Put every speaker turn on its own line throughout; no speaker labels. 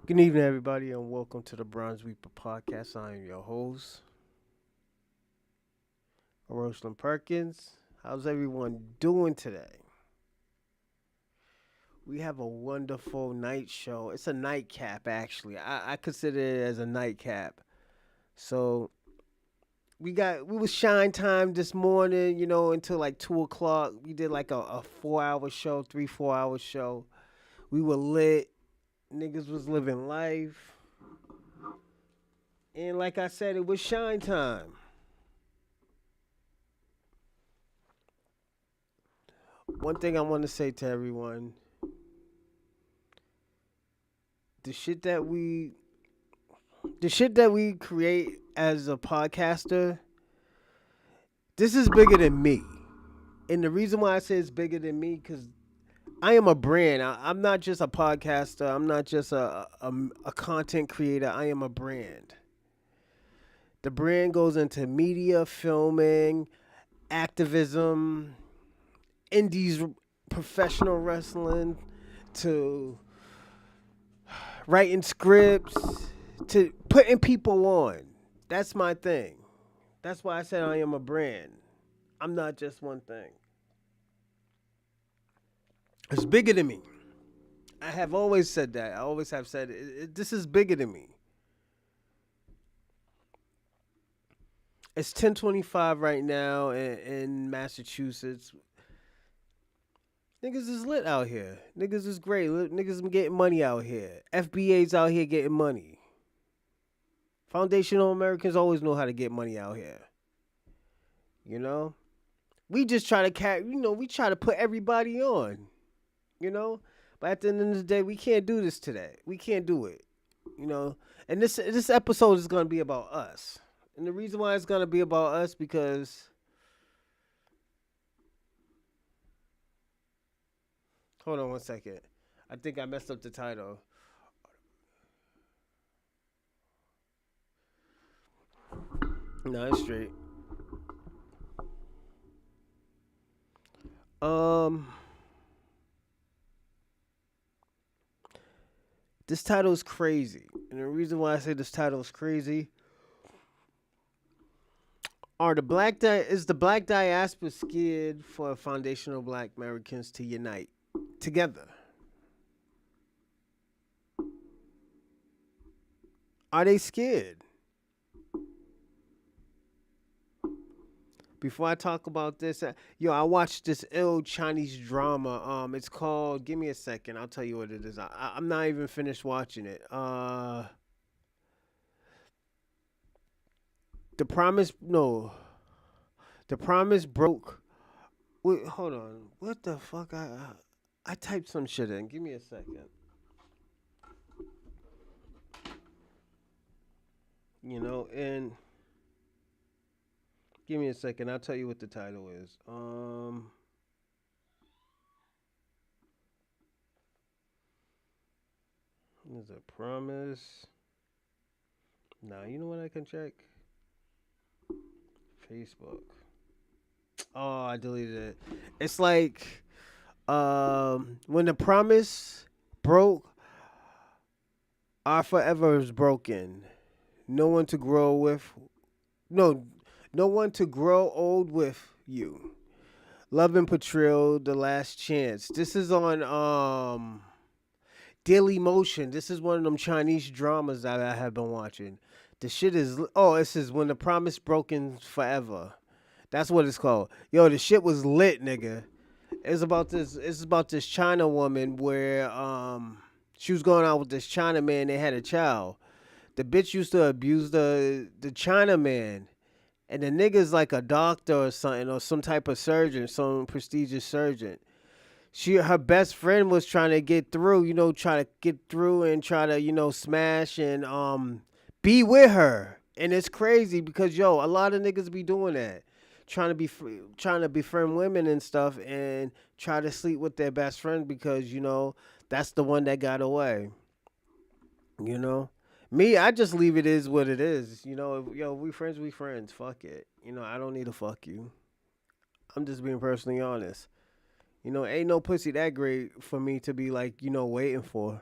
Good evening, everybody, and welcome to the Bronze Reaper podcast. I am your host, Roshland Perkins. How's everyone doing today? We have a wonderful night show. It's a nightcap, actually. I consider it as a nightcap. So we was shine time this morning, until like 2 o'clock. We did like a 4 hour show, 3 4 hour show. We were lit. Niggas was living life. And like I said, it was shine time. One thing I want to say to everyone, the shit that we the shit that we create as a podcaster, this is bigger than me. And the reason why I say it's bigger than me cuz I am a brand. I'm not just a podcaster. I'm not just a content creator. I am a brand. The brand goes into media, filming, activism, indies, professional wrestling, to writing scripts, to putting people on. That's my thing. That's why I said I am a brand. I'm not just one thing. It's bigger than me. I have always said that. I always have said this is bigger than me. It's 10:25 right now in Massachusetts. Niggas is lit out here. Niggas is great. Niggas getting money out here. FBA's out here getting money. Foundational Americans always know how to get money out here. You know? We just try to we try to put everybody on, you know? But at the end of the day, we can't do this today. We can't do it, you know? And this episode is going to be about us. And the reason why it's going to be about us because hold on one second. I think I messed up the title. No, it's straight. Um this title is crazy. And the reason why I say this title is crazy are is the black diaspora scared for foundational black Americans to unite together? Are they scared? Before I talk about this, I watched this ill Chinese drama. It's called. Give me a second. I'll tell you what it is. I'm not even finished watching it. The promise. No, the promise broke. Wait, hold on. What the fuck? I typed some shit in. Give me a second. And give me a second. I'll tell you what the title is. There's a promise. Now you know what I can check. Facebook. Oh, I deleted it. It's like when the promise broke, our forever is broken. No one to grow with. No, no one to grow old with you. Love and Betrayal, The Last Chance. This is on Daily Motion. This is one of them Chinese dramas that I have been watching. The shit is it says When the Promise Broken Forever. That's what it's called. Yo, the shit was lit, nigga. It's about this China woman where she was going out with this China man, they had a child. The bitch used to abuse the China man. And the nigga's like a doctor or something, or some type of surgeon, some prestigious surgeon. Her best friend was trying to get through, try to get through and try to, smash and be with her. And it's crazy because a lot of niggas be doing that. Trying to befriend women and stuff and try to sleep with their best friend because, that's the one that got away. You know? Me, I just leave it is what it is. We friends, we friends. Fuck it. I don't need to fuck you. I'm just being personally honest. Ain't no pussy that great for me to be like, waiting for.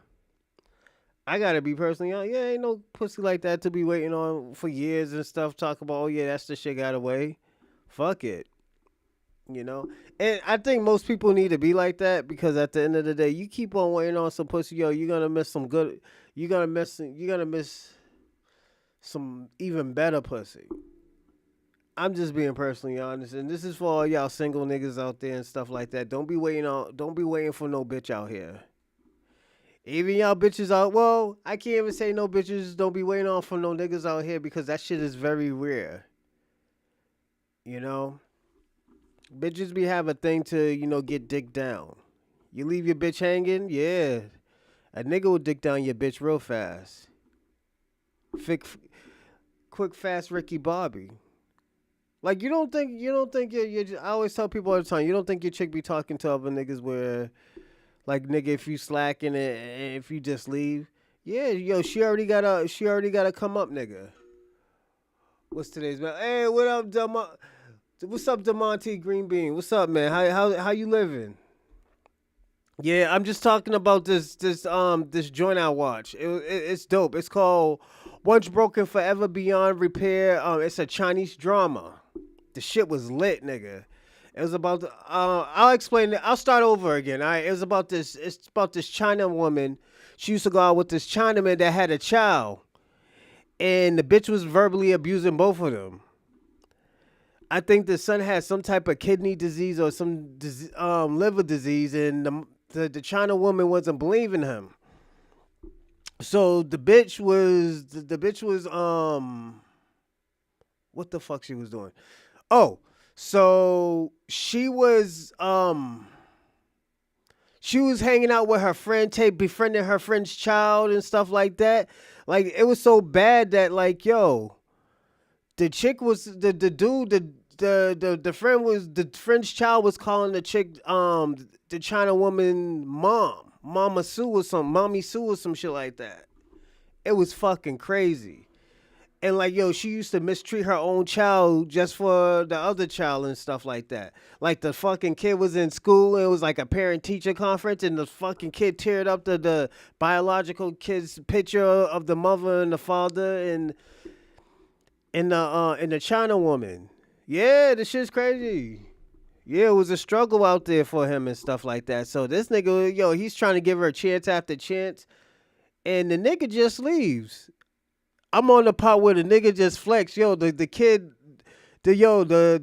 I gotta be personally honest. Yeah, ain't no pussy like that to be waiting on for years and stuff. Talk about, oh yeah, that's the shit got away. Fuck it, you know. And I think most people need to be like that because at the end of the day, you keep on waiting on some pussy, yo, you're gonna miss some good. You're gonna miss some even better pussy. I'm just being personally honest, and this is for all y'all single niggas out there and stuff like that. Don't be waiting for no bitch out here. Even y'all bitches out, well, I can't even say no bitches don't be waiting on for no niggas out here because that shit is very rare. You know, bitches be have a thing to get dick down. You leave your bitch hanging, yeah, a nigga will dick down your bitch real fast. Quick, quick, fast, Ricky Bobby. Like you don't think I always tell people all the time, you don't think your chick be talking to other niggas where like nigga if you slacking it and if you just leave, yeah, yo, she already got to come up, nigga. What's today's man? Hey, what up, What's up, Demonte Green Bean? What's up, man? How you living? Yeah, I'm just talking about this joint I watch. It's dope. It's called Once Broken Forever Beyond Repair. It's a Chinese drama. The shit was lit, nigga. It was about I'll explain it. I'll start over again. All right. It's about this China woman. She used to go out with this Chinaman that had a child, and the bitch was verbally abusing both of them. I think the son had some type of kidney disease or some liver disease, and the China woman wasn't believing him. So the bitch was what the fuck she was doing? Oh, so she was hanging out with her friend, befriending her friend's child and stuff like that. Like it was so bad that like yo, the chick was the dude the friend was the friend's child was calling the chick the China woman Mama Sue or some Mommy Sue or some shit like that. It was fucking crazy. And like yo, she used to mistreat her own child just for the other child and stuff like that. Like the fucking kid was in school and it was like a parent teacher conference and the fucking kid teared up the biological kid's picture of the mother and the father and the China woman. Yeah, this shit's crazy. Yeah, it was a struggle out there for him and stuff like that. So this nigga, yo, he's trying to give her chance after chance, and the nigga just leaves. I'm on the part where the nigga just flex. Yo, the kid, the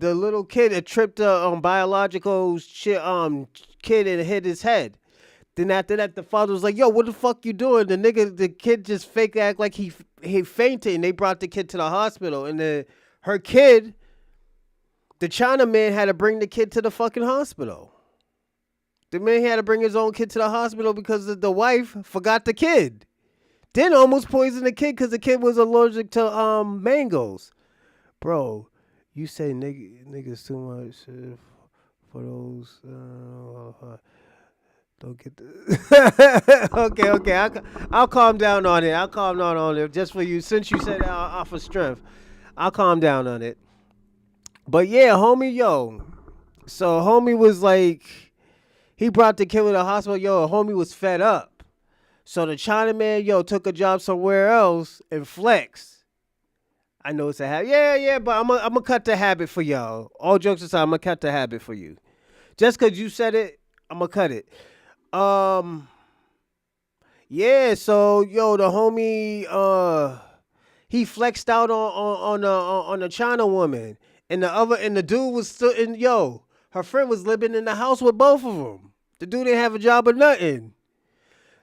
little kid that tripped biological shit kid and hit his head. Then after that, the father was like, "Yo, what the fuck you doing?" The kid just fake act like he fainted, and they brought the kid to the hospital. And her kid, the China man, had to bring the kid to the fucking hospital. The man had to bring his own kid to the hospital because the wife forgot the kid. Then almost poisoned the kid because the kid was allergic to mangoes. Bro, you say niggas too much for those. Don't get the okay. I'll calm down on it. I'll calm down on it just for you. Since you said off of strength, I'll calm down on it. But yeah, homie, yo. So homie was like, he brought the kid to the hospital. Yo, homie was fed up. So the Chinaman, yo, took a job somewhere else and flexed. I know it's a habit. Yeah, but I'm gonna cut the habit for y'all. All jokes aside, I'm gonna cut the habit for you. Just cause you said it, I'm gonna cut it. Um, yeah. So yo, the homie, he flexed out on the China woman, and the dude was still in. Yo, her friend was living in the house with both of them. The dude didn't have a job or nothing.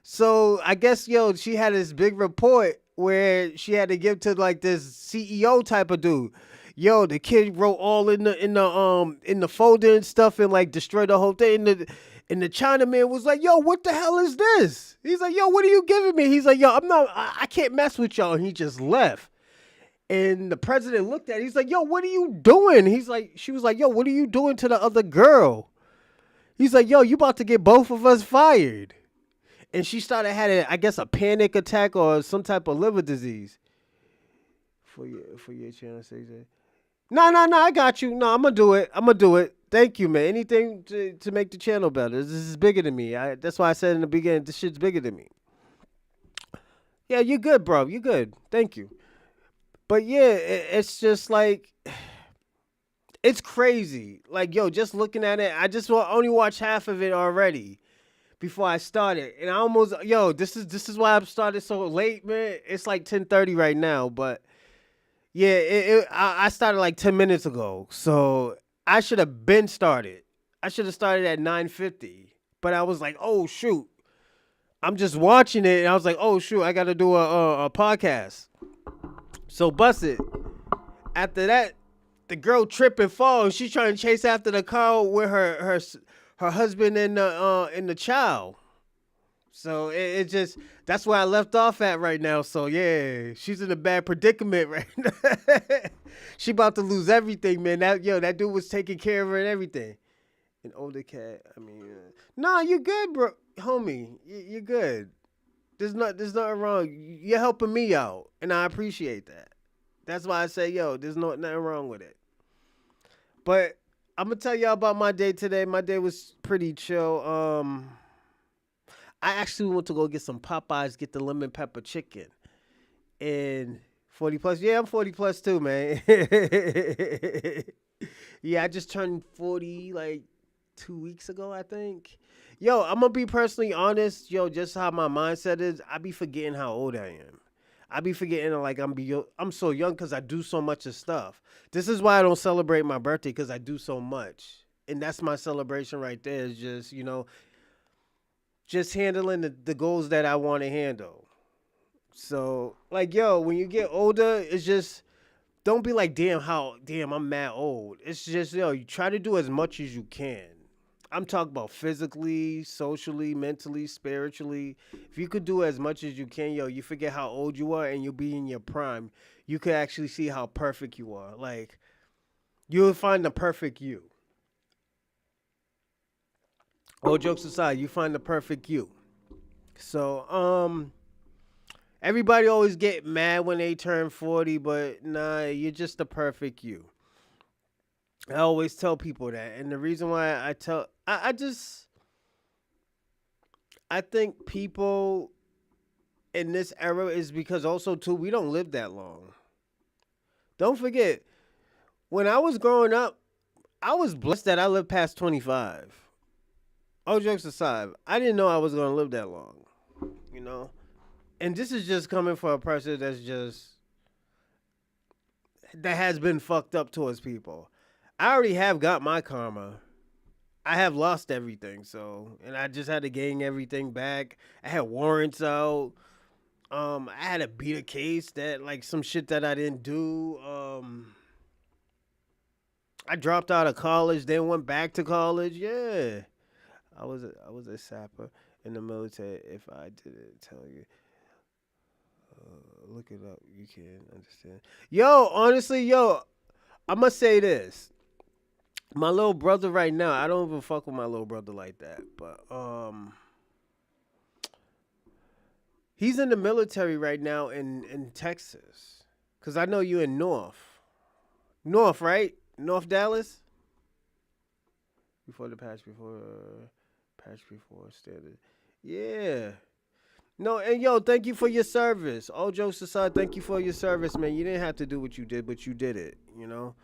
So I guess yo, she had this big report where she had to give to like this CEO type of dude. Yo, the kid wrote all in the folder and stuff and like destroyed the whole thing. And the Chinaman was like, "Yo, what the hell is this?" He's like, "Yo, what are you giving me?" He's like, "Yo, I can't mess with y'all." And he just left. And the president looked at it. He's like, "Yo, what are you doing?" She was like, "Yo, what are you doing to the other girl?" He's like, "Yo, you about to get both of us fired." And she started having, I guess, a panic attack or some type of liver disease. For your channel, CJ. No, I got you. No, I'm gonna do it. Thank you, man. Anything to make the channel better. This is bigger than me. That's why I said in the beginning, this shit's bigger than me. Yeah, you good, bro. You good. Thank you. But yeah, it's just like it's crazy. Like yo, just looking at it, I just only watched half of it already before I started, and I almost yo, this is why I started so late, man. It's like 10:30 right now, but yeah, I started like 10 minutes ago, so I should have been started. I should have started at 9:50, but I was like, oh shoot, I'm just watching it, and I was like, oh shoot, I got to do a podcast. So bust it. After that, the girl trip and fall, and she's trying to chase after the car with her husband and the child. So it just that's where I left off at right now. So yeah, she's in a bad predicament right now. She about to lose everything, man. That dude was taking care of her and everything. An older cat. I mean, nah, you good, bro, homie. You good. There's nothing wrong. You're helping me out, and I appreciate that. That's why I say, yo, there's nothing wrong with it. But I'm gonna tell y'all about my day today. My day was pretty chill. I actually went to go get some Popeyes, get the lemon pepper chicken. And 40 plus, yeah, I'm 40 plus too, man. Yeah, I just turned 40 like 2 weeks ago, I think. Yo, I'm gonna be personally honest, yo, just how my mindset is, I be forgetting how old I am. I be forgetting like I'm so young because I do so much of stuff. This is why I don't celebrate my birthday because I do so much. And that's my celebration right there, is just, just handling the goals that I want to handle. So, like, yo, when you get older, it's just don't be like, damn, I'm mad old. It's just, yo, you try to do as much as you can. I'm talking about physically, socially, mentally, spiritually. If you could do as much as you can, yo, you forget how old you are and you'll be in your prime. You could actually see how perfect you are. Like, you'll find the perfect you. All jokes aside, you find the perfect you. So, everybody always get mad when they turn 40, but nah, you're just the perfect you. I always tell people that. And the reason why I just, I think people in this era is because also, too, we don't live that long. Don't forget, when I was growing up, I was blessed that I lived past 25. All jokes aside, I didn't know I was going to live that long, you know? And this is just coming from a person that has been fucked up towards people. I already have got my karma. I have lost everything, so and I just had to gain everything back. I had warrants out. I had to beat a case that like some shit that I didn't do. I dropped out of college, then went back to college. Yeah, I was a sapper in the military. If I didn't tell you, look it up. You can understand. Yo, honestly, yo, I must say this. My little brother right now, I don't even fuck with my little brother like that. But he's in the military right now in Texas. Cause I know you in North. North, right? North Dallas? Before standard. Yeah. No, and yo, thank you for your service. All jokes aside, thank you for your service, man. You didn't have to do what you did, but you did it, you know?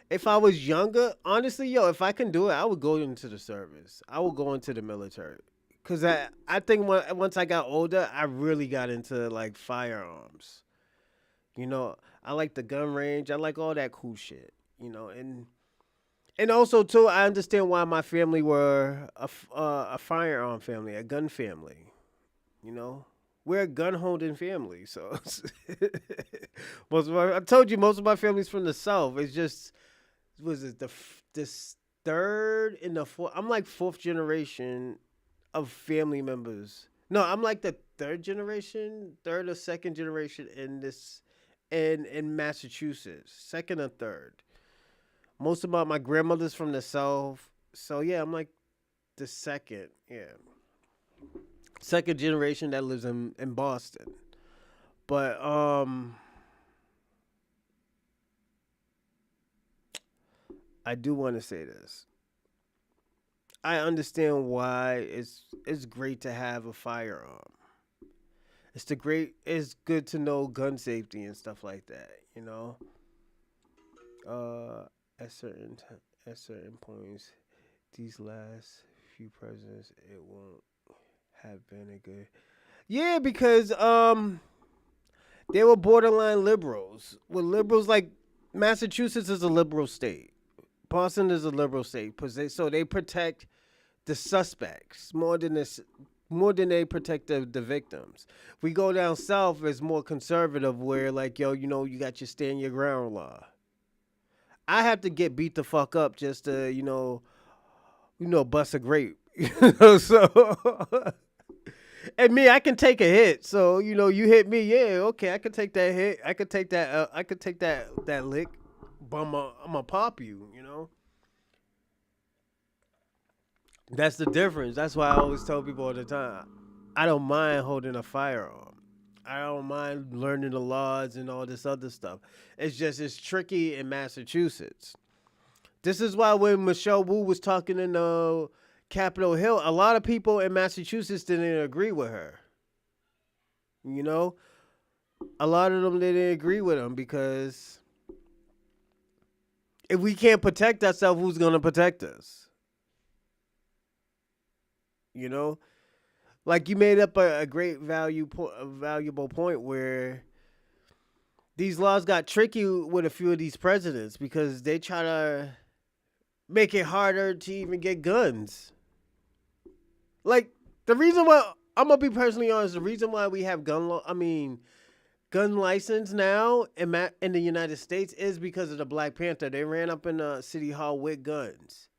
If I was younger, honestly, yo, if I can do it, I would go into the service. I would go into the military. Cause I think once I got older, I really got into like firearms. I like the gun range. I like all that cool shit. And also too, I understand why my family were a firearm family, a gun family. You know, we're a gun holding family. So I told you most of my family's from the south. It's just was it this third and the fourth? I'm like fourth generation of family members. No, I'm like the third or second generation in this in Massachusetts, second or third. Most of my grandmother's from the south, so yeah, I'm like the second, yeah, second generation that lives in Boston. But I do want to say this. I understand why it's great to have a firearm, It's good to know gun safety and stuff like that. You know, uh, at at certain points, these last few presidents, it won't have been a good. Yeah, because they were borderline liberals. Well, liberals like Massachusetts is a liberal state. Boston is a liberal state, so they protect the suspects more than they protect the victims. If we go down south, it's more conservative, where like yo, you got your stand your ground law. I have to get beat the fuck up just to bust a grape. So and me, I can take a hit. So you hit me, yeah, okay, I can take that hit. I could take that. I could take that lick. But I'm gonna pop you. That's the difference. That's why I always tell people all the time. I don't mind holding a firearm. I don't mind learning the laws and all this other stuff. It's tricky in Massachusetts. This is why when Michelle Wu was talking in Capitol Hill, a lot of people in Massachusetts didn't agree with her. You know, a lot of them didn't agree with him because if we can't protect ourselves, who's gonna protect us? You know, like you made up a great a valuable point where these laws got tricky with a few of these presidents because they try to make it harder to even get guns. Like the reason why I'm gonna be personally honest, the reason why we have gun license now in the United States is because of the Black Panther. They ran up in the city hall with guns.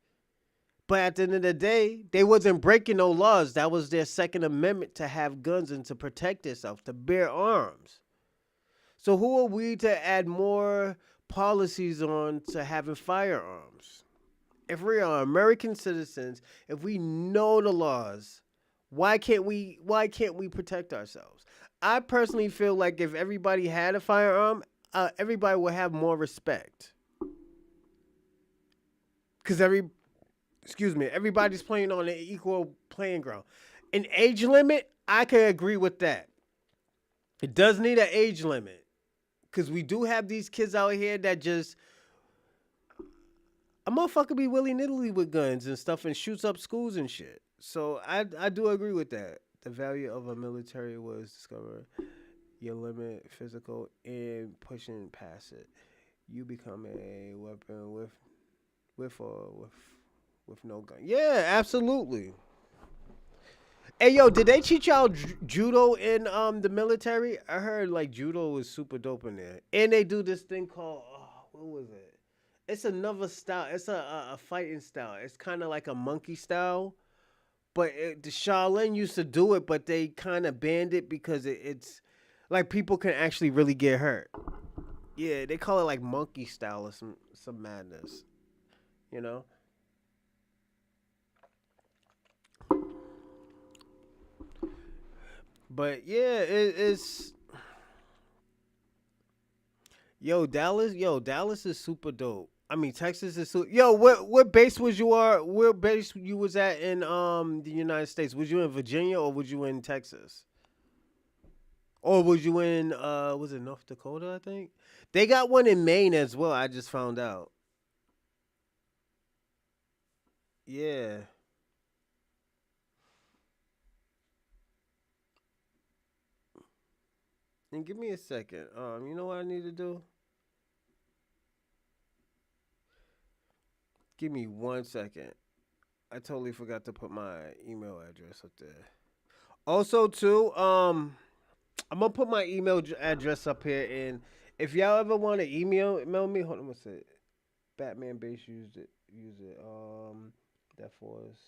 But at the end of the day, they wasn't breaking no laws. That was their Second Amendment to have guns and to protect themselves, to bear arms. So who are we to add more policies on to having firearms? If we are American citizens, if we know the laws, why can't we protect ourselves? I personally feel like if everybody had a firearm, everybody would have more respect. Cuz everybody's playing on an equal playing ground. An age limit, I can agree with that. It does need an age limit cuz we do have these kids out here that just a motherfucker be willy nilly with guns and stuff and shoots up schools and shit. So I do agree with that. The value of a military was discovered. Your limit, physical, and pushing past it. You become a weapon with no gun. Yeah, absolutely. Hey yo, did they teach y'all judo in the military? I heard like judo was super dope in there, and they do this thing called what was it? It's another style. It's a fighting style. It's kind of like a monkey style, but the Shaolin used to do it, but they kind of banned it because it's like people can actually really get hurt. Yeah, they call it like monkey style or some madness. You know. But yeah, it's Dallas is super dope. I mean, Texas is yo. What base was you are? Where base you was at in the United States? Was you in Virginia or was you in Texas? Or was you in was it North Dakota? I think they got one in Maine as well. I just found out. Yeah, and give me a second. You know what I need to do? Give me 1 second. I totally forgot to put my email address up there. Also, too, I'm gonna put my address up here, and if y'all ever want to email me, hold on, what's it? Batman base used it, use it. That force,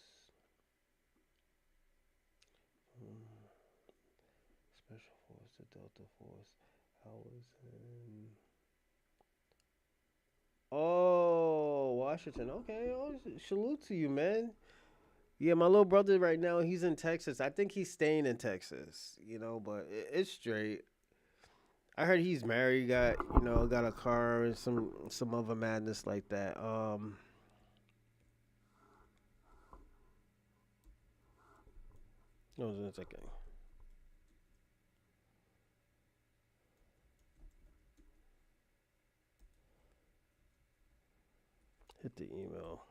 special force, the Delta Force. I was in. Oh, Washington. Okay. Oh, salute to you, man. Yeah, my little brother right now, he's in Texas. I think he's staying in Texas, but it's straight. I heard he's married, got a car and some other madness like that. Hold on a second. Hit the email.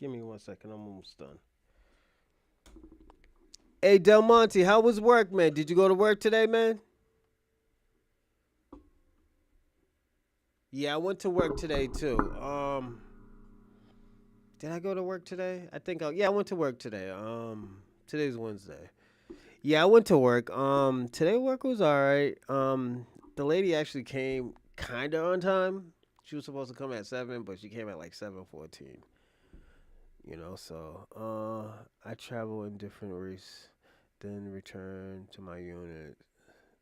Give me 1 second. I'm almost done. Hey, Del Monte, how was work, man? Did you go to work today, man? Yeah, I went to work today too. Did I go to work today? Yeah, I went to work today. Today's Wednesday. Yeah, I went to work. Today work was all right. The lady actually came kind of on time. She was supposed to come at 7, but she came at like 7:14. So I travel in different routes, then return to my unit,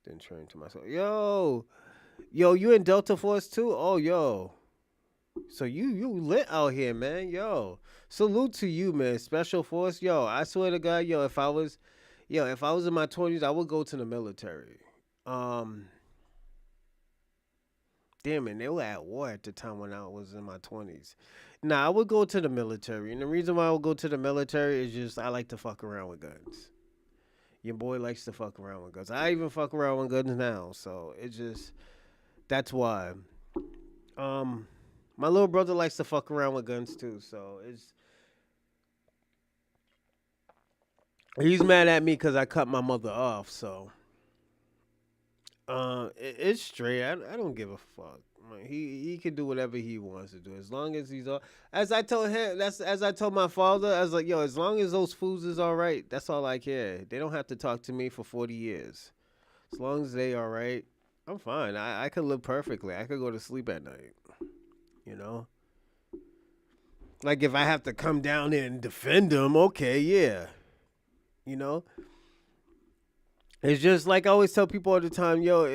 then turn to myself. Yo, you in Delta Force too? Oh, yo. So you lit out here, man. Yo, salute to you, man. Special Force. Yo, I swear to God, if I was in my 20s, I would go to the military. Um, Damn, man, they were at war at the time when I was in my 20s. Nah, I would go to the military, and the reason why I would go to the military is just I like to fuck around with guns. Your boy likes to fuck around with guns. I even fuck around with guns now, so it's just that's why. Um, my little brother likes to fuck around with guns too, so he's mad at me because I cut my mother off. So it's straight. I don't give a fuck. Like, he can do whatever he wants to do as long as he's all. As I told him, that's as I told my father. I was like, yo, as long as those fools is all right, that's all I care. They don't have to talk to me for 40 years. As long as they all right, I'm fine. I could live perfectly. I could go to sleep at night. You know, like if I have to come down there and defend them, okay, yeah. You know, it's just like I always tell people all the time, yo,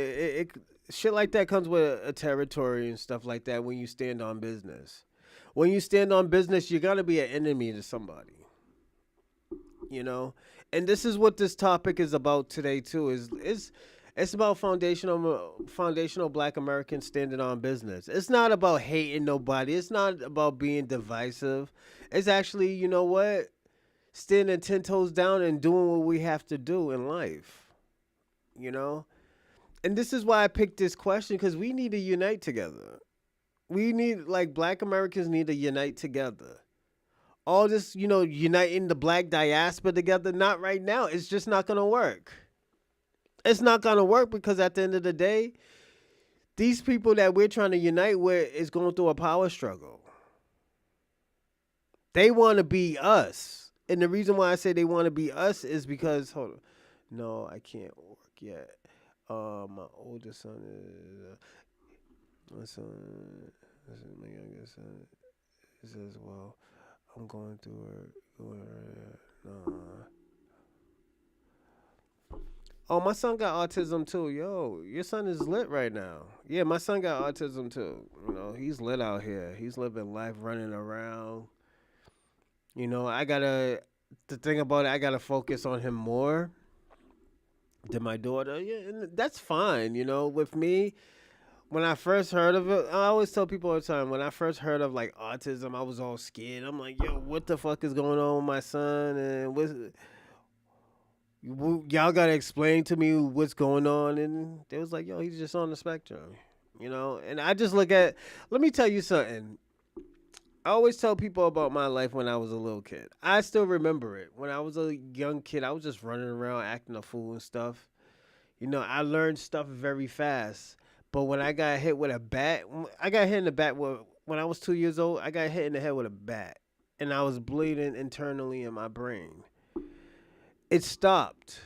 shit like that comes with a territory and stuff like that when you stand on business. When you stand on business, you got to be an enemy to somebody, you know? And this is what this topic is about today too is it's about foundational black Americans standing on business. It's not about hating nobody. It's not about being divisive. It's actually, you know what? Standing 10 toes down and doing what we have to do in life, you know? And this is why I picked this question because we need to unite together. We need, like, black Americans need to unite together. All this, uniting the black diaspora together, not right now. It's just not going to work. It's not going to work because at the end of the day, these people that we're trying to unite with is going through a power struggle. They want to be us. And the reason why I say they want to be us is because, hold on. No, I can't work yet. My oldest son is my son. This is my youngest son. He says, "Well, I'm going through her. No." Oh, my son got autism too. Yo, your son is lit right now. Yeah, my son got autism too. He's lit out here. He's living life, running around. I gotta. The thing about it, I gotta focus on him more than my daughter. Yeah, and that's fine. With me, when I first heard of it, I always tell people all the time. When I first heard of like autism, I was all scared. I'm like, yo, what the fuck is going on with my son? And y'all gotta explain to me what's going on. And they was like, yo, he's just on the spectrum. And I just look at. Let me tell you something. I always tell people about my life when I was a little kid. I still remember it. When I was a young kid, I was just running around acting a fool and stuff. I learned stuff very fast. But when I got hit with a bat, I got hit in the back when I was 2 years old. I got hit in the head with a bat, and I was bleeding internally in my brain. It stopped.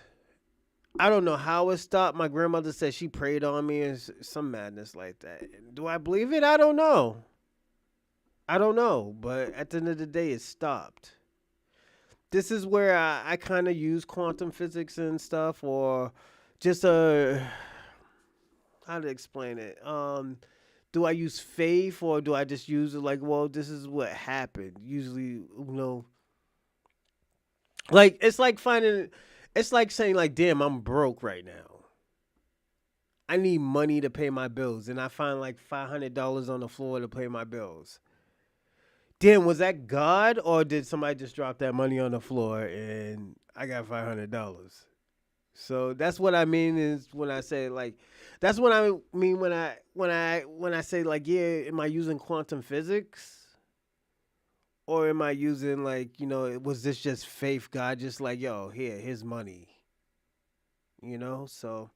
I don't know how it stopped. My grandmother said she prayed on me and some madness like that. Do I believe it? I don't know. But at the end of the day, it stopped. This is where I kind of use quantum physics and stuff, or just how to explain it. Do I use faith or do I just use it like, well, this is what happened? Usually, like it's like saying like, damn, I'm broke right now. I need money to pay my bills, and I find like $500 on the floor to pay my bills. Damn, was that God or did somebody just drop that money on the floor and I got $500? So that's what I mean is when I say like, that's what I mean when I say like, yeah, am I using quantum physics or am I using like, was this just faith? God just like, yo, here's money, So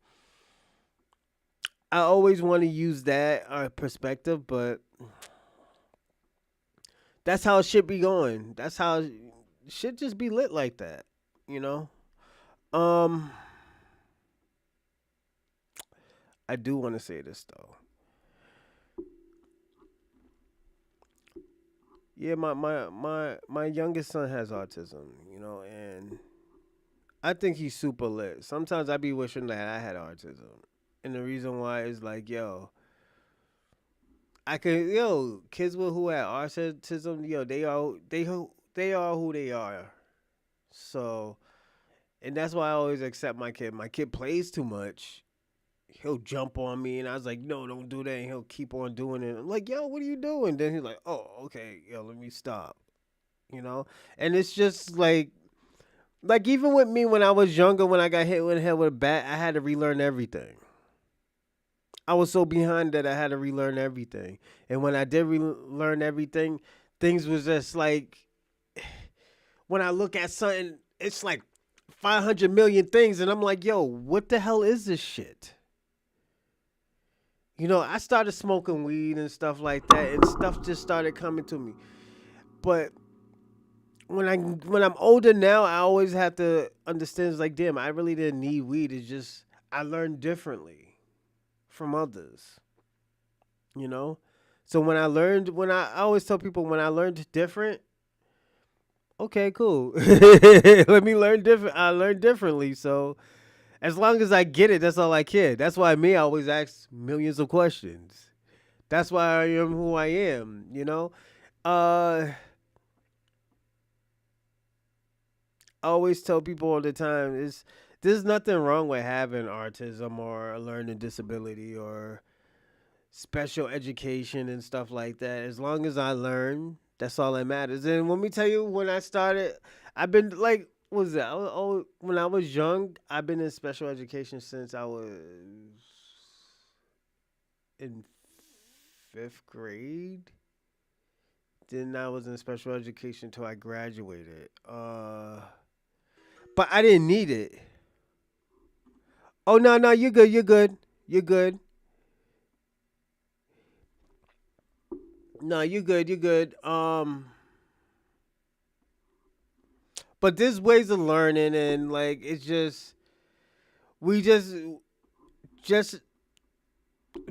I always want to use that perspective, but that's how shit be going. That's how shit just be lit like that, you know. Um, I do want to say this though. Yeah, my youngest son has autism, and I think he's super lit. Sometimes I be wishing that I had autism, and the reason why is like, yo, kids with who had autism, they are who they are. So, and that's why I always accept my kid. My kid plays too much. He'll jump on me, and I was like, no, don't do that. And he'll keep on doing it. I'm like, yo, what are you doing? Then he's like, oh, okay, yo, let me stop. And it's just like even with me when I was younger, when I got hit with the head with a bat, I had to relearn everything. I was so behind that I had to relearn everything. And when I did relearn everything, things was just like when I look at something, it's like 500 million things, and I'm like, yo, what the hell is this shit? I started smoking weed and stuff like that, and stuff just started coming to me. But when I'm older now, I always have to understand. It's like, damn, I really didn't need weed. It's just I learned differently from others. You know. So when I always tell people when I learned different, okay, cool. Let me learn different. I learned differently. So as long as I get it, that's all I care. That's why me, I always ask millions of questions. That's why I am who I am. Uh, I always tell people all the time is there's nothing wrong with having autism or a learning disability or special education and stuff like that. As long as I learn, that's all that matters. And let me tell you, when I started, I've been like, what was that? When I was young, I've been in special education since I was in fifth grade. Then I was in special education until I graduated. But I didn't need it. Oh no, no, you're good. You're good. You're good. No, you're good. You're good. But there's ways of learning, and like it's just we just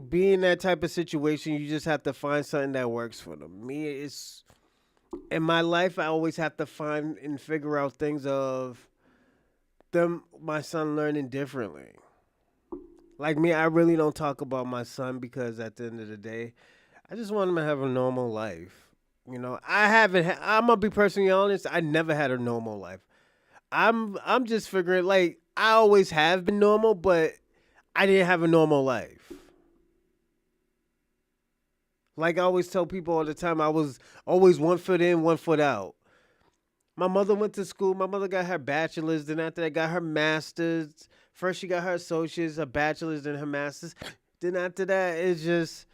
be in that type of situation. You just have to find something that works for them. Me, it's in my life. I always have to find and figure out things of my son learning differently. Like me, I really don't talk about my son because at the end of the day, I just want him to have a normal life. I haven't. I'm gonna be personally honest. I never had a normal life. I'm just figuring like I always have been normal, but I didn't have a normal life. Like I always tell people all the time, I was always one foot in, one foot out. My mother went to school. My mother got her bachelor's, then after that got her master's. First she got her associate's, her bachelor's, then her master's. Then after that, it's just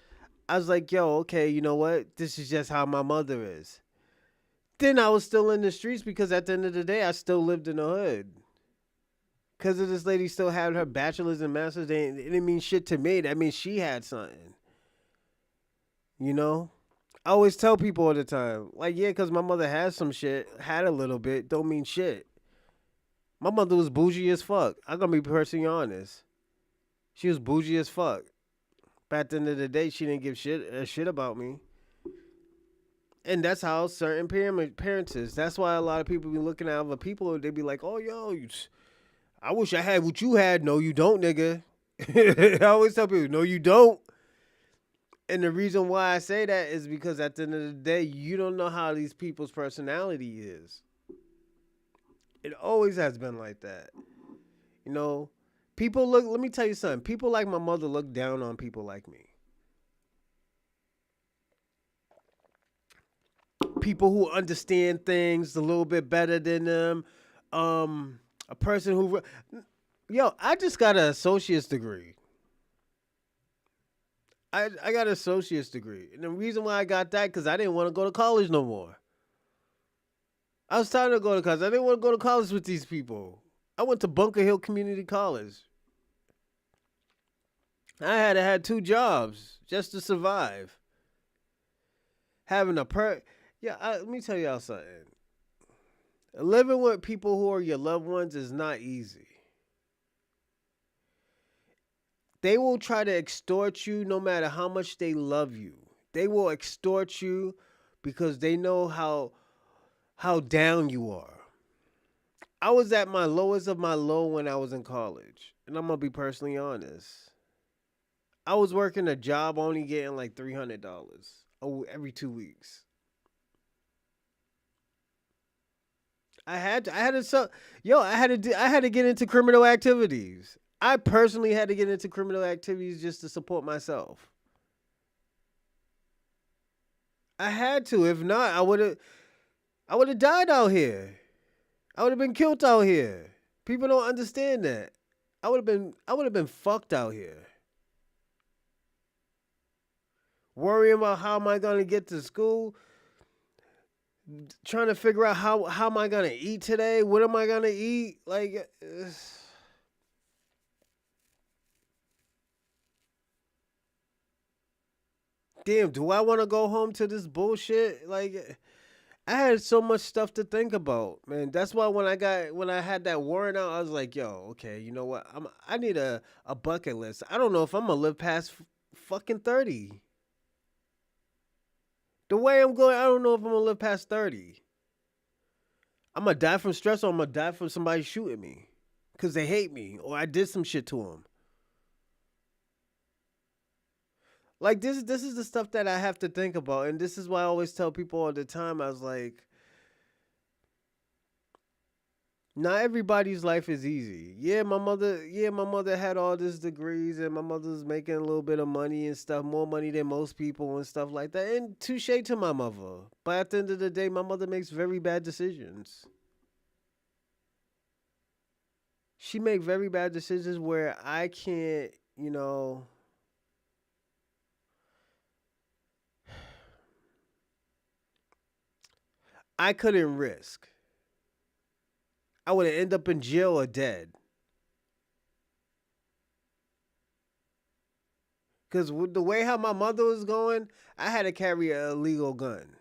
I was like, yo, okay, you know what? This is just how my mother is. Then I was still in the streets because at the end of the day, I still lived in the hood. Because of this lady still had her bachelor's and master's, it didn't mean shit to me. That means she had something. You know? I always tell people all the time, like, yeah, because my mother has some shit, had a little bit, don't mean shit. My mother was bougie as fuck. I'm going to be personally honest. She was bougie as fuck. But at the end of the day, she didn't give shit about me. And that's how certain parents is. That's why a lot of people be looking at other people. They be like, "Oh, yo, I wish I had what you had." No, you don't, nigga. I always tell people, "No, you don't." And the reason why I say that is because at the end of the day, you don't know how these people's personality is. It always has been like that. You know, people look. Let me tell you something. People like my mother look down on people like me. people who understand things a little bit better than them. A person who, yo, I just got an associate's degree. I got an associate's degree, and the reason why I got that because I didn't want to go to college no more. I was tired of going to college. I didn't want to go to college with these people. I went to Bunker Hill Community College. I had two jobs just to survive. Having a let me tell y'all something. Living with people who are your loved ones is not easy. They will try to extort you no matter how much they love you. They will extort you because they know how down you are. I was at my lowest of my low when I was in college. And I'm going to be personally honest. I was working a job only getting like $300 every 2 weeks. I had to get into criminal activities. I personally had to get into criminal activities just to support myself. I had to. If not, I would have died out here. I would have been killed out here. People don't understand that. I would have been fucked out here. Worrying about how am I going to get to school, trying to figure out how am I going to eat today? What am I going to eat? Like damn, do I want to go home to this bullshit? Like I had so much stuff to think about, man. That's why when I had that warrant out, I was like, yo, okay, you know what? I need a bucket list. I don't know if I'm gonna live past fucking 30. The way I'm going, I don't know if I'm gonna live past 30. I'm gonna die from stress or I'm gonna die from somebody shooting me because they hate me or I did some shit to them. Like this is the stuff that I have to think about, and this is why I always tell people all the time. I was like, not everybody's life is easy. My mother had all these degrees, and my mother's making a little bit of money and stuff, more money than most people and stuff like that. And touche to my mother, but at the end of the day, my mother makes very bad decisions. She make very bad decisions where I can't, I couldn't risk. I would have ended up in jail or dead. Because with the way how my mother was going, I had to carry a illegal gun.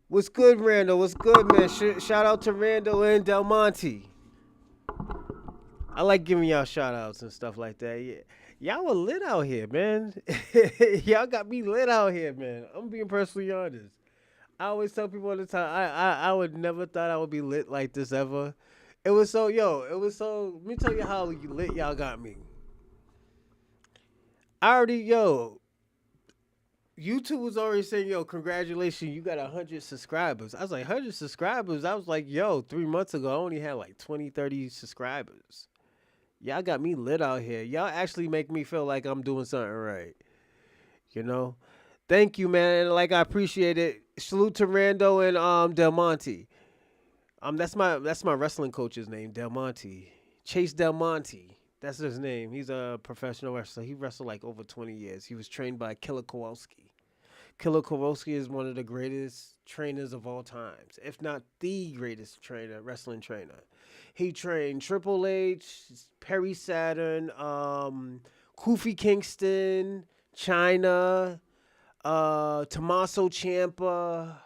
What's good, Randall? What's good, man? Shout out to Randall and Del Monte. I like giving y'all shout outs and stuff like that. Yeah. Y'all were lit out here, man. Y'all got me lit out here, man. I'm being personally honest. I always tell people all the time, I would never thought I would be lit like this ever. Let me tell you how lit y'all got me. YouTube was already saying, yo, congratulations, you got 100 subscribers. I was like, 100 subscribers? I was like, yo, 3 months ago, I only had like 20, 30 subscribers. Y'all got me lit out here. Y'all actually make me feel like I'm doing something right. You know? Thank you, man. Like, I appreciate it. Salute to Rando and Del Monte. That's my wrestling coach's name, Del Monte. Chase Del Monte. That's his name. He's a professional wrestler. He wrestled like over 20 years. He was trained by Killer Kowalski. Killer Kowalski is one of the greatest trainers of all times, if not the greatest wrestling trainer. He trained Triple H, Perry Saturn, Kofi Kingston, China, Tommaso Ciampa,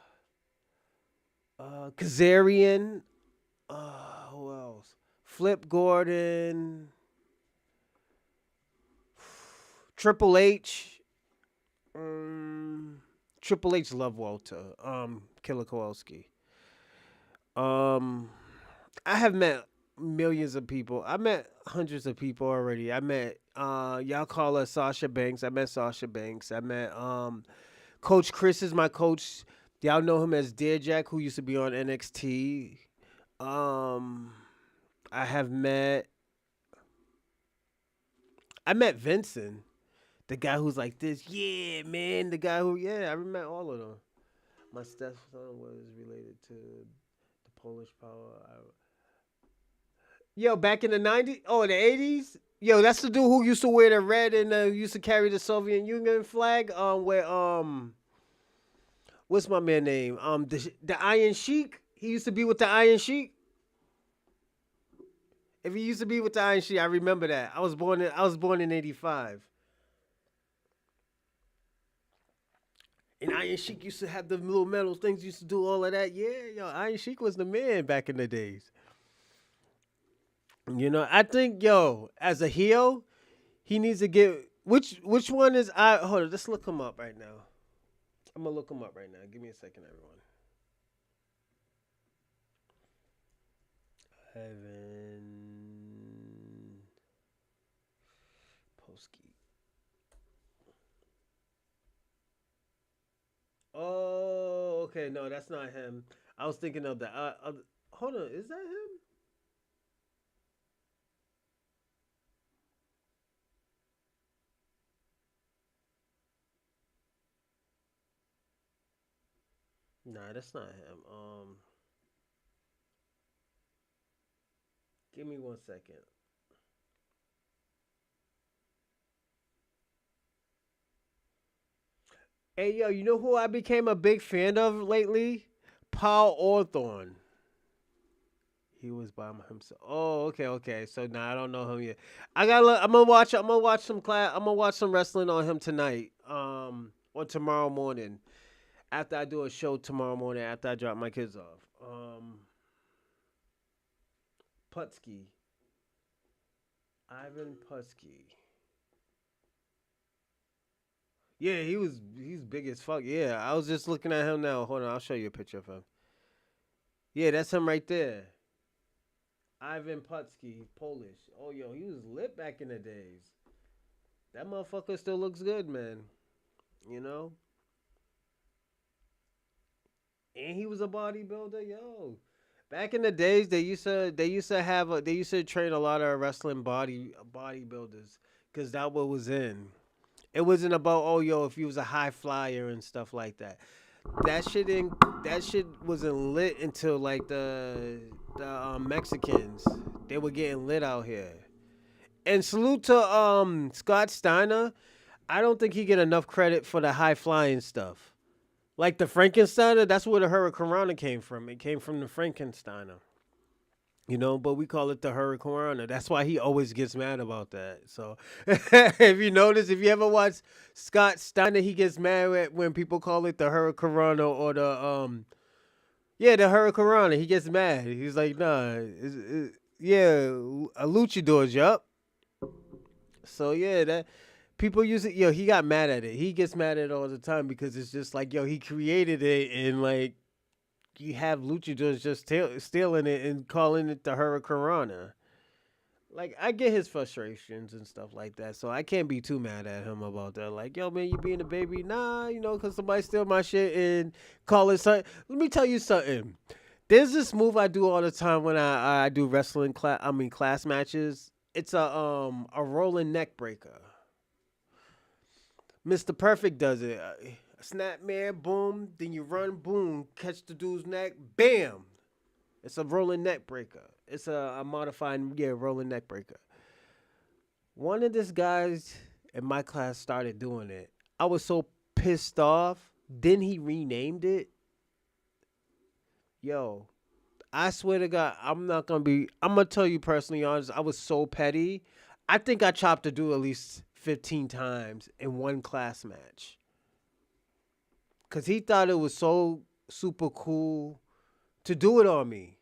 Kazarian, who else? Flip Gordon, Triple H. Triple H love Walter. Killer Kowalski. I have met millions of people. I met hundreds of people already. I met y'all call her Sasha Banks. I met Sasha Banks. I met Coach Chris is my coach. Y'all know him as Dear Jack, who used to be on NXT. I met Vincent. The guy who's like this, yeah, man. The guy who, yeah, I remember all of them. My stepson was related to the Polish power. Yo, back in the 90s, oh, the 80s. Yo, that's the dude who used to wear the red and used to carry the Soviet Union flag. Where what's my man name? The Iron Sheik. He used to be with the Iron Sheik. If he used to be with the Iron Sheik, I remember that. I was born in '85. And Iron Sheik used to have the little metal things. Used to do all of that. Yeah, yo, Iron Sheik was the man back in the days. I think as a heel, he needs to get which one is I. Hold on, let's look him up right now. I'm gonna look him up right now. Give me a second, everyone. Evan Polsky. Oh, okay. No, that's not him. I was thinking of the. Hold on, is that him? Nah, that's not him. Give me 1 second. Hey, yo, you know who I became a big fan of lately? Paul Orthorn. He was by himself. Oh, okay, okay. So now I don't know him yet. I gotta. I'm gonna watch. I'm gonna watch some class. I'm gonna watch some wrestling on him tonight. Or tomorrow morning after I do a show tomorrow morning after I drop my kids off. Putski, Ivan Putski. Yeah, he's big as fuck. Yeah, I was just looking at him now. Hold on, I'll show you a picture of him. Yeah, that's him right there. Ivan Putski, Polish. Oh, yo, he was lit back in the days. That motherfucker still looks good, man. You know, and he was a bodybuilder, yo. Back in the days, they used to train a lot of wrestling bodybuilders because that what was in. It wasn't about oh yo if you was a high flyer and stuff like that. That shit didn't. That shit wasn't lit until like the Mexicans. They were getting lit out here. And salute to Scott Steiner. I don't think he get enough credit for the high flying stuff. Like the Frankensteiner, that's where the Hurricanrana came from. It came from the Frankensteiner. But we call it the Hurricanrana. That's why he always gets mad about that. So if you notice, if you ever watch Scott Steiner, he gets mad when people call it the Hurricanrana or the Hurricanrana. He gets mad. He's like, nah, yeah, a luchadors, yup. So yeah, that people use it. Yo, he got mad at it. He gets mad at it all the time because it's just like, yo, he created it and like you have luchadors just stealing it and calling it the Hurricanrana. Like I get his frustrations and stuff like that, so I can't be too mad at him about that. Like, yo, man, you being a baby, nah, cause somebody steal my shit and call it something. Let me tell you something. There's this move I do all the time when I do wrestling class. I mean class matches. It's a rolling neck breaker. Mr. Perfect does it. Snap, man, boom. Then you run, boom, catch the dude's neck, bam. It's a rolling neck breaker. It's a modified, yeah, rolling neck breaker. One of these guys in my class started doing it. I was so pissed off. Then he renamed it. Yo, I swear to God, I'm gonna tell you personally honest, I was so petty. I think I chopped a dude at least 15 times in one class match. Cause he thought it was so super cool to do it on me.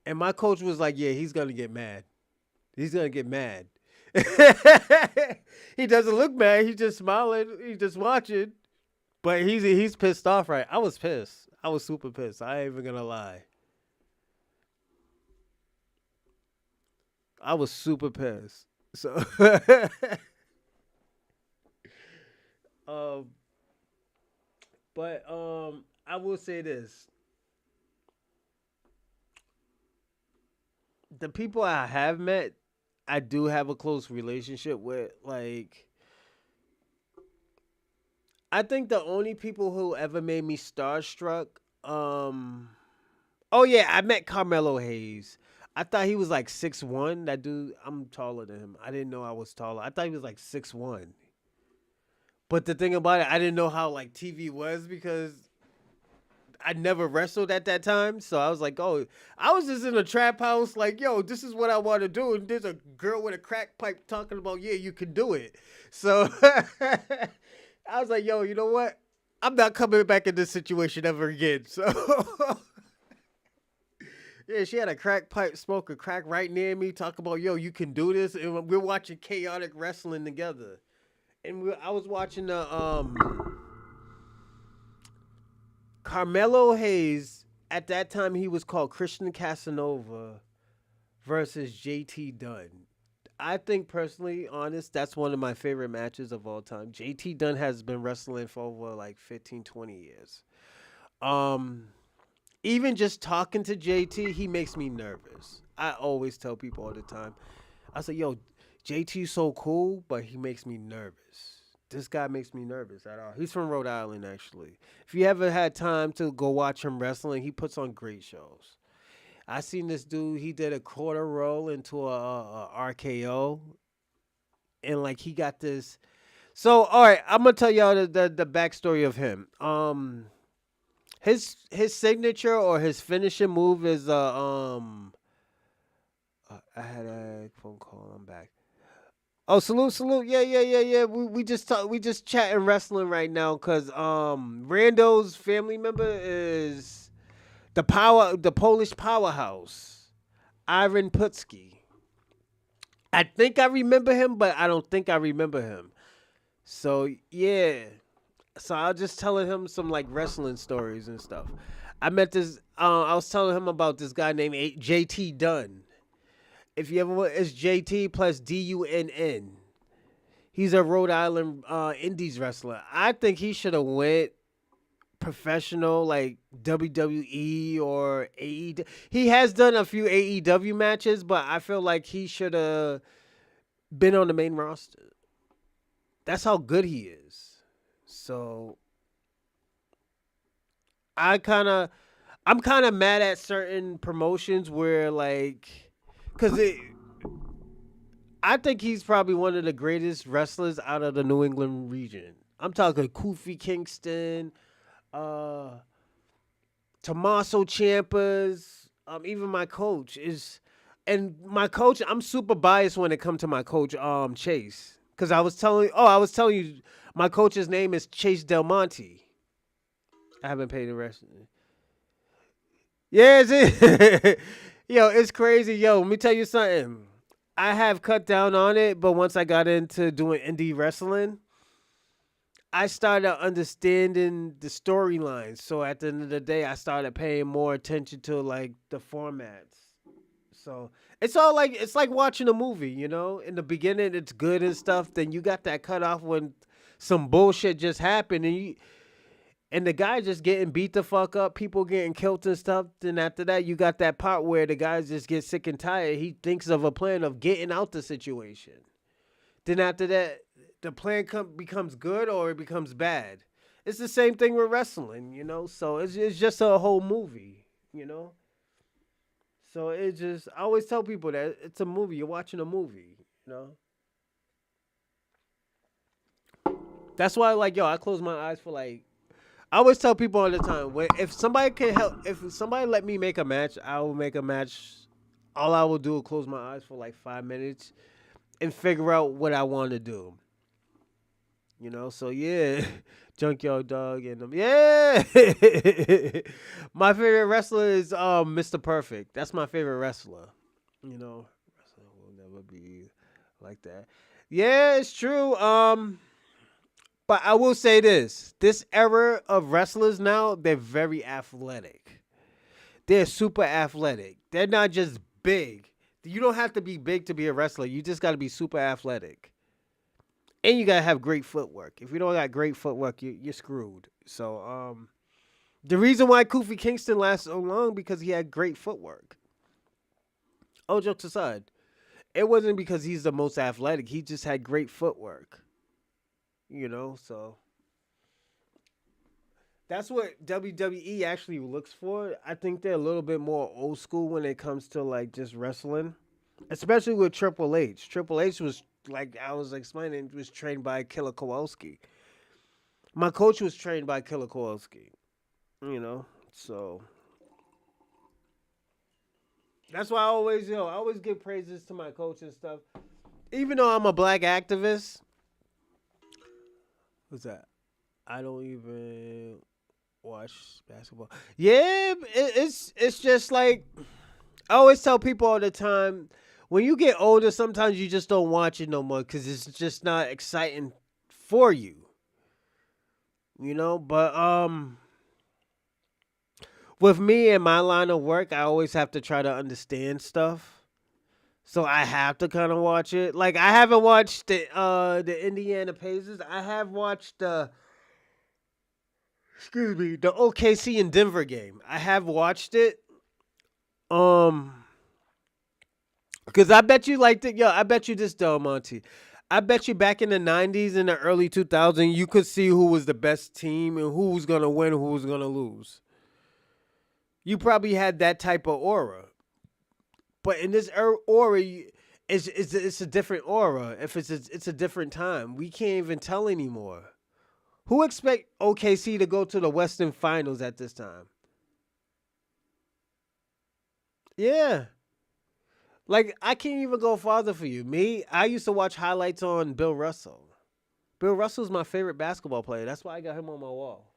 And my coach was like, yeah, he's gonna get mad. He's gonna get mad. He doesn't look mad, he's just smiling, he's just watching. But he's pissed off, right? I was pissed. I was super pissed. I ain't even gonna lie. I was super pissed. So um but I will say this. The people I have met, I do have a close relationship with. Like, I think the only people who ever made me starstruck, um, oh yeah, I met Carmelo Hayes. I thought he was like 6'1". That dude, I'm taller than him. I didn't know I was taller. I thought he was like 6'1". But the thing about it, I didn't know how like TV was because I never wrestled at that time. So I was like, oh, I was just in a trap house, like, yo, this is what I want to do. And there's a girl with a crack pipe talking about, yeah, you can do it. So I was like, yo, you know what? I'm not coming back in this situation ever again. So yeah, she had a crack pipe smoker crack right near me, talk about, yo, you can do this. And we're watching chaotic wrestling together. And I was watching the Carmelo Hayes. At that time, he was called Christian Casanova versus JT Dunn. I think personally, honest, that's one of my favorite matches of all time. JT Dunn has been wrestling for over like 15, 20 years. Um, Even just talking to JT, he makes me nervous. I always tell people all the time. I say, yo, JT's so cool, but he makes me nervous. This guy makes me nervous at all. He's from Rhode Island, actually. If you ever had time to go watch him wrestling, he puts on great shows. I seen this dude. He did a quarter roll into a RKO, and like he got this. So, all right, I'm gonna tell y'all the backstory of him. His signature or his finishing move is I had a phone call. I'm back. Oh, salute, salute. Yeah, yeah, yeah, yeah. We just chatting wrestling right now because Rando's family member is the Polish powerhouse, Ivan Putski. I think I remember him, but I don't think I remember him. So yeah. So I was just telling him some like wrestling stories and stuff. I met this. I was telling him about this guy named JT Dunn. If you ever it's JT plus DUNN. He's a Rhode Island Indies wrestler. I think he should have went professional, like WWE or AEW. He has done a few AEW matches, but I feel like he should have been on the main roster. That's how good he is. So I kind of, I'm kind of mad at certain promotions where like, cause it, I think he's probably one of the greatest wrestlers out of the New England region. I'm talking Kofi Kingston, uh, Tommaso Ciampa's, even my coach is, and my coach. I'm super biased when it comes to my coach, Chase, because I was telling you, my coach's name is Chase Del Monte. I haven't paid the rest. Yeah, yo, it's crazy. Yo, let me tell you something. I have cut down on it, but once I got into doing indie wrestling, I started understanding the storylines. So at the end of the day, I started paying more attention to like the formats. So it's all like it's like watching a movie, you know. In the beginning, it's good and stuff. Then you got that cut off when some bullshit just happened, and the guy just getting beat the fuck up, people getting killed and stuff. Then after that, you got that part where the guys just get sick and tired. He thinks of a plan of getting out the situation. Then after that, the plan becomes good or it becomes bad. It's the same thing with wrestling, you know. So it's just a whole movie, you know. So it just I always tell people that it's a movie. You're watching a movie, you know. That's why, like, yo, I close my eyes for like I always tell people all the time, if somebody can help, if somebody let me make a match, I will make a match. All I will do is close my eyes for like 5 minutes and figure out what I want to do. You know, so yeah, Junkyard Dog and them. Yeah, my favorite wrestler is Mr. Perfect. That's my favorite wrestler. You know, wrestling will never be like that. Yeah, it's true. But I will say this era of wrestlers now, they're very athletic. They're super athletic. They're not just big. You don't have to be big to be a wrestler. You just got to be super athletic. And you got to have great footwork. If you don't got great footwork, you're screwed. So, the reason why Kofi Kingston lasts so long because he had great footwork. All jokes aside. It wasn't because he's the most athletic. He just had great footwork. So that's what WWE actually looks for. I think they're a little bit more old school when it comes to like just wrestling, especially with Triple H. Triple H was like I was explaining was trained by Killer Kowalski. My coach was trained by Killer Kowalski. So that's why I always give praises to my coach and stuff. Even though I'm a black activist, what's that? I don't even watch basketball. Yeah, it's just like I always tell people all the time. When you get older, sometimes you just don't watch it no more because it's just not exciting for you. But with me and my line of work, I always have to try to understand stuff. So I have to kind of watch it. Like I haven't watched the Indiana Pacers. I have watched the OKC and Denver game. I have watched it. Um, because I bet you like the yo. I bet you this, Del Monte. I bet you back in the '90s and the early 2000s, you could see who was the best team and who was gonna win, who was gonna lose. You probably had that type of aura. But in this aura, it's a different aura. If it's a different time, we can't even tell anymore. Who expect OKC to go to the Western Finals at this time? Yeah, like I can't even go farther for you. Me, I used to watch highlights on Bill Russell. Bill Russell's my favorite basketball player. That's why I got him on my wall.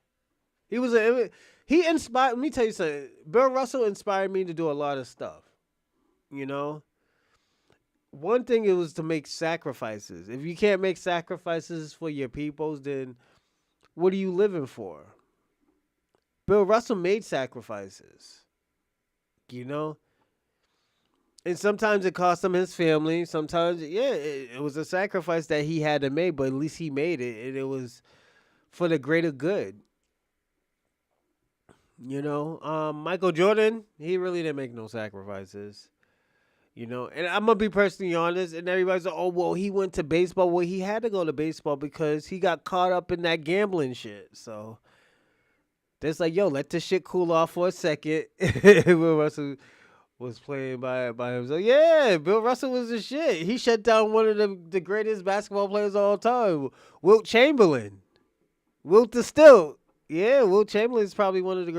He inspired. Let me tell you something. Bill Russell inspired me to do a lot of stuff. You know, one thing it was to make sacrifices. If you can't make sacrifices for your peoples, then what are you living for? Bill Russell made sacrifices, you know? And sometimes it cost him his family. Sometimes, yeah, it was a sacrifice that he had to make, but at least he made it. And it was for the greater good, Michael Jordan, he really didn't make no sacrifices. And I'm gonna be personally honest, and everybody's like, "Oh, well, he went to baseball." Well, he had to go to baseball because he got caught up in that gambling shit. So it's like, yo, let this shit cool off for a second. Bill Russell was playing by himself. Yeah, Bill Russell was the shit. He shut down one of the greatest basketball players of all time, Wilt Chamberlain. Wilt the Stilt. Yeah, Wilt Chamberlain is probably one of the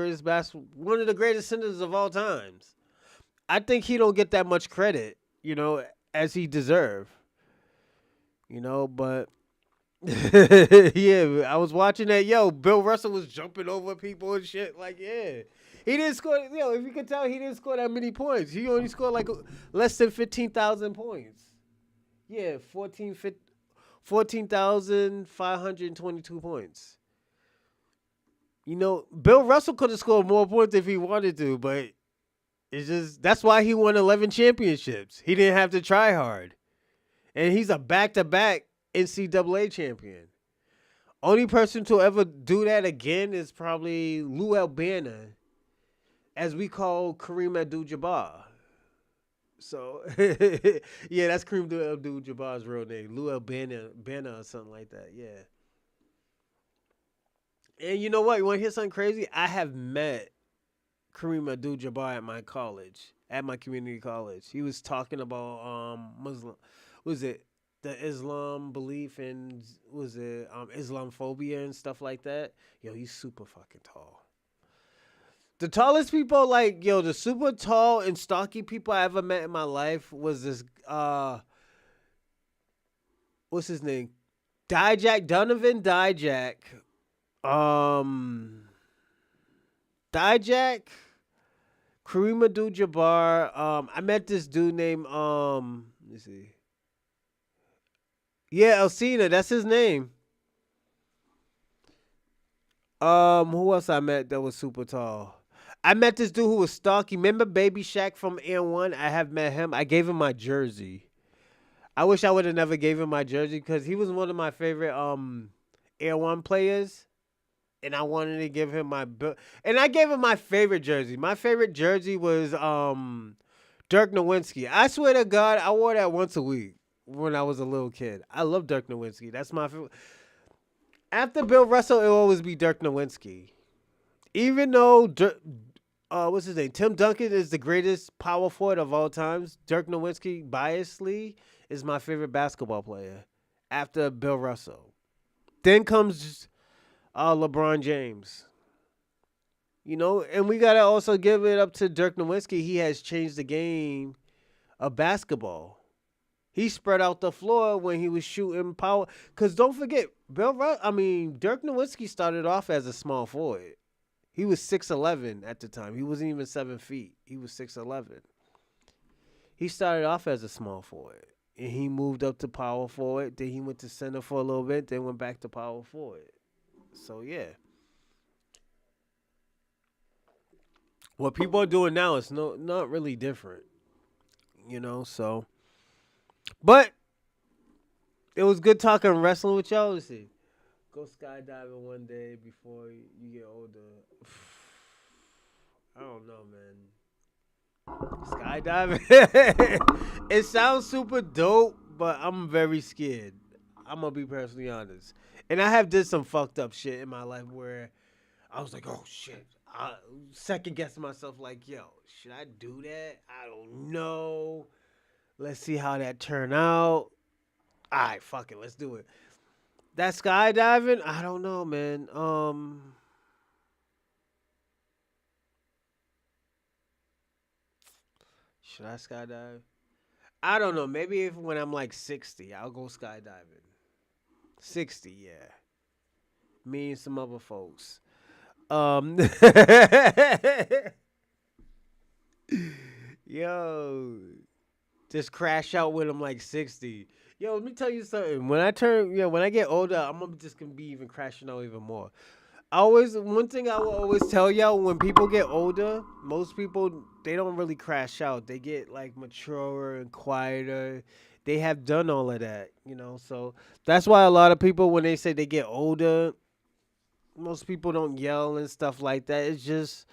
one of the greatest centers of all times. I think he don't get that much credit, as he deserve. But yeah, I was watching that. Yo, Bill Russell was jumping over people and shit. Like, yeah, he didn't score. If you could tell, he didn't score that many points. He only scored like less than 15,000 points. Yeah, 14,522 points. Bill Russell could have scored more points if he wanted to, but it's just that's why he won 11 championships. He didn't have to try hard. And he's a back-to-back NCAA champion. Only person to ever do that again is probably Lou Albana, as we call Kareem Abdul-Jabbar. So, yeah, that's Kareem Abdul-Jabbar's real name. Lou Albana or something like that, yeah. And you know what? You want to hear something crazy? I have met Kareem Abdul-Jabbar at my college, at my community college. He was talking about Muslim, was it the Islam belief and was it Islamophobia and stuff like that? Yo, he's super fucking tall. The tallest people, like the super tall and stocky people I ever met in my life was this what's his name? Donovan Dijak. Dijak, Kareem Abdul-Jabbar. I met this dude named let me see. Yeah, Elsina, that's his name. Who else I met that was super tall? I met this dude who was stocky. Remember Baby Shaq from Air One? I have met him. I gave him my jersey. I wish I would have never gave him my jersey because he was one of my favorite Air One players. And I wanted to give him and I gave him my favorite jersey. My favorite jersey was Dirk Nowitzki. I swear to God, I wore that once a week when I was a little kid. I love Dirk Nowitzki. That's my favorite. After Bill Russell, it'll always be Dirk Nowitzki. Even though what's his name? Tim Duncan is the greatest power forward of all times. Dirk Nowitzki, biasly, is my favorite basketball player after Bill Russell. Then comes LeBron James. And we gotta also give it up to Dirk Nowitzki. He has changed the game of basketball. He spread out the floor when he was shooting power. Cause don't forget, Dirk Nowitzki started off as a small forward. He was 6'11" at the time. He wasn't even 7 feet. He was 6'11". He started off as a small forward. And he moved up to power forward. Then he went to center for a little bit. Then went back to power forward. So, yeah. What people are doing now is not really different. So. But it was good talking wrestling with y'all. Let's see. Go skydiving one day before you get older. I don't know, man. Skydiving. It sounds super dope, but I'm very scared. I'm gonna be personally honest. And I have did some fucked up shit in my life where I was like, oh shit. I second guessing myself like, yo, should I do that? I don't know. Let's see how that turn out. All right, fuck it. Let's do it. That skydiving, I don't know, man. Should I skydive? I don't know. Maybe if when I'm like 60, I'll go skydiving. 60, yeah. Me and some other folks. Yo, just crash out when I'm like 60. Yo, let me tell you something. When I get older, just gonna be even crashing out even more. One thing I will always tell y'all, when people get older, most people, they don't really crash out. They get like maturer and quieter. They have done all of that. So that's why a lot of people, when they say they get older, most people don't yell and stuff like that. It's just,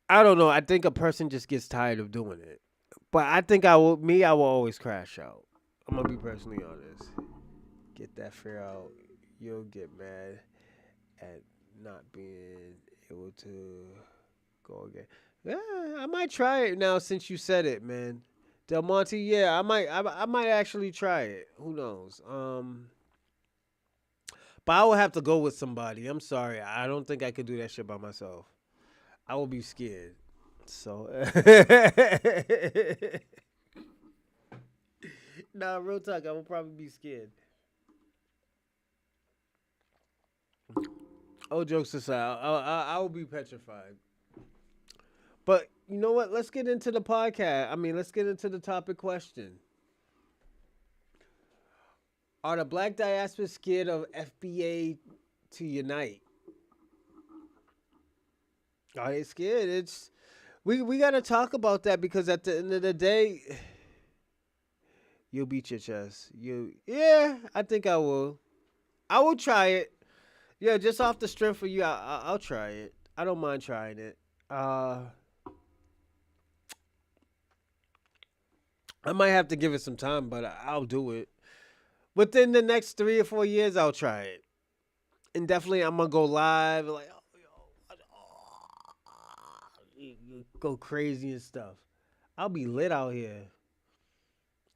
I don't know. I think a person just gets tired of doing it. But I think I will always crash out. I'm gonna be personally honest. Get that fear out. You'll get mad at not being able to go again. Yeah, I might try it now since you said it, man. Del Monte, yeah, I might actually try it. Who knows? But I would have to go with somebody. I'm sorry. I don't think I could do that shit by myself. I will be scared. So nah, real talk, I will probably be scared. Oh, jokes aside, I will be petrified. But you know what? Let's get into the podcast. Let's get into the topic question. Are the Black Diaspora scared of FBA to unite? Are they scared? We gotta talk about that because at the end of the day, you'll beat your chest. Yeah, I think I will. I will try it. Yeah, just off the strength of you, I'll try it. I don't mind trying it. I might have to give it some time, but I'll do it. Within the next 3 or 4 years, I'll try it. And definitely, I'm gonna go live, like, go crazy and stuff. I'll be lit out here.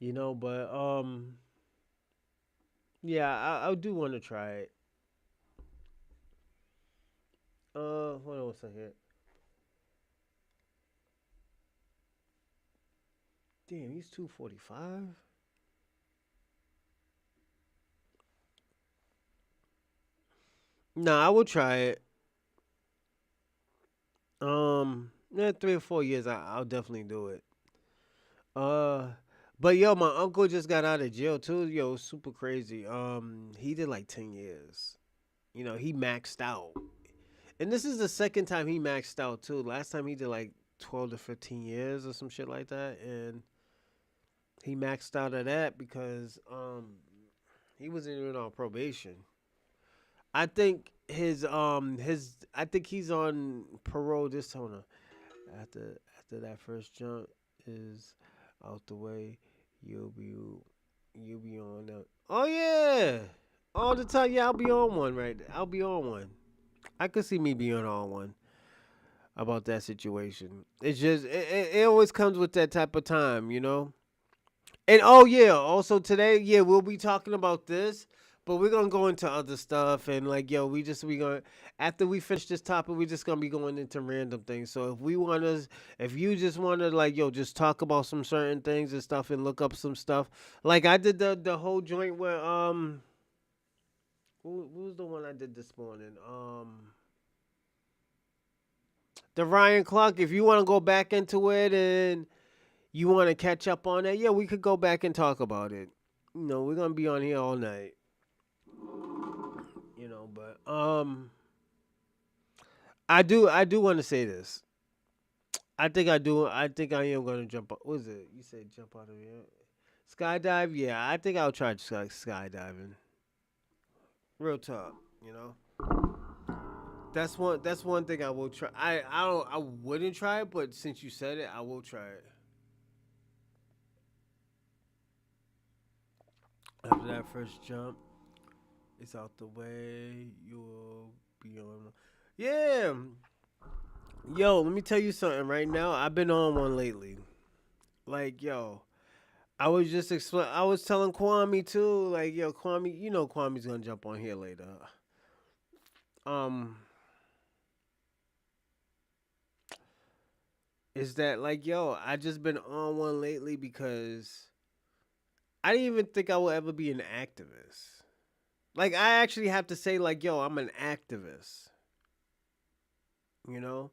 But yeah, I do want to try it. Hold on a second. Damn, he's 245. Nah, I will try it. Yeah, 3 or 4 years, I'll definitely do it. Uh, but yo, my uncle just got out of jail too. Yo, super crazy. He did like 10 years. He maxed out, and this is the second time he maxed out too. Last time he did like 12 to 15 years or some shit like that, and he maxed out of that because he wasn't even on probation. I think his I think he's on parole this. Hold on. After After that first jump is out the way, you'll be you'll be on the. Oh yeah, all the time. Yeah, I'll be on one right. I'll be on one. I could see me being on one about that situation. It's just it always comes with that type of time, you know. And oh yeah, also today, yeah, we'll be talking about this, but we're gonna go into other stuff and like yo, we gonna after we finish this topic, we just gonna be going into random things. So if you just wanna like yo, just talk about some certain things and stuff and look up some stuff, like I did the whole joint where who was the one I did this morning the Ryan Clark. If you wanna go back into it and you wanna catch up on that, yeah, we could go back and talk about it. You know, we're gonna be on here all night. You know, but I do want to say this. I think I am gonna jump. What was it? You said jump out of here. Skydive? Yeah, I think I'll try skydiving. Real talk, you know. That's one thing I will try. I wouldn't try it, but since you said it, I will try it. After that first jump, it's out the way. You will be on. Yeah, yo, let me tell you something right now. I've been on one lately. Like, yo, I was telling Kwame too. Like, yo, Kwame, you know Kwame's gonna jump on here later. Um, is that like, yo, I just been on one lately because I didn't even think I would ever be an activist. Like, I actually have to say, like, yo, I'm an activist. You know,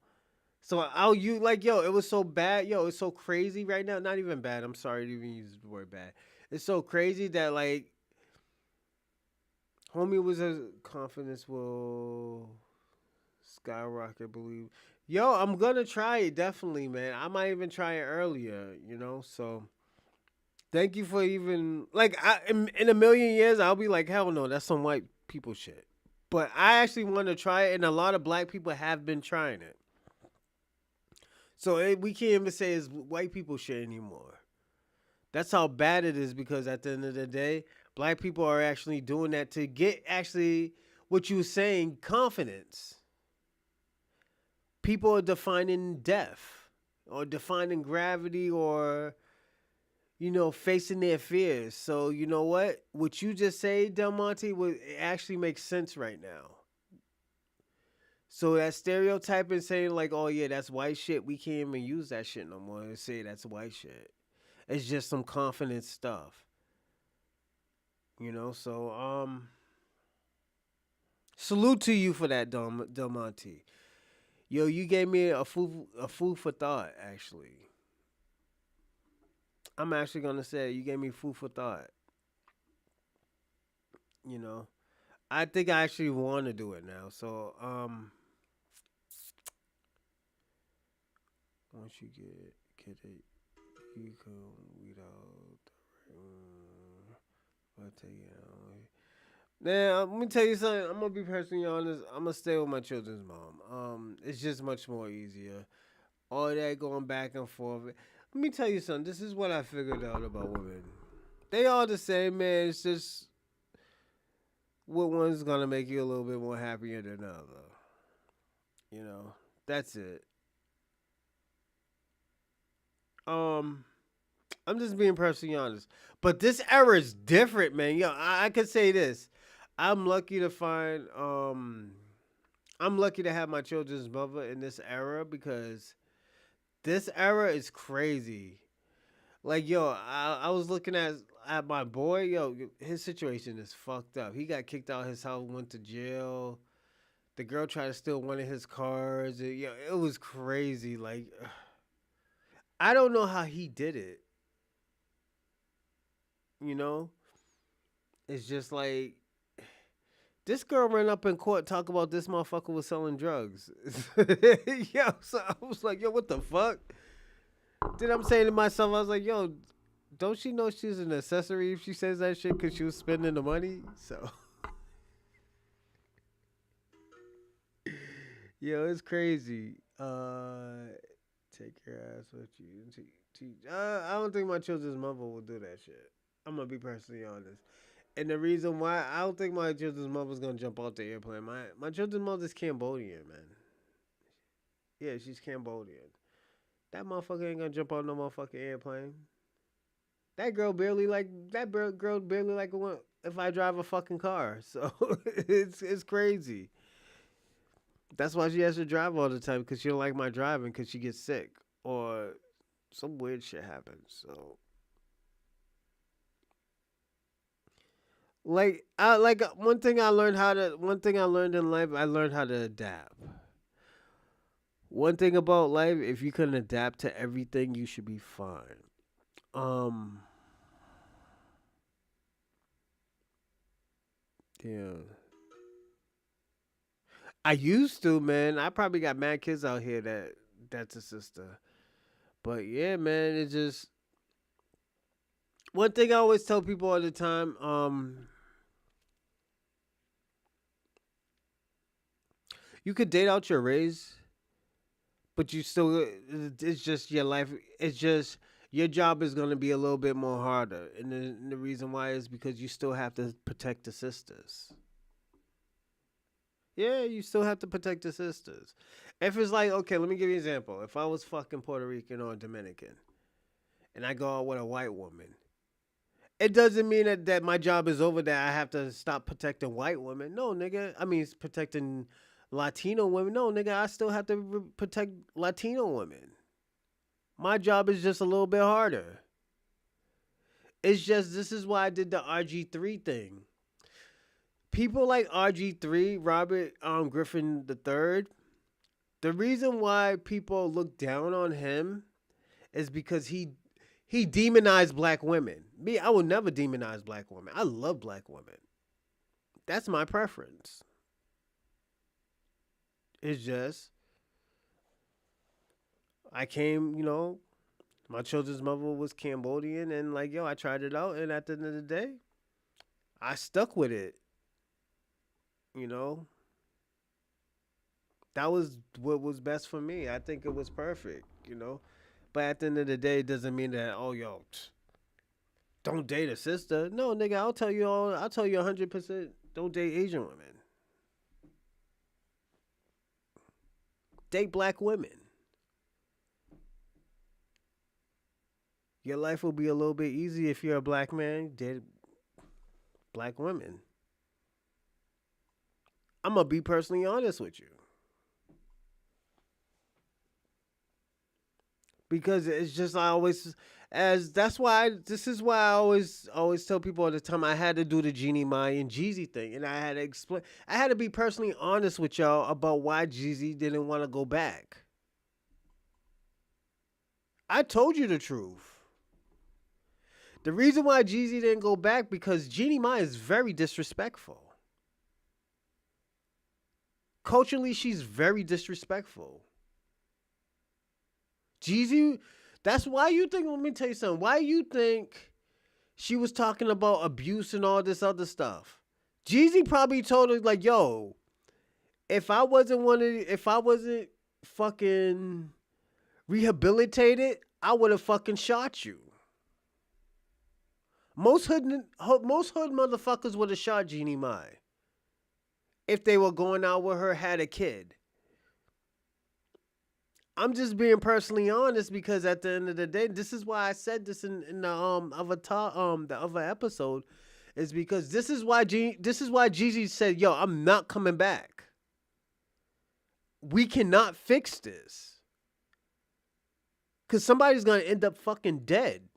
so I'll you like yo, it was so bad, yo, it's so crazy right now. Not even bad. I'm sorry to even use the word bad. It's so crazy that like homie was a confidence will skyrocket. Believe, yo, I'm gonna try it definitely, man. I might even try it earlier, you know. So thank you for even like in a million years I'll be like hell no, that's some white people shit. But I actually want to try it, and a lot of black people have been trying it. So we can't even say it's white people shit anymore. That's how bad it is because at the end of the day, black people are actually doing that to get actually what you were saying confidence. People are defining death or defining gravity or facing their fears. So you know what you just say, Del Monte, would it actually makes sense right now. So that stereotype and saying like, oh yeah, that's white shit, we can't even use that shit no more and say that's white shit. It's just some confident stuff. So salute to you for that, Del Monte. Yo, you gave me a food for thought. Actually, I'm actually gonna say you gave me food for thought. You know, I think I actually want to do it now. So once you get it, you can without. I'll tell you. Now, let me tell you something. I'm gonna be personally honest. I'm gonna stay with my children's mom. It's just much more easier. All that going back and forth. Let me tell you something. This is what I figured out about women. They all the same, man. It's just what one's gonna make you a little bit more happier than the other. You know, that's it. Um, I'm just being personally honest. But this era is different, man. Yo, I could say this. I'm lucky to find I'm lucky to have my children's mother in this era because this era is crazy. Like yo, I was looking at my boy, yo, his situation is fucked up. He got kicked out of his house, went to jail. The girl tried to steal one of his cars. It was crazy. Like I don't know how he did it. You know, it's just like this girl ran up in court talk about this motherfucker was selling drugs. Yo, so I was like, yo, what the fuck? Then I'm saying to myself, I was like, yo, don't she know she's an accessory if she says that shit because she was spending the money? So, yo, it's crazy. Take your ass with you. I don't think my children's mother will do that shit. I'm gonna be personally honest. And the reason why I don't think my children's mother's gonna jump off the airplane. My children's mother's Cambodian, man. Yeah, she's Cambodian. That motherfucker ain't gonna jump on no motherfucking airplane. Girl barely like one if I drive a fucking car. So it's crazy. That's why she has to drive all the time because she don't like my driving because she gets sick or some weird shit happens. So one thing I learned in life, I learned how to adapt. One thing about life, if you can adapt to everything, you should be fine. Um yeah. I used to, man. I probably got mad kids out here that's a sister. But yeah, man, it's just one thing I always tell people all the time, you could date out your race, but you still it's just your life. It's just your job is going to be a little bit more harder, and the reason why is because you still have to protect the sisters. Yeah, you still have to protect the sisters. If it's like, okay, let me give you an example. If I was fucking Puerto Rican or Dominican, and I go out with a white woman, it doesn't mean that my job is over. That I have to stop protecting white women. No, nigga. I mean, it's protecting Latino women. No, nigga. I still have to protect Latino women. My job is just a little bit harder. It's just this is why I did the RG3 thing. People like RG3, Robert Griffin III. The reason why people look down on him is because he demonized black women. Me, I will never demonize black women. I love black women. That's my preference. It's just I came, my children's mother was Cambodian and like, yo, I tried it out and at the end of the day, I stuck with it. You know, that was what was best for me. I think it was perfect. But at the end of the day, it doesn't mean that, oh, yo, don't date a sister. No, nigga, I'll tell you 100%, don't date Asian women. Date black women. Your life will be a little bit easier if you're a black man. Date black women. I'm going to be personally honest with you. Because it's just this is why I always tell people all the time I had to do the Jeannie Mai and Jeezy thing, and I had to explain. I had to be personally honest with y'all about why Jeezy didn't want to go back. I told you the truth. The reason why Jeezy didn't go back because Jeannie Mai is very disrespectful. Culturally, she's very disrespectful. Jeezy, that's why you think, let me tell you something. Why you think she was talking about abuse and all this other stuff? Jeezy probably told her, like, yo, if I wasn't fucking rehabilitated, I would have fucking shot you. Most hood motherfuckers would have shot Jeannie Mai if they were going out with her, had a kid. I'm just being personally honest because at the end of the day, this is why I said this in the the other episode, is because this is why Jeezy said, "Yo, I'm not coming back. We cannot fix this, cause somebody's gonna end up fucking dead."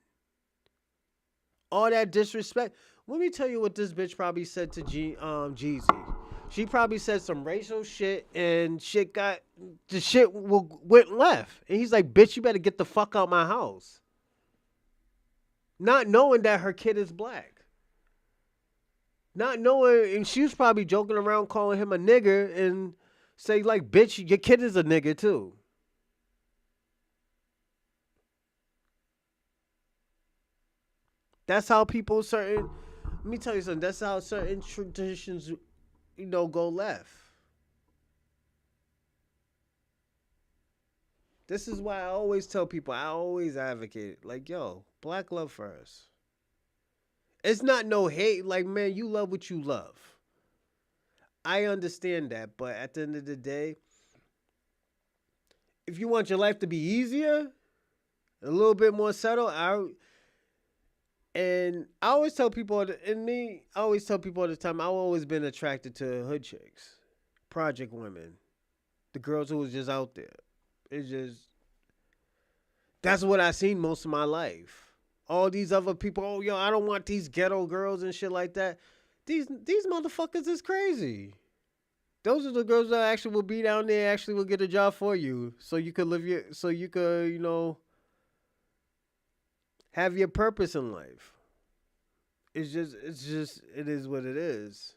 All that disrespect. Let me tell you what this bitch probably said to Jeezy. She probably said some racial shit and went left. And he's like, bitch, you better get the fuck out my house. Not knowing that her kid is black. Not knowing, and she was probably joking around calling him a nigger and say like, bitch, your kid is a nigger too. That's how let me tell you something, that's how certain traditions go left. This is why I always tell people, I always advocate it. Like, yo, black love first. It's not no hate. Like, man, you love what you love. I understand that. But at the end of the day, if you want your life to be easier, a little bit more settled, I always tell people, I always tell people all the time, I've always been attracted to hood chicks, project women, the girls who was just out there. It's just, that's what I seen most of my life. All these other people, oh yo, I don't want these ghetto girls and shit like that. These motherfuckers is crazy. Those are the girls that actually will be down there, actually will get a job for you, so you could have your purpose in life. It is what it is.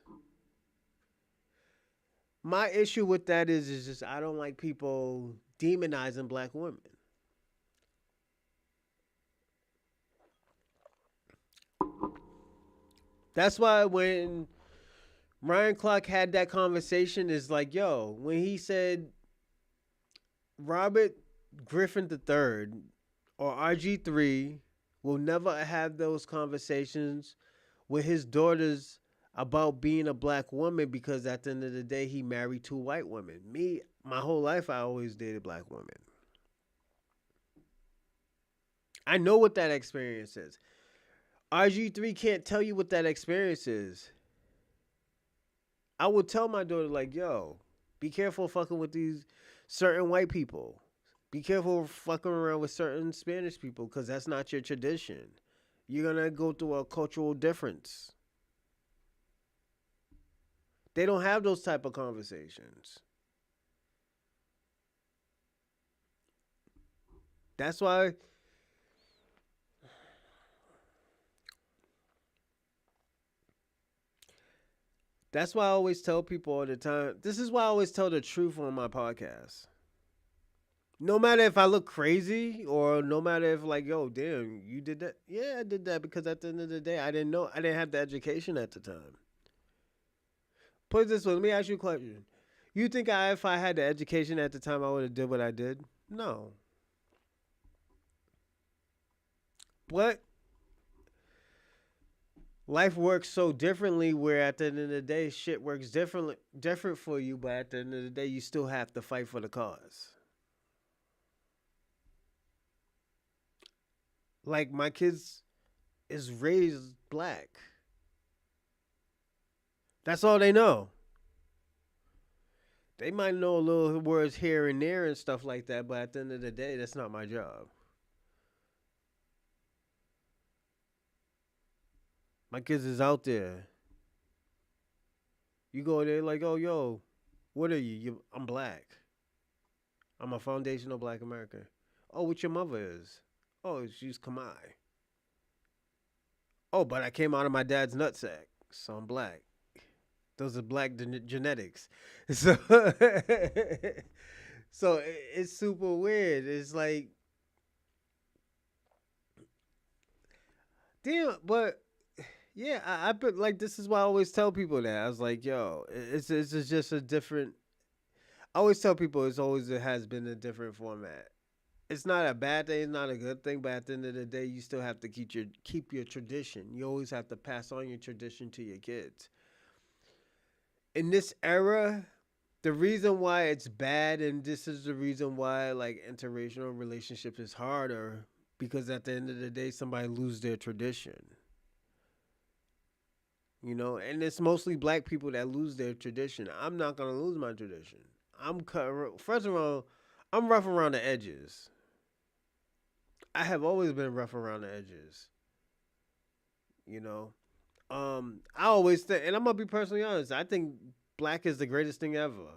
My issue with that is just I don't like people demonizing black women. That's why when Ryan Clark had that conversation, is like, yo, when he said Robert Griffin III or RG3 will never have those conversations with his daughters about being a black woman because at the end of the day he married two white women. Me, my whole life I always dated black women. I know what that experience is. RG3 can't tell you what that experience is. I would tell my daughter, like, yo, be careful fucking with these certain white people. Be careful fucking around with certain Spanish people because that's not your tradition. You're going to go through a cultural difference. They don't have those type of conversations. That's why I always tell people all the time. This is why I always tell the truth on my podcast. No matter if I look crazy or no matter if like, yo, damn, you did that. Yeah, I did that because at the end of the day, I didn't know. I didn't have the education at the time. Put it this way. Let me ask you a question. You think if I had the education at the time, I would have did what I did? No. But life works so differently where at the end of the day, shit works different for you. But at the end of the day, you still have to fight for the cause. Like my kids is raised black. That's all they know. They might know little words here and there and stuff like that, but at the end of the day, that's not my job. My kids is out there. You go there like, oh, yo, what are you? I'm black. I'm a foundational black American. Oh, what your mother is? Oh, she's Khmer. Oh, but I came out of my dad's nutsack, so I'm black. Those are black genetics. So, so it's super weird. It's like, damn, but yeah, I put like this is why I always tell people that I was like, yo, it's just a different. I always tell people it has been a different format. It's not a bad thing, it's not a good thing, but at the end of the day, you still have to keep your tradition. You always have to pass on your tradition to your kids. In this era, the reason why it's bad, and this is the reason why like interracial relationships is harder, because at the end of the day, somebody lose their tradition. And it's mostly black people that lose their tradition. I'm not gonna lose my tradition. First of all, I'm rough around the edges. I have always been rough around the edges. You know, I always think, and I'm gonna be personally honest. I think black is the greatest thing ever.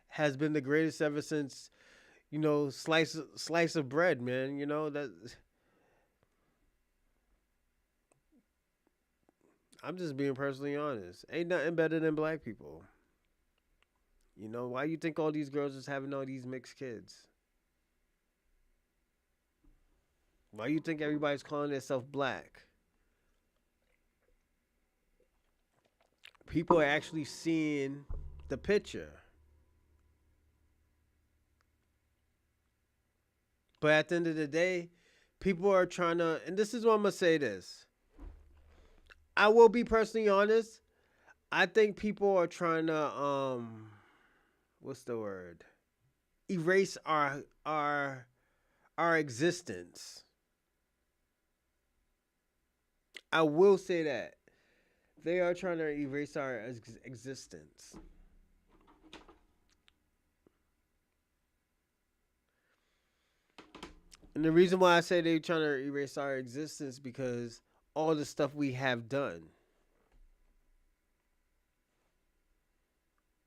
Has been the greatest ever since slice of bread, man. I'm just being personally honest. Ain't nothing better than black people. Why you think all these girls is having all these mixed kids? Why you think everybody's calling themselves black? People are actually seeing the picture. But at the end of the day, people are trying to, and this is what I'm gonna say. This, I will be personally honest. I think people are trying to what's the word? Erase our existence. I will say that they are trying to erase our existence. And the reason why I say they're trying to erase our existence because all the stuff we have done.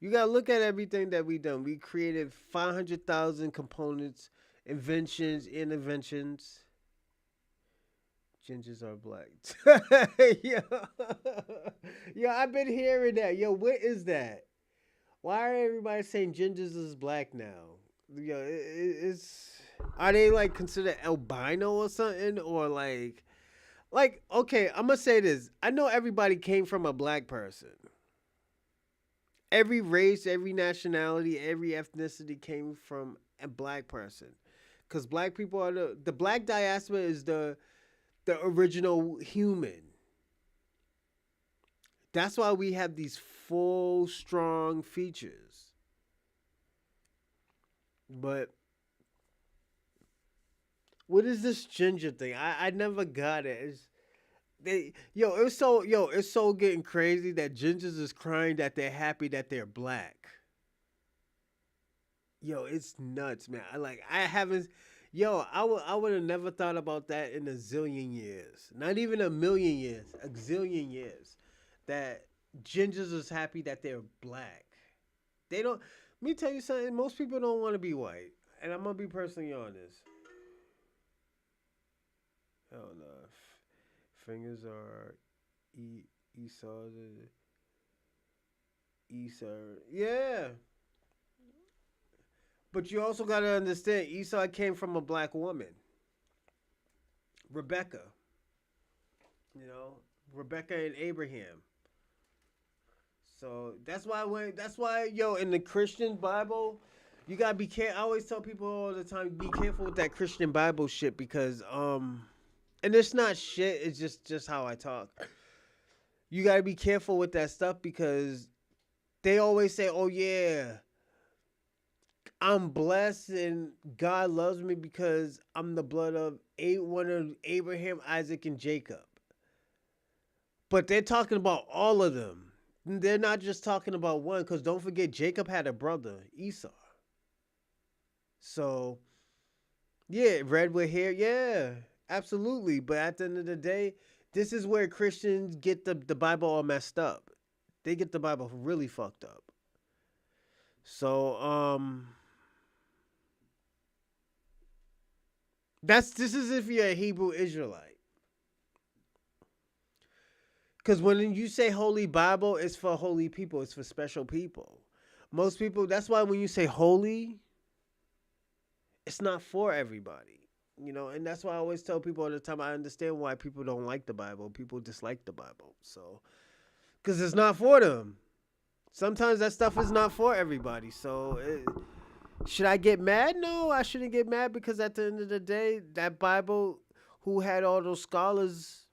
You gotta look at everything that we done. We created 500,000 components, inventions, interventions. Gingers are black. yo, yo, I've been hearing that. Yo, what is that? Why are everybody saying gingers is black now? Yo, it's are they like considered albino or something or like okay? I'm gonna say this. I know everybody came from a black person. Every race, every nationality, every ethnicity came from a black person. Cause black people are the black diaspora is the original human. That's why we have these full, strong features. But what is this ginger thing? I never got it. It's so getting crazy that gingers is crying that they're happy that they're black. Yo, it's nuts, man. I haven't. Yo, I would have never thought about that in a zillion years. Not even a million years, a zillion years. That gingers is happy that they're black. They don't. Let me tell you something. Most people don't want to be white, and I'm gonna be personally honest. Hell no. Fingers are Esau. Esau. Yeah. But you also got to understand, Esau came from a black woman, Rebecca. You know, Rebecca and Abraham. So that's why yo in the Christian Bible, you gotta be careful. I always tell people all the time, be careful with that Christian Bible shit because and it's not shit. It's just how I talk. You gotta be careful with that stuff because they always say, "Oh yeah, I'm blessed and God loves me because I'm the blood of one of Abraham, Isaac, and Jacob." But they're talking about all of them. They're not just talking about one because don't forget Jacob had a brother, Esau. So yeah, red with hair, yeah, absolutely. But at the end of the day, this is where Christians get the Bible all messed up. They get the Bible really fucked up. So this is if you're a Hebrew Israelite. Because when you say Holy Bible, it's for holy people. It's for special people. Most people, that's why when you say holy, it's not for everybody. You know, and that's why I always tell people all the time, I understand why people don't like the Bible. People dislike the Bible. So, because it's not for them. Sometimes that stuff is not for everybody. So, should I get mad? No, I shouldn't get mad because at the end of the day, that Bible, who had all those scholars,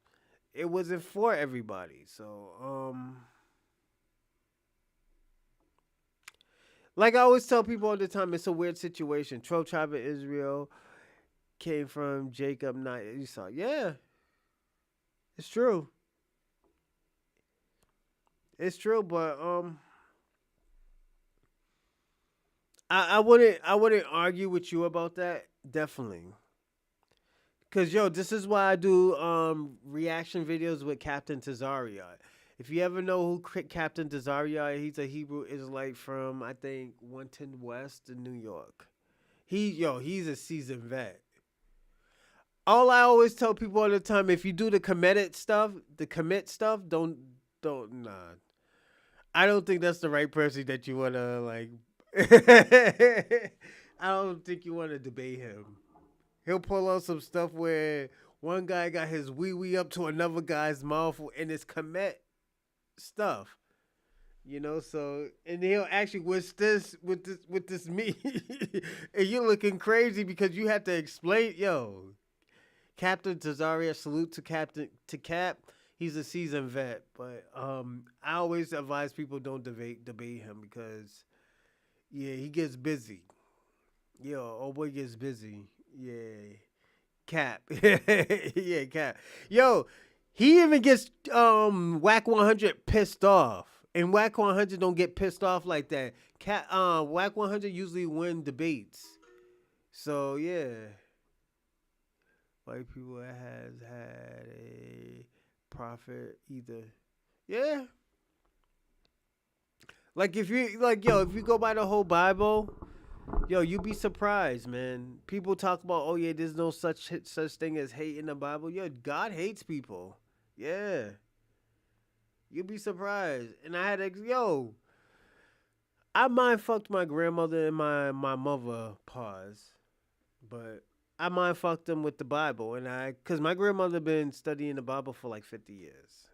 it wasn't for everybody. So, like I always tell people all the time, it's a weird situation. 12 tribe of Israel came from Jacob, not Esau. Yeah, it's true. It's true, but I wouldn't argue with you about that. Definitely. Cause yo, this is why I do reaction videos with Captain Tazaria. If you ever know who Captain Tazaria, he's a Hebrew Israelite from I think 110 West in New York. He's a seasoned vet. All I always tell people all the time, if you do the commit stuff, don't nah. I don't think that's the right person that you wanna like. I don't think you wanna debate him. He'll pull out some stuff where one guy got his wee wee up to another guy's mouth and it's commit stuff. So and he'll actually with this me, and you're looking crazy because you have to explain, Captain Tazaria, salute to Cap. He's a seasoned vet, but I always advise people don't debate him because he gets busy. Oh boy gets busy. Yeah, Cap. Yeah, Cap. Yo, he even gets Whack 100 pissed off. And Whack 100 don't get pissed off like that. Whack 100 usually win debates. So yeah, white people has had a prophet either. Yeah. Like if you go by the whole Bible, you'd be surprised, man. People talk about, oh yeah, there's no such thing as hate in the Bible. Yo, God hates people. Yeah. You'd be surprised. And I had I mind fucked my grandmother and my mother, pause. But I mind fucked them with the Bible, cause my grandmother been studying the Bible for like 50 years.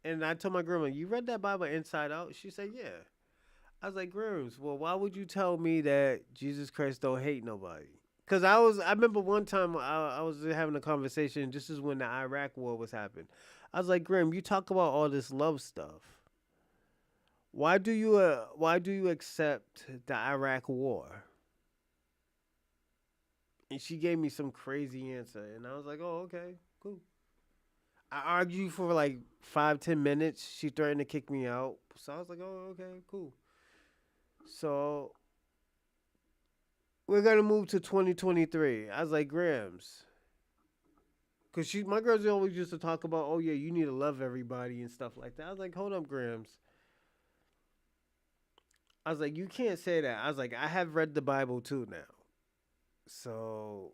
And I told my grandma, "You read that Bible inside out?" She said, "Yeah." I was like, "Grams, well, why would you tell me that Jesus Christ don't hate nobody?" Cause I remember one time I was having a conversation. This is when the Iraq War was happening. I was like, "Grim, you talk about all this love stuff. Why do you accept the Iraq War?" And she gave me some crazy answer, and I was like, "Oh, okay, cool." I argued for like 5-10 minutes. She threatened to kick me out, so I was like, "Oh, okay, cool." So we're gonna move to 2023. I was like, Grams, cause my girls always used to talk about, oh yeah, you need to love everybody and stuff like that. I was like, hold up, Grams. I was like, you can't say that. I was like, I have read the Bible too now. So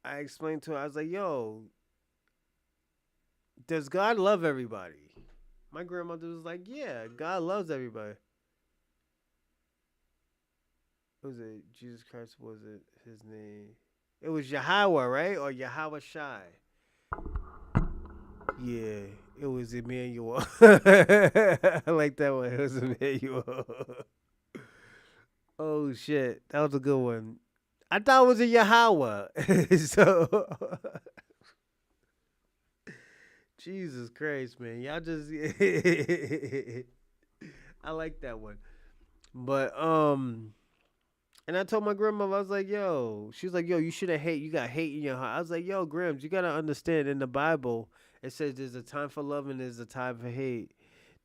I explained to her, I was like, yo, does God love everybody? My grandmother was like, yeah, God loves everybody. Was it Jesus Christ? Was it his name? It was Yahweh, right? Or Yahweh Shai. Yeah, it was Emmanuel. I like that one. It was Emmanuel. Oh shit, that was a good one. I thought it was a Yahweh. So Jesus Christ, man, y'all just I like that one. But and I told my grandmother, I was like, yo, she was like, yo, you shouldn't hate. You got hate in your heart. I was like, yo, Grams, you gotta understand in the Bible, it says there's a time for love and there's a time for hate.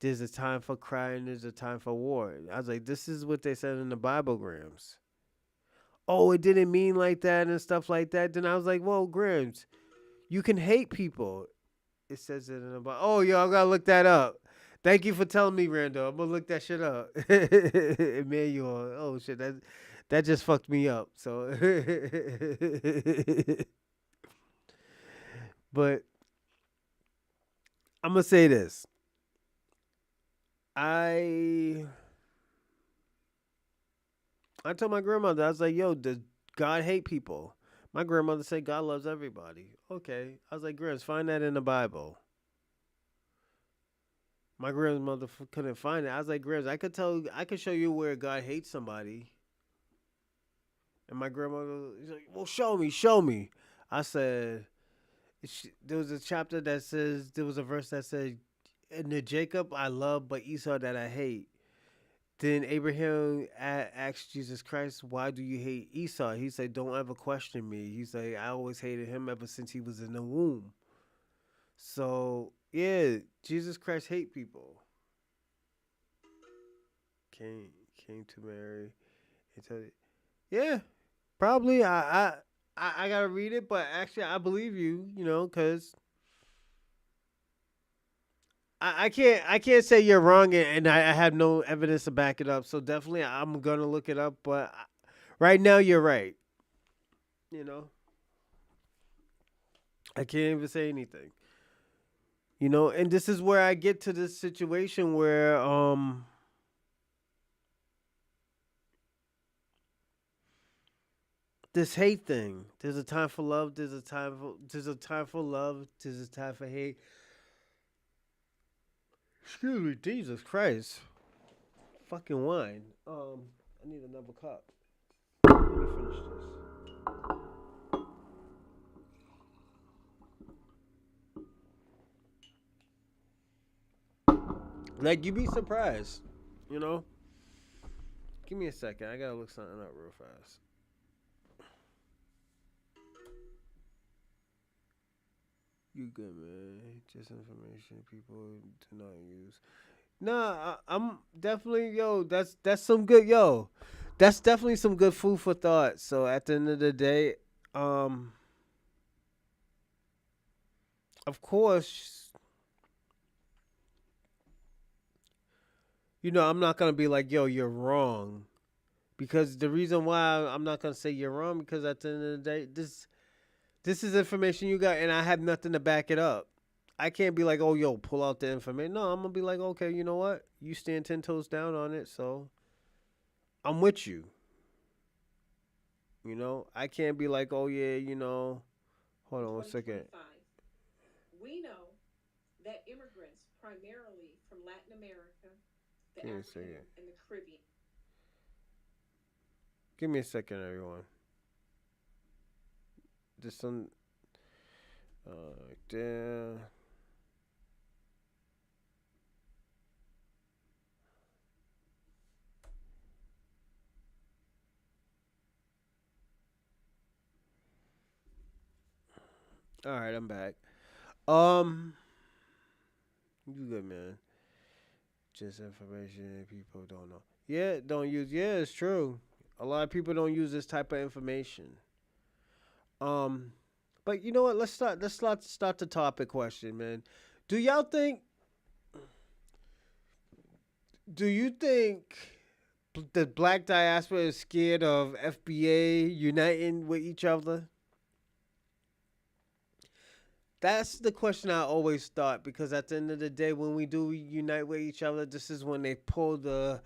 There's a time for crying, there's a time for war. I was like, this is what they said in the Bible, Grams. Oh, it didn't mean like that and stuff like that. Then I was like, well, Grams, you can hate people. It says it in the Bible. Oh, yo, I gotta look that up. Thank you for telling me, Randall. I'm gonna look that shit up. Emmanuel. Oh shit, that just fucked me up. So, but I'm gonna say this. I I told my grandmother, I was like, "Yo, does God hate people?" My grandmother said God loves everybody. Okay, I was like, "Grams, find that in the Bible." My grandmother couldn't find it. I was like, "Grams, I could show you where God hates somebody." And my grandmother was like, "Well, show me." I said, there was a chapter that says, there was a verse that said, "In the Jacob I love, but Esau that I hate." Then Abraham asked Jesus Christ, "Why do you hate Esau?" He said, "Don't ever question me." He said, "I always hated him ever since he was in the womb." So yeah, Jesus Christ hate people. Came to Mary and told it. Yeah, probably. I gotta read it, but actually I believe you. Because I can't say you're wrong, and I have no evidence to back it up. So definitely I'm gonna look it up. But right now you're right. You know, I can't even say anything. And this is where I get to this situation where this hate thing. There's a time for love. There's a time for love. There's a time for hate. Excuse me, Jesus Christ. fucking wine. I need another cup. Let me finish this. Like you be surprised, you know. Give me a second. I gotta look something up real fast. You good, man? Just information people do not use. Nah, I'm definitely yo. That's some good yo. That's definitely some good food for thought. So at the end of the day, um, of course, I'm not gonna be like yo, you're wrong, because the reason why I'm not gonna say you're wrong because at the end of the day, this is information you got, and I have nothing to back it up. I can't be like, oh, yo, pull out the information. No, I'm gonna be like, okay, you know what? You stand 10 toes down on it, so I'm with you. I can't be like, oh yeah, Hold on one second. Give me a second. Give me a second, everyone. Just some. There. All right, I'm back. Um, you good, man? Just information people don't know. Yeah, don't use. Yeah, it's true. A lot of people don't use this type of information. Um, but you know what? Let's start the topic question, man. Do y'all think? Do you think the Black Diaspora is scared of FBA uniting with each other? That's the question I always thought, because at the end of the day, when we do unite with each other, this is when they pull the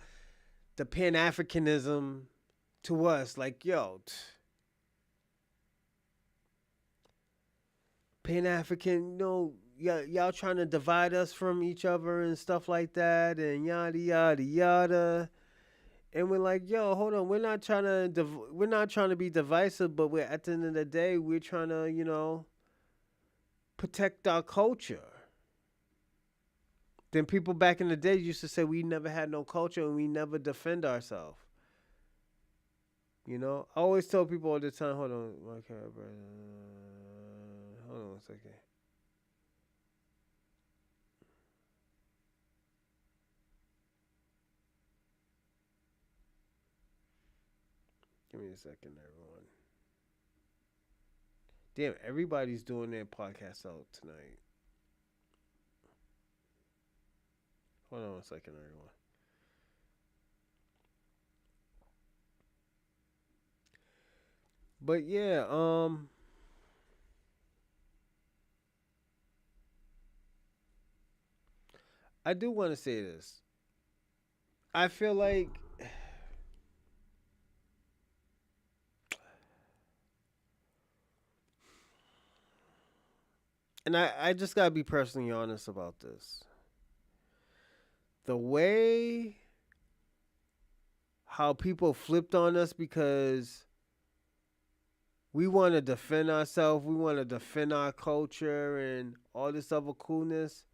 Pan Africanism to us. Like, yo, Pan African, y'all trying to divide us from each other and stuff like that, and yada yada yada. And we're like, yo, hold on, we're not trying to be divisive, but we're at the end of the day, we're trying to, protect our culture. Then people back in the day used to say we never had no culture and we never defend ourselves. I always tell people all the time, hold on, my camera, hold on one second. Give me a second, everyone. Damn, everybody's doing their podcast out tonight. Hold on one second, everyone. But yeah, I do want to say this. I feel like, and I just gotta be personally honest about this. The way how people flipped on us because we want to defend ourselves, we want to defend our culture and all this other coolness.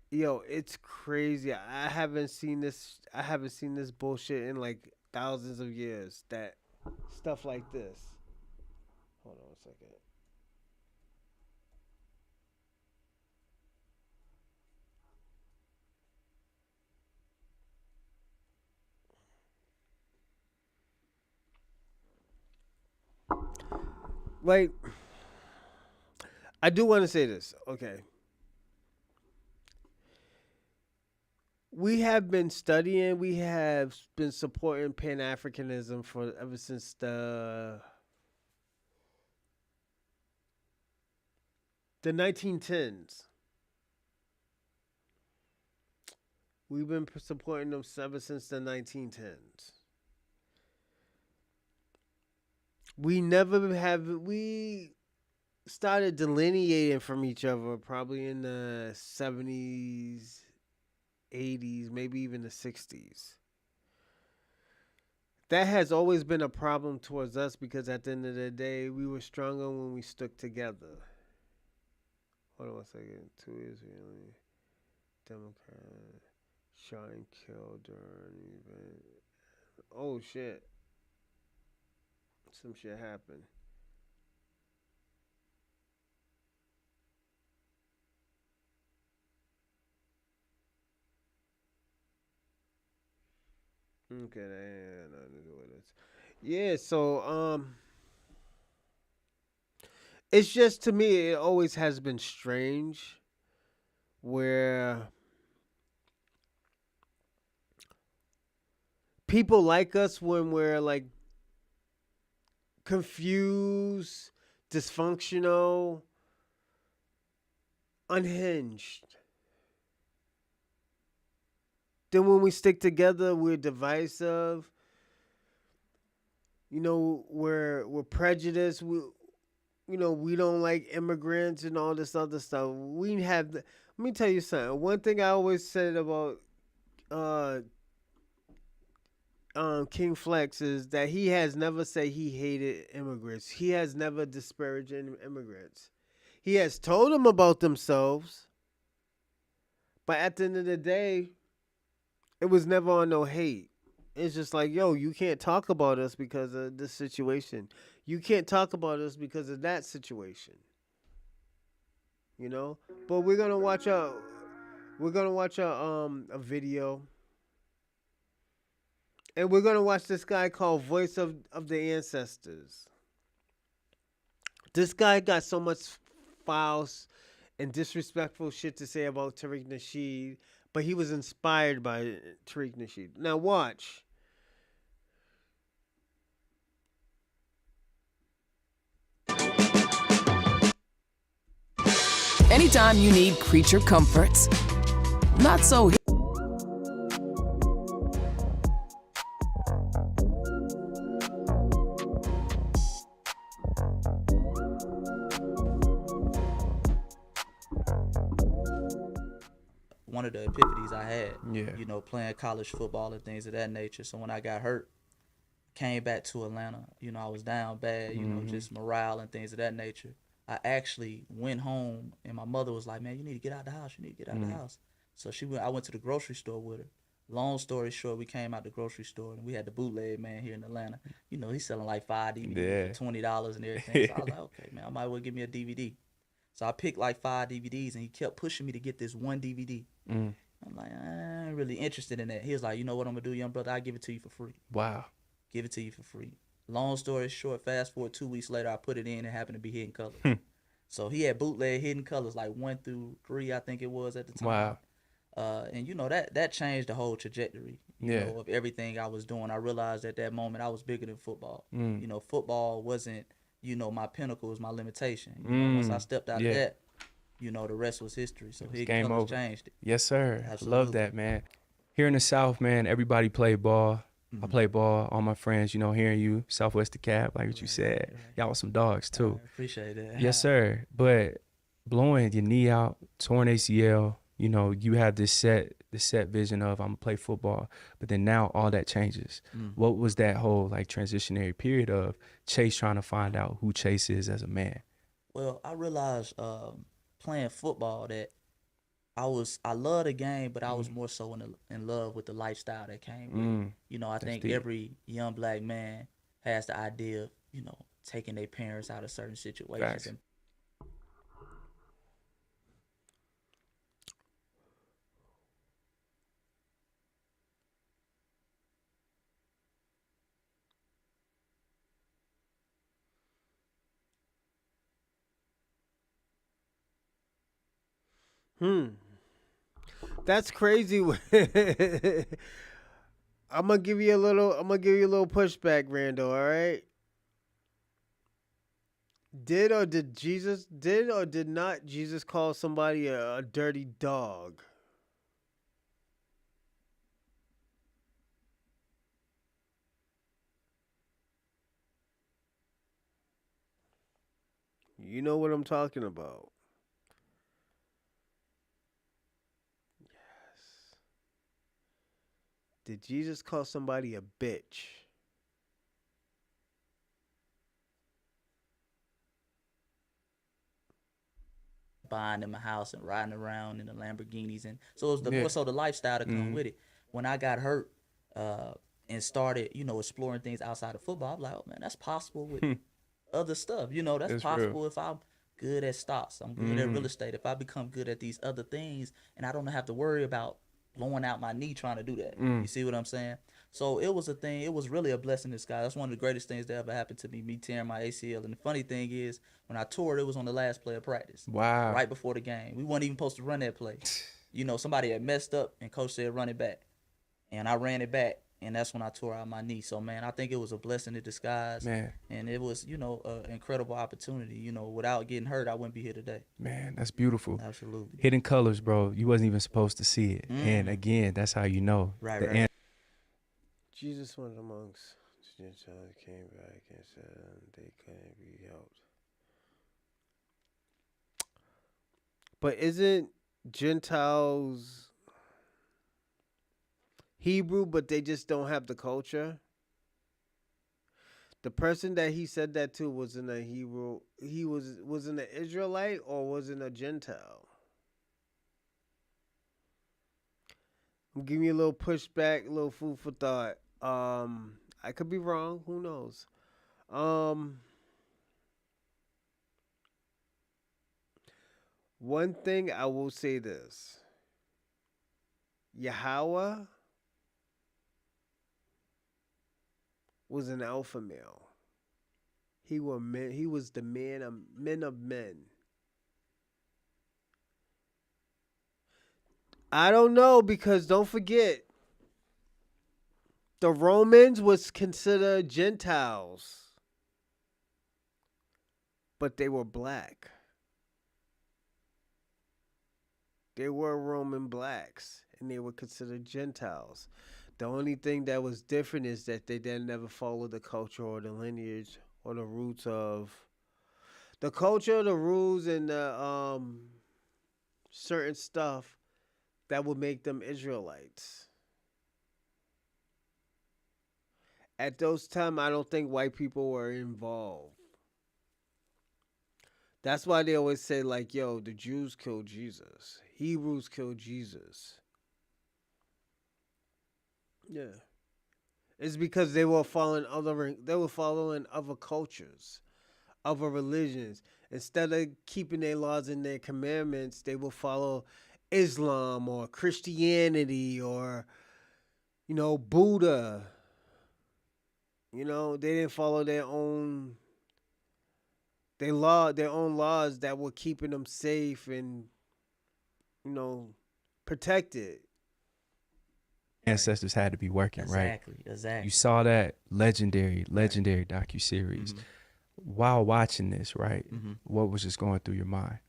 Yo, it's crazy. I haven't seen this bullshit in like thousands of years. That stuff like this. Hold on a second. Like, I do want to say this. Okay. We have been studying, we have been supporting Pan Africanism for ever since the 1910s. We've been supporting them ever since the 1910s. We started delineating from each other probably in the 70s, 80s, maybe even the 60s. That has always been a problem towards us because at the end of the day, we were stronger when we stuck together. Hold on one second. 2 years really. Democrat shot and killed during an event. Oh shit. Some shit happened. Okay, that ain't nothing to do with this. Yeah, so it's just to me it always has been strange where people like us when we're like confused, dysfunctional, unhinged. Then when we stick together, we're divisive. We're prejudiced. We don't like immigrants and all this other stuff. Let me tell you something. One thing I always said about uh King Flex is that he has never said he hated immigrants. He has never disparaged immigrants. He has told them about themselves, but at the end of the day, it was never on no hate. It's just like, yo, you can't talk about us because of this situation. You can't talk about us because of that situation. You know? But we're gonna watch a video, and we're gonna watch this guy called Voice of the Ancestors. This guy got so much foul and disrespectful shit to say about Tariq Nasheed, but he was inspired by Tariq Nasheed. Now watch.
Anytime you need creature comforts, not so.
One of the epiphanies I had,
Yeah.
Playing college football and things of that nature. So when I got hurt, came back to Atlanta, I was down bad, just morale and things of that nature. I actually went home and my mother was like, man, you need to get out the house. You need to get out the house. So I went to the grocery store with her. Long story short, we came out the grocery store and we had the bootleg man here in Atlanta. He's selling like 5 DVDs for $20 and everything. So I was like, okay, man, I might as well give me a DVD. So I picked like 5 DVDs and he kept pushing me to get this one DVD. I'm like, I ain't really interested in that. He was like, you know what I'm going to do, young brother? I'll give it to you for free.
Wow.
Give it to you for free. Long story short, fast forward 2 weeks later, I put it in and it happened to be Hidden Colors. So he had bootleg Hidden Colors like 1 through 3, I think it was at the time.
Wow.
And that changed the whole trajectory, of everything I was doing. I realized at that moment I was bigger than football. Football wasn't, my pinnacle, was my limitation. Once I stepped out of that, the rest was history. So Hidden Colors changed it.
Yes, sir.
Absolutely.
Love that, man. Here in the South, man, everybody play ball. I play ball. All my friends, hearing you, Southwest DeKalb, like what you said.
Right.
Y'all was some dogs, too.
I appreciate that.
Yes, sir. But blowing your knee out, torn ACL, you have this set vision of I'm gonna play football, but then now all that changes. What was that whole like transitionary period of Chase trying to find out who Chase is as a man?
Well, I realized playing football that I love the game, but I was more so in love with the lifestyle that came with it. I think
deep.
every young black man has the idea of, taking their parents out of certain situations.
Facts.
And
That's crazy. I'm gonna give you a little pushback, Randall, all right? Did or did not Jesus call somebody a dirty dog? You know what I'm talking about. Yes. Did Jesus call somebody a bitch?
Buying them a house and riding around in the Lamborghinis, and so it was the
Yeah.
more so the lifestyle to come with it. When I got hurt and started, exploring things outside of football, I was like, oh man, that's possible with other stuff. That's
That's
possible
real.
if I'm good at stocks, I'm good at real estate. If I become good at these other things, and I don't have to worry about blowing out my knee trying to do that. You see what I'm saying? So it was a thing. It was really a blessing in disguise. That's one of the greatest things that ever happened to me tearing my ACL. And the funny thing is, when I toured, it was on the last play of practice.
Wow.
Right before the game. We weren't even supposed to run that play. Somebody had messed up, and coach said run it back. And I ran it back, and that's when I tore out my knee. So, man, I think it was a blessing in disguise.
Man.
And it was, an incredible opportunity. Without getting hurt, I wouldn't be here today.
Man, that's beautiful.
Absolutely.
Hidden colors, bro. You wasn't even supposed to see it. And again, that's how you know.
Right.
Jesus went amongst the Gentiles, came back and said they couldn't be helped. But isn't Gentiles Hebrew, but they just don't have the culture? The person that he said that to wasn't a Hebrew. He wasn't an Israelite or wasn't a Gentile. I'm giving you a little pushback, a little food for thought. I could be wrong. Who knows? One thing I will say this. Yahweh was an alpha male. He was the men of men. I don't know, because don't forget, the Romans was considered Gentiles, but they were black. They were Roman blacks, and they were considered Gentiles. The only thing that was different is that they then never followed the culture or the lineage or the roots of the culture, the rules, and the certain stuff that would make them Israelites. At those times, I don't think white people were involved. That's why they always say, like, yo, the Jews killed Jesus. Hebrews killed Jesus. Yeah. It's because they were following other cultures, other religions. Instead of keeping their laws and their commandments, they will follow Islam or Christianity or, Buddha. They didn't follow their own laws that were keeping them safe and, protected.
Ancestors had to be working, right?
Exactly.
You saw that legendary docuseries. While watching this, right? What was just going through your mind?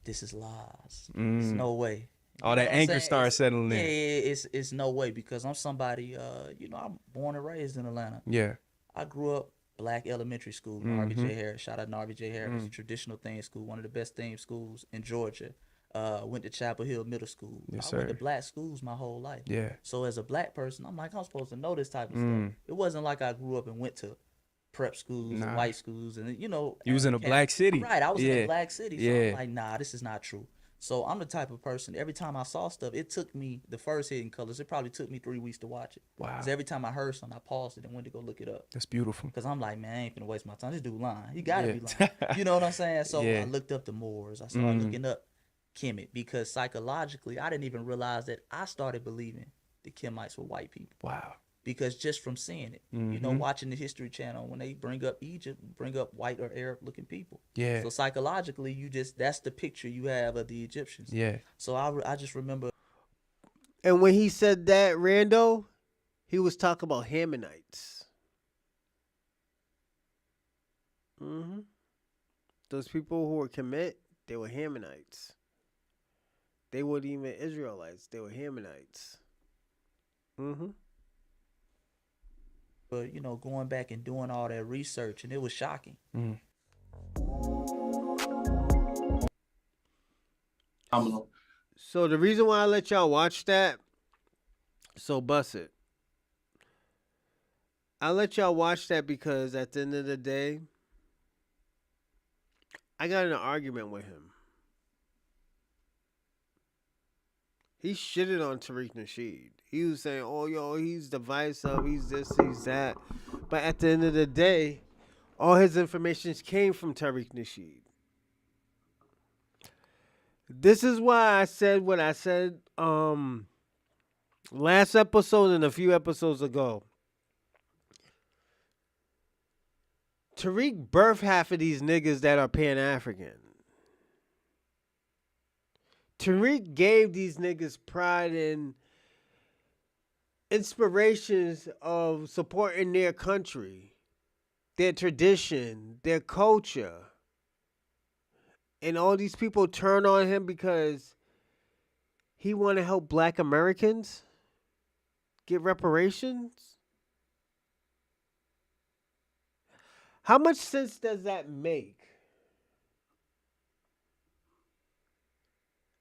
This is lies. There's no way.
All that anger started settling in.
Yeah, it's no way, because I'm somebody, I'm born and raised in Atlanta.
Yeah.
I grew up black elementary school, RBJ Harris. Shout out to RBJ Harris, traditional theme school, one of the best theme schools in Georgia. Went to Chapel Hill Middle School.
Yes,
I went
sir.
to black schools my whole life.
Yeah.
So as a black person, I'm supposed to know this type of stuff. It wasn't like I grew up and went to prep schools and white schools, and
you was in a black city.
Right, I was in a black city. So
Yeah.
I'm like, nah, this is not true. So I'm the type of person, every time I saw stuff, it took me, the first Hidden Colors, it probably took me 3 weeks to watch it.
Wow.
Because every time I heard something, I paused it and went to go look it up.
That's beautiful.
Because I'm like, man, I ain't finna waste my time. This dude lying. He gotta be lying. You know what I'm saying? So I looked up the Moors. I started looking up Kemet, because psychologically, I didn't even realize that I started believing the Kemites were white people.
Wow.
Because just from seeing it, watching the History Channel, when they bring up Egypt, bring up white or Arab looking people.
Yeah.
So psychologically, that's the picture you have of the Egyptians.
Yeah.
So I just remember.
And when he said that, Rando, he was talking about Hammonites. Those people who were commit, they were Hammonites. They weren't even Israelites. They were Hammonites.
But going back and doing all that research, and it was shocking.
So the reason why I let y'all watch that, So bust it. I'll let y'all watch that because at the end of the day, I got in an argument with him. He shitted on Tariq Nasheed. He was saying, "Oh, yo, he's divisive. He's this, he's that." But at the end of the day, all his information came from Tariq Nasheed. This is why I said what I said last episode and a few episodes ago. Tariq birthed half of these niggas that are Pan-African. Tariq gave these niggas pride and inspirations of supporting their country, their tradition, their culture. And all these people turn on him because he want to help black Americans get reparations. How much sense does that make?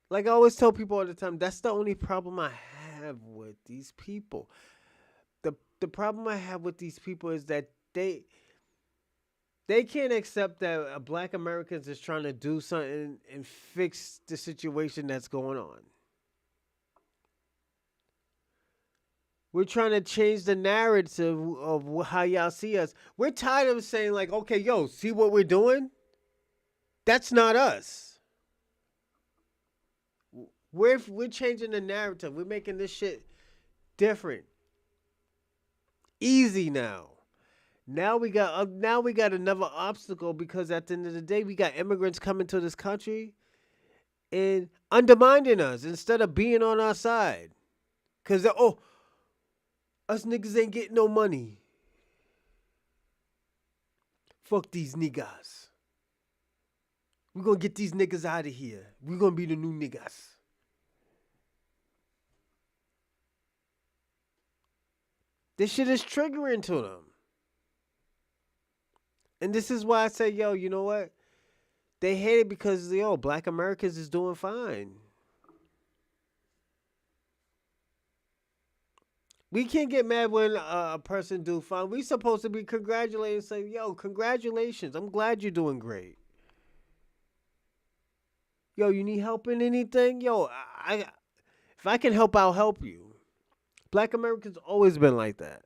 Like I always tell people all the time, that's the only problem I have with these people. The problem I have with these people is that they can't accept that black Americans is trying to do something and fix the situation that's going on. We're trying to change the narrative of how y'all see us. We're tired of saying like, okay, yo, see what we're doing? That's not us. We're changing the narrative. We're making this shit different. Easy now. Now we got another obstacle because at the end of the day, we got immigrants coming to this country and undermining us instead of being on our side. Cause us niggas ain't getting no money. Fuck these niggas. We're gonna get these niggas out of here. We're gonna be the new niggas. This shit is triggering to them. And this is why I say, yo, you know what? They hate it because, yo, black Americans is doing fine. We can't get mad when a person do fine. We supposed to be congratulating and say, yo, congratulations. I'm glad you're doing great. Yo, you need help in anything? Yo, if I can help, I'll help you. Black Americans always been like that.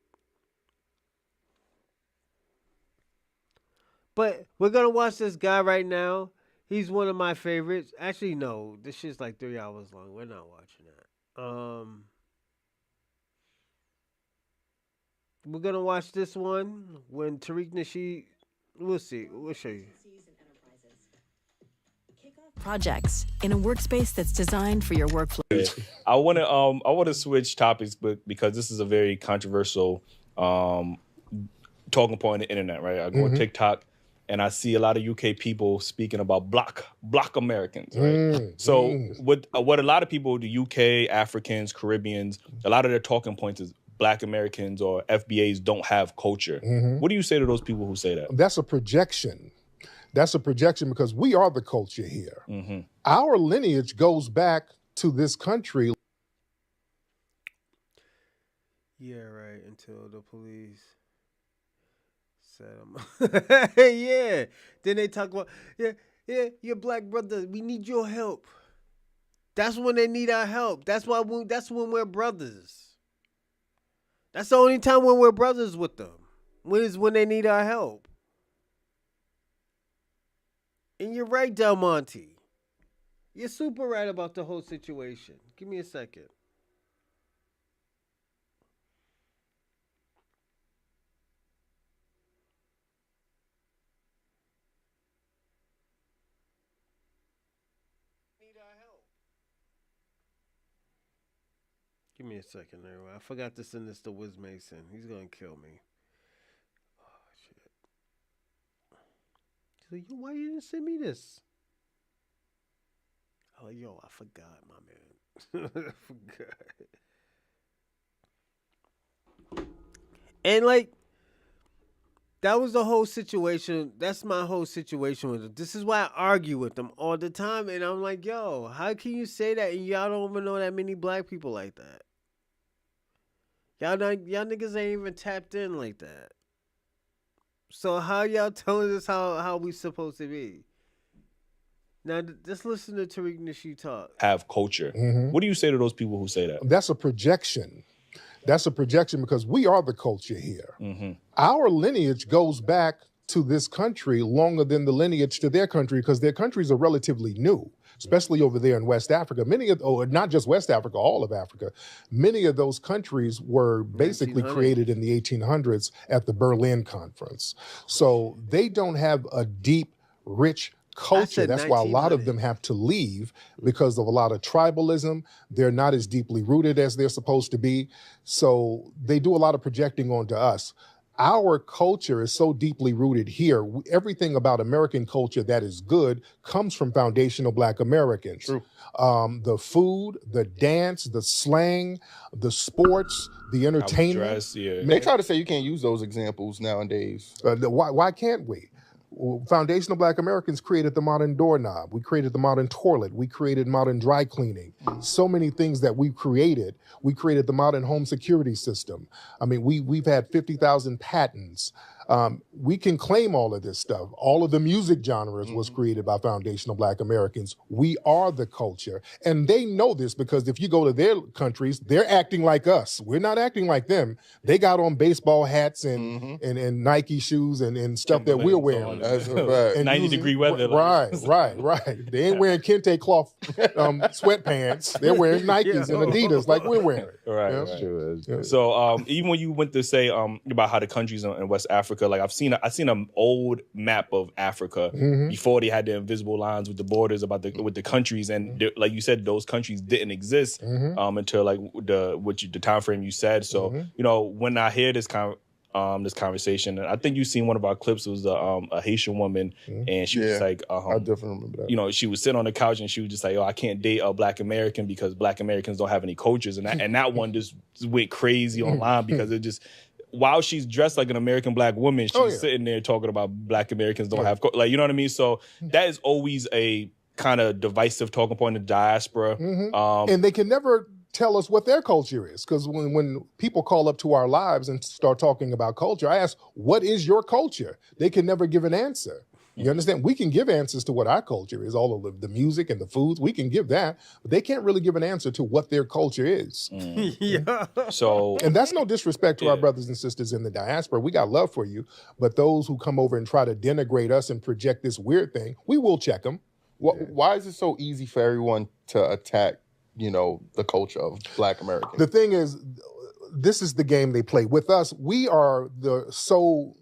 But we're going to watch this guy right now. He's one of my favorites. Actually, no. This shit's like 3 hours long. We're not watching that. We're going to watch this one when Tariq Nasheed... We'll see. We'll show you.
Projects in a workspace that's designed for your workflow.
I want to switch topics, but because this is a very controversial talking point on the internet, right? I go on TikTok and I see a lot of UK people speaking about black Americans, right? So what a lot of people, the UK, Africans, Caribbeans, a lot of their talking points is black Americans or FBAs don't have culture. What do you say to those people who say that?
That's a projection. That's a projection because we are the culture here. Our lineage goes back to this country.
Yeah, right. Until the police said them. Yeah. Then they talk about, yeah, your black brother, we need your help. That's when they need our help. That's when we're brothers. That's the only time when we're brothers with them. When they need our help. And you're right, Del Monte. You're super right about the whole situation. Give me a second. Need our help. Give me a second, everyone. I forgot to send this to Wiz Mason. He's going to kill me. Like, yo, why you didn't send me this? Oh, yo, I forgot, my man. I forgot. And, like, that was the whole situation. That's my whole situation with them. This is why I argue with them all the time. And I'm like, yo, how can you say that and y'all don't even know that many black people like that? Y'all niggas ain't even tapped in like that. So how y'all telling us how we supposed to be? Now just listen to Tariq Nasheed talk.
Have culture.
Mm-hmm.
What do you say to those people who say that?
That's a projection. That's a projection because we are the culture here.
Mm-hmm.
Our lineage goes back to this country longer than the lineage to their country because their countries are relatively new, especially over there in West Africa. Not just West Africa, all of Africa. Many of those countries were basically
1900.
created in the 1800s at the Berlin Conference. So they don't have a deep, rich culture.
said
That's why a lot of
1900.
them have to leave because of a lot of tribalism. They're not as deeply rooted as they're supposed to be. So they do a lot of projecting onto us. Our culture is so deeply rooted here. Everything about American culture that is good comes from foundational Black Americans.
True.
The food, the dance, the slang, the sports, the entertainment.
Dress, yeah.
They try to say you can't use those examples nowadays.
Why can't we? Foundational Black Americans created the modern doorknob. We created the modern toilet. We created modern dry cleaning. So many things that we created. We created the modern home security system. I mean, we've had 50,000 patents. We can claim all of this stuff. All of the music genres was created by foundational Black Americans. We are the culture. And they know this because if you go to their countries, they're acting like us. We're not acting like them. They got on baseball hats and Nike shoes and stuff that we're wearing.
That's a fact.
And
90-degree weather.
Right. They ain't wearing kente cloth sweatpants. They're wearing Nikes and Adidas like we're wearing.
Right.
Yeah.
Right.
True.
So even when you went to say about how the countries in West Africa, like I've seen an old map of Africa before they had the invisible lines with the borders with the countries, and like you said, those countries didn't exist until like the time frame you said. So when I hear this conversation, and I think you seen one of our clips. It was a Haitian woman, and she was like,
I definitely remember that.
She was sitting on the couch and she was just like, "Oh, I can't date a Black American because Black Americans don't have any cultures," and that one just went crazy online because it just. While she's dressed like an American Black woman, she's sitting there talking about Black Americans don't have, you know what I mean? So that is always a kind of divisive talking point in the diaspora.
And they can never tell us what their culture is. Because when people call up to our lives and start talking about culture, I ask, what is your culture? They can never give an answer. You understand? We can give answers to what our culture is, all of the music and the foods. We can give that, but they can't really give an answer to what their culture is.
Yeah.
So,
and that's no disrespect to our brothers and sisters in the diaspora. We got love for you, but those who come over and try to denigrate us and project this weird thing, we will check them.
Why is it so easy for everyone to attack, the culture of Black Americans?
The thing is, this is the game they play. With us, we are so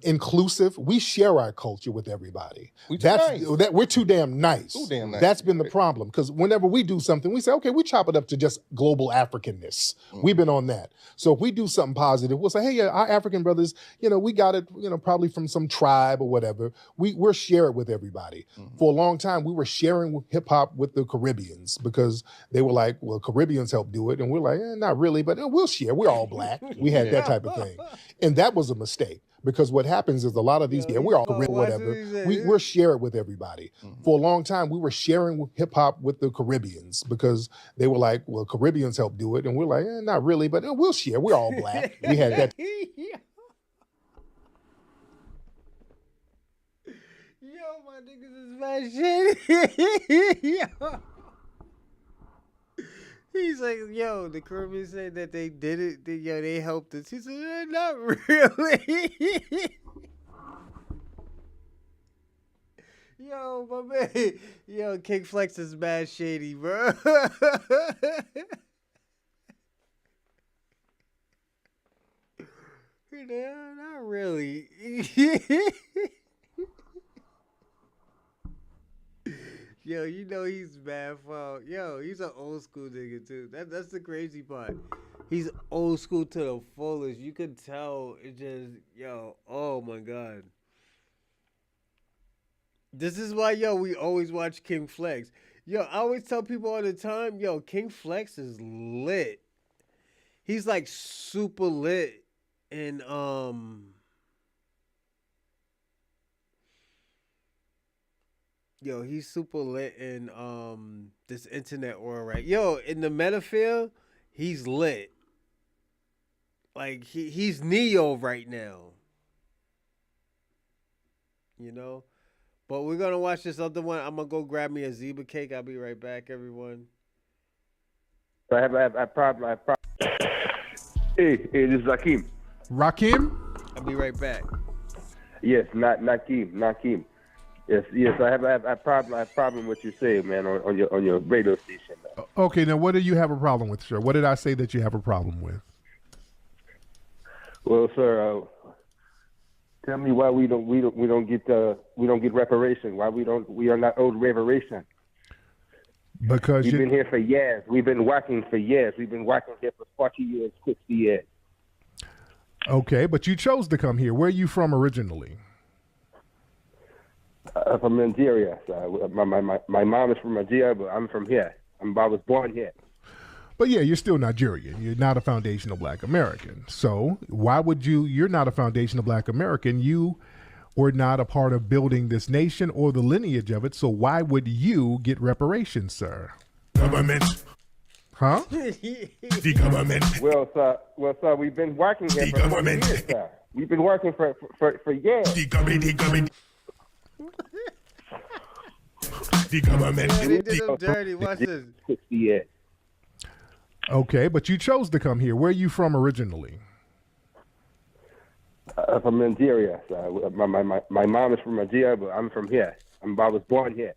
inclusive. We share our culture with everybody.
We're
We're too damn nice.
Too damn nice.
That's been the problem. Because whenever we do something, we say, okay, we chop it up to just global Africanness. We've been on that. So if we do something positive, we'll say, hey, our African brothers, we got it, probably from some tribe or whatever. We'll share it with everybody. For a long time, we were sharing hip hop with the Caribbeans because they were like, well, Caribbeans help do it. And we're like, not really, but we'll share. We're all Black. We had that type of thing. And that was a mistake. Because what happens is a lot of these, we're all whatever. We'll share it with everybody. For a long time, we were sharing hip hop with the Caribbeans because they were like, well, Caribbeans help do it. And we're like, not really, but we'll share. We're all Black. We had that.
Yo, my niggas is mad shit. Yo. He's like, yo, the Caribbeans said that they did it. They helped us. He said, not really. Yo, my man. Yo, King Flex is mad shady, bro. Not really. Yo, he's mad foul. Yo, he's an old school nigga too. That's the crazy part. He's old school to the fullest. You could tell it just, oh my God. This is why, we always watch King Flex. Yo, I always tell people all the time, King Flex is lit. He's like super lit. And he's super lit in this internet aura, right? In the meta field, he's lit. Like he's Neo right now. You know? But we're gonna watch this other one. I'm gonna go grab me a zebra cake. I'll be right back, everyone.
I have a problem. Hey, this is Rakim.
Rakim?
I'll be right back.
Yes, not Nakim. Yes. I have a problem with you say, man, on your radio station. Man.
Okay, now what do you have a problem with, sir? What did I say that you have a problem with?
Well, sir, tell me why we don't get reparation. Why we are not owed reparation?
Because
we've been here for years. We've been working for years. We've been working here for 40 years, 60 years.
Okay, but you chose to come here. Where are you from originally?
From Nigeria. So my mom is from Nigeria, but I'm from here. I was born here.
But yeah, you're still Nigerian. You're not a foundational Black American. So why would you're not a foundational Black American. You were not a part of building this nation or the lineage of it. So why would you get reparations, sir?
Government.
Huh?
The government.
Well, sir, we've been working here for 40 years, sir. We've been working for years.
The government. The government.
Man, they did them dirty. Watch this.
60 years.
Okay, but you chose to come here. Where are you from originally?
From Nigeria. So my mom is from Nigeria, but I'm from here. I was born here.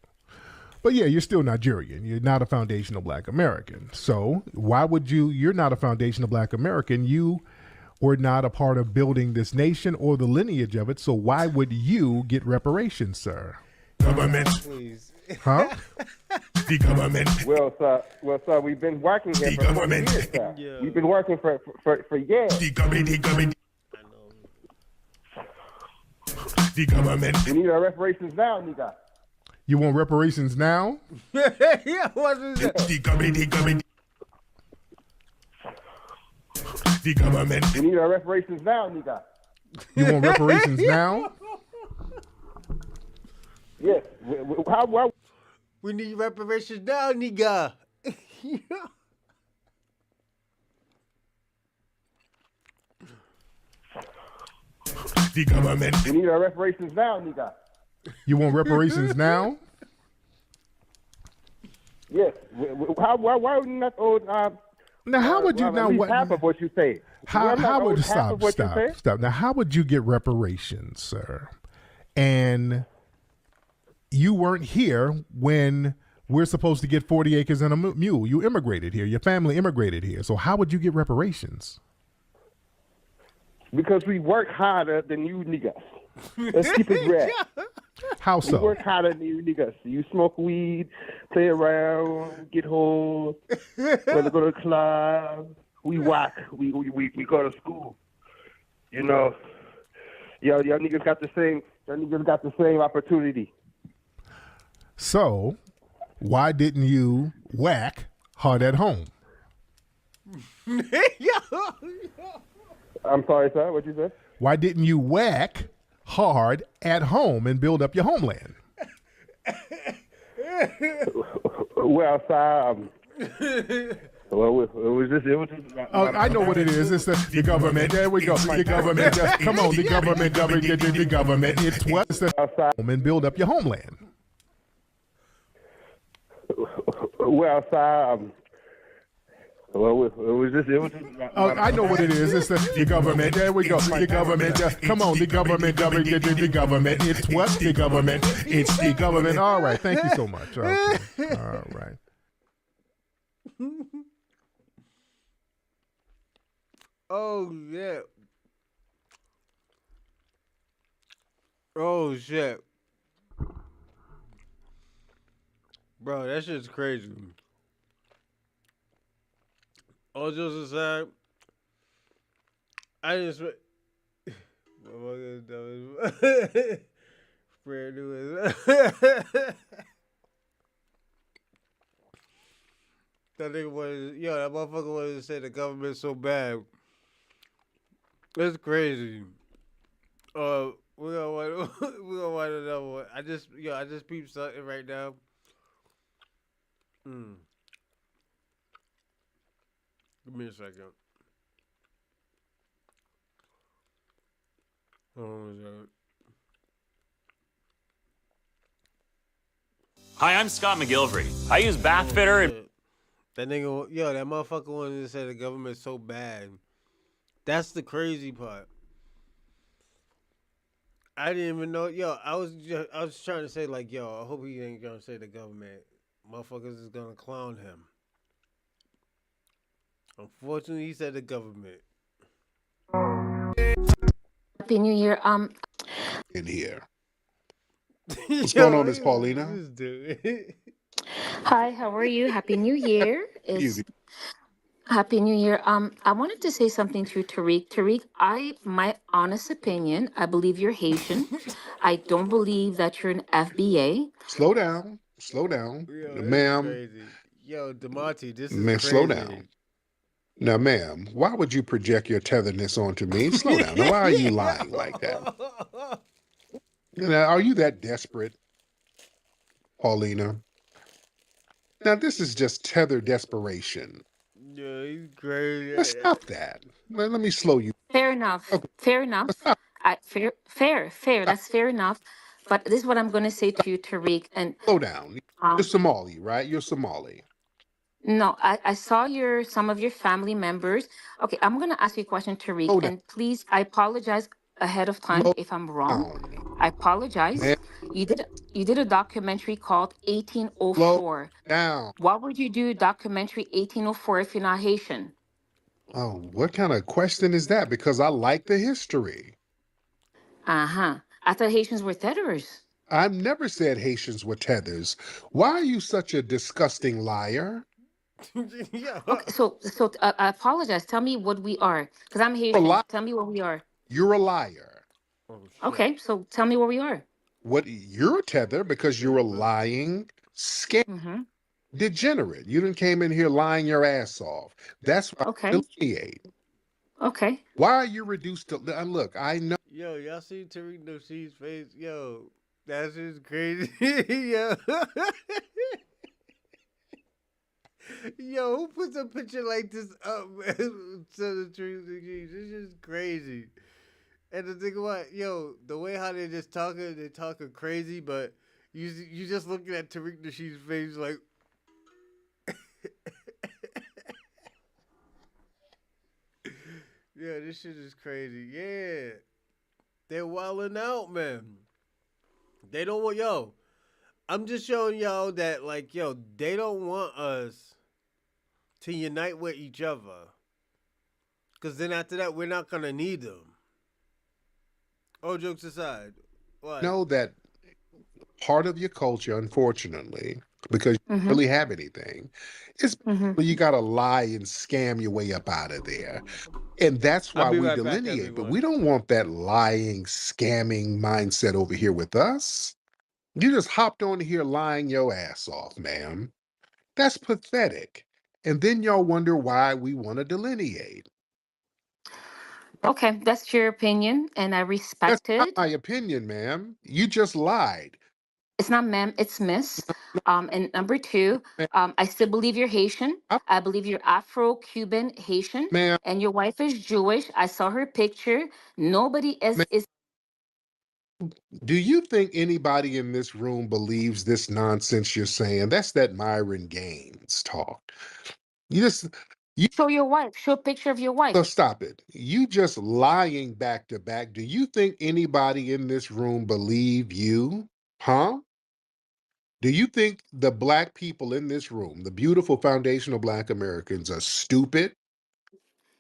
But yeah, you're still Nigerian. You're not a foundational Black American. So why would you're not a foundational Black American. You were not a part of building this nation or the lineage of it. So why would you get reparations, sir?
Government.
Please.
Huh?
The government.
Well, sir, we've been working here for 40 years, sir.
Yeah.
We've been working for years.
The government. The government.
We need our reparations now, nigga.
You want reparations now?
Yeah, what is that?
The government. The government.
We need our reparations now, nigga.
You want reparations now?
Yes. How
We need reparations now, nigga.
The government.
we need our reparations now, nigga.
You want reparations now?
Yes. Why are we not owed?
Now, how would you
at
now?
least
What?
half of what you say?
How would
half of what you say?
stop? Now, how would you get reparations, sir? And you weren't here when we're supposed to get 40 acres and a mule. You immigrated here. Your family immigrated here. So how would you get reparations?
Because we work harder than you niggas. Let's keep it real.
How
We
so?
work harder than you niggas. You smoke weed, play around, get hoes, go to the club. We work. We go to school. You know, y'all niggas got the same. Y'all niggas got the same opportunity.
So why didn't you whack hard at home?
I'm sorry, sir. What you said?
Why didn't you whack hard at home and build up your homeland?
Well, sir. Well, it was just.
Oh, I know what it is. It's the government. There we go. The government. Come on, the government. The government. It's what? It's the home and build up your homeland.
Well, sir. Well, it was just.
Oh, I know what it is. It's the government. There we go. The government. Come on, the government. The government. It's what? The government. It's the government. All right. Thank you so much. Okay. All right.
Oh yeah. Oh shit. Bro, that shit's crazy. All jokes aside, I just brand new. That nigga wanted, that motherfucker wanted to say the government's so bad. That's crazy. We're gonna watch another one. I just peeped something right now. Give me a second. Oh,
Hi, I'm Scott McGilvery. I use Bath Fitter and
shit. That nigga, yo, that motherfucker wanted to say the government's so bad. That's the crazy part. I didn't even know. Yo, I was trying to say like, yo, I hope he ain't gonna say the government. Motherfuckers is gonna clown him. Unfortunately, he said the government.
Happy New Year.
In here. What's going on, Miss
Yo,
Paulina?
this dude.
Hi, how are you? Happy New Year.
Easy.
Happy New Year. I wanted to say something to Tariq. Tariq, my honest opinion, I believe you're Haitian. I don't believe that you're an FBA.
Slow down. Slow down.
Yo, this is
Ma'am,
crazy. Yo, DeMonte, this is
man,
crazy.
slow down. Now, ma'am, why would you project your tetherness onto me? Slow down. Now, why are you lying like that? Now, are you that desperate, Paulina? Now, this is just tether desperation.
Yeah, he's crazy.
Let's stop that. Let me slow you.
Fair enough.
Okay.
Fair enough. Fair. That's fair enough. But this is what I'm going to say to you, Tariq. And
Slow down. You're Somali, right? You're Somali.
no, I saw some of your family members. Okay, I'm gonna ask you a question, Tariq,
Slow down.
and please, I apologize ahead of time
Slow
if I'm wrong.
down.
I apologize.
Man,
You did a documentary called
slow
1804.
down.
Why would you do a documentary 1804 if you're not Haitian?
Oh, what kind of question is that? Because I like the history.
Uh-huh. I thought Haitians were Tethers.
I've never said Haitians were tethers. Why are you such a disgusting liar?
Yeah.
Okay, so I apologize. Tell me what we are, because I'm
You're a
Haitian.
liar.
Tell me what we are.
You're a liar.
Oh shit.
Okay, so tell me what we are.
What you're a tether because you're a lying scam
Mm-hmm.
degenerate. You done came in here lying your ass off. That's why I
Okay.
delineate.
Okay.
Why are you reduced to look? I know.
Yo, y'all see Tariq Nasheed's face? Yo, that's just crazy. Yo. Yo, who puts a picture like this up, man? To the Tariq Nasheed? This is crazy. And the thing about, yo, the way how they talking crazy, but you just looking at Tariq Nasheed's face like, yeah, this shit is crazy. Yeah, they're wilding out, man. They don't want, yo. I'm just showing y'all that, like, yo, they don't want us to unite with each other. Because then after that, we're not going to need them. Oh, jokes aside. What?
Know that part of your culture, unfortunately, because you don't
Mm-hmm.
really have anything, is
Mm-hmm.
you got to lie and scam your way up out of there. And that's
I'll
why
be
we
right back,
delineate. But
everyone.
we don't want that lying, scamming mindset over here with us. You just hopped on here lying your ass off, ma'am. That's pathetic. And then y'all wonder why we want to delineate.
Okay, that's your opinion, and I
That's
respect
not
it.
my opinion, ma'am. You just lied.
It's not ma'am, it's miss. And number two,
Ma'am,
I still believe you're Haitian. I believe you're Afro-Cuban Haitian,
ma'am,
and your wife is Jewish. I saw her picture. Nobody is.
do you think anybody in this room believes this nonsense you're saying? That's that Myron Gaines talk. You just, you
Show your wife. Show a picture of your
so
wife.
stop it. You just lying back to back. Do you think anybody in this room believe you? Huh? Do you think the black people in this room, the beautiful foundational black Americans, are stupid?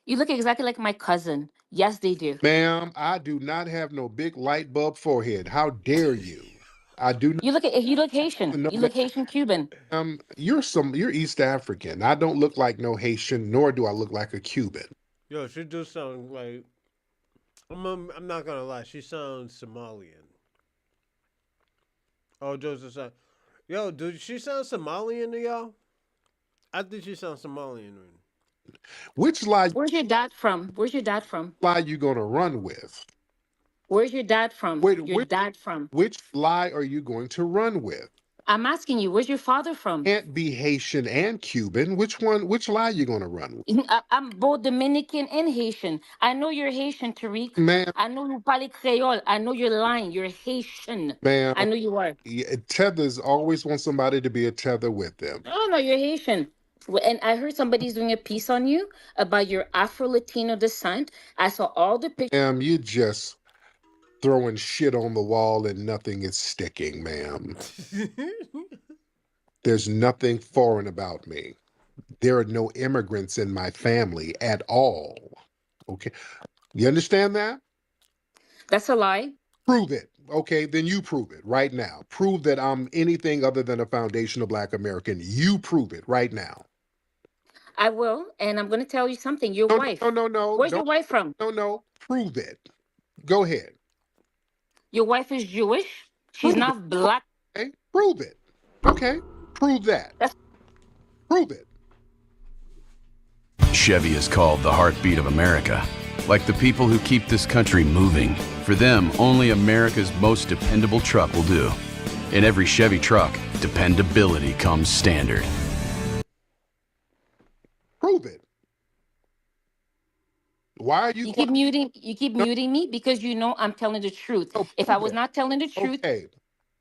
You look exactly like my cousin. Yes, they do.
Ma'am, I do not have no big light bulb forehead. How dare you? I do not
You look Haitian.
know
You
that.
look Haitian Cuban.
You're East African. I don't look like no Haitian, nor do I look like a Cuban.
Yo, she do sound like, I'm not going to lie, she sounds Somalian. Oh, jokes aside. Yo, dude, she sound Somalian to y'all? I think she sounds Somalian.
Which lie
Where's your dad from? Where's your dad from?
you gonna run with?
Where's your dad from?
Wait,
Your dad from?
which lie are you going to run with?
I'm asking you, where's your father from?
Can't be Haitian and Cuban. Which lie you gonna run with?
I'm both Dominican and Haitian. I know you're Haitian, Tariq.
Ma'am,
I know you parle Creole. I know you're lying. You're Haitian.
ma'am,
I know you are.
Tethers always want somebody to be a tether with them.
Oh, no, you're Haitian. And I heard somebody's doing a piece on you about your Afro-Latino descent. I saw all the pictures.
Ma'am, you just throwing shit on the wall and nothing is sticking, ma'am. There's nothing foreign about me. There are no immigrants in my family at all. Okay. You understand that?
That's a lie.
Prove it. Okay, then you prove it right now. Prove that I'm anything other than a foundational Black American. You prove it right now.
I will, and I'm going to tell you something. Your wife.
No.
Where's your wife from?
No. Prove it. Go ahead.
Your wife is Jewish. She's not Black.
Okay, prove it. Okay, prove that. Prove it.
Chevy is called the heartbeat of America. Like the people who keep this country moving. For them, only America's most dependable truck will do. In every Chevy truck, dependability comes standard.
Prove it. Why are you?
You keep muting me because you know I'm telling the truth. If I was not telling the truth,
okay,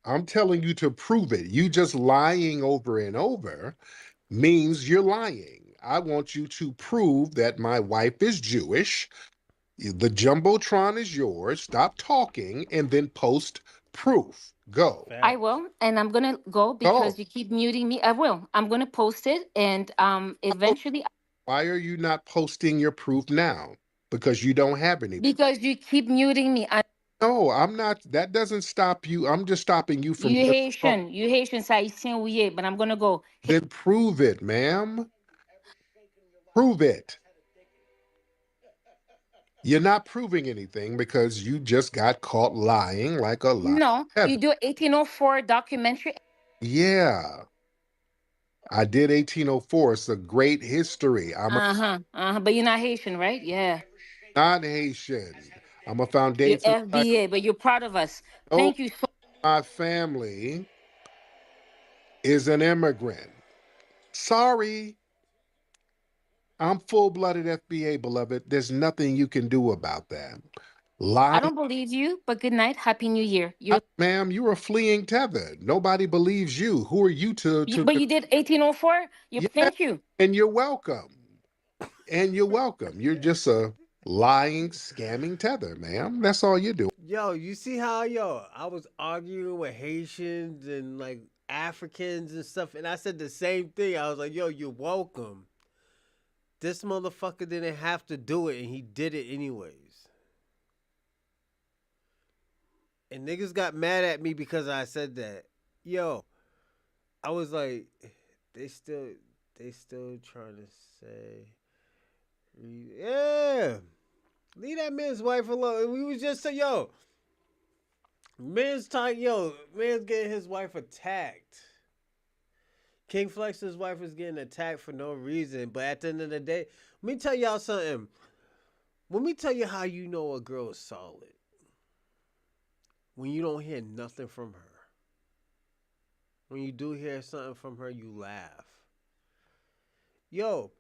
I'm telling you to prove it. You just lying over and over means you're lying. I want you to prove that my wife is Jewish. The Jumbotron is yours. Stop talking and then post proof. Go.
I will, and I'm gonna go because you keep muting me. I will. I'm gonna post it, and eventually.
Why are you not posting your proof now? Because you don't have any.
Because you keep muting me.
No, I'm not. That doesn't stop you. I'm just stopping you from.
You Haitian, Haitian, but I'm gonna go.
Then prove it, ma'am. Prove it. You're not proving anything because you just got caught lying like a lie.
No, you do 1804 documentary.
Yeah. I did 1804. It's a great history.
But you're not Haitian, right? Yeah.
Not Haitian. I'm a foundation.
You're FBA, but you're proud of us. Thank you so much.
My family is an immigrant. Sorry. I'm full-blooded FBA, beloved. There's nothing you can do about that.
I don't believe you, but good night. Happy New Year.
Ma'am, you're a fleeing tether. Nobody believes you. Who are you to
But you did 1804? Thank you.
And you're welcome. You're just a lying, scamming tether, ma'am. That's all you do.
Yo, you see how, I was arguing with Haitians and, like, Africans and stuff, and I said the same thing. I was like, yo, you're welcome. This motherfucker didn't have to do it, and he did it anyways. And niggas got mad at me because I said that. Yo, I was like, they still trying to say, yeah, leave that man's wife alone. And we was just saying, man's getting his wife attacked. King Flex's wife is getting attacked for no reason. But at the end of the day, let me tell y'all something. Let me tell you how you know a girl is solid. When you don't hear nothing from her. When you do hear something from her, you laugh. Yo,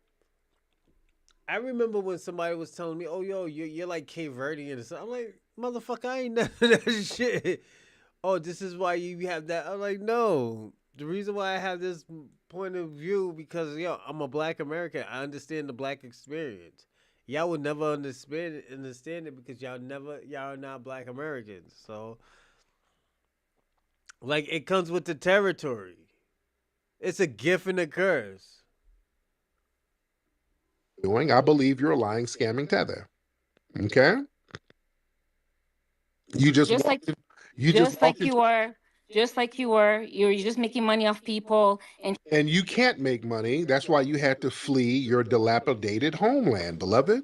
I remember when somebody was telling me, oh, you're like Cape Verdean or something. I'm like, motherfucker, I ain't none of that shit. Oh, this is why you have that. I'm like, no. The reason why I have this point of view because, I'm a Black American. I understand the Black experience. Y'all would never understand it because y'all are not Black Americans. So, like, it comes with the territory. It's a gift and a curse.
I believe you're a lying, scamming tether. Okay? You just
like you are. Just like you were, you're just making money off people,
and you can't make money. That's why you had to flee your dilapidated homeland, beloved.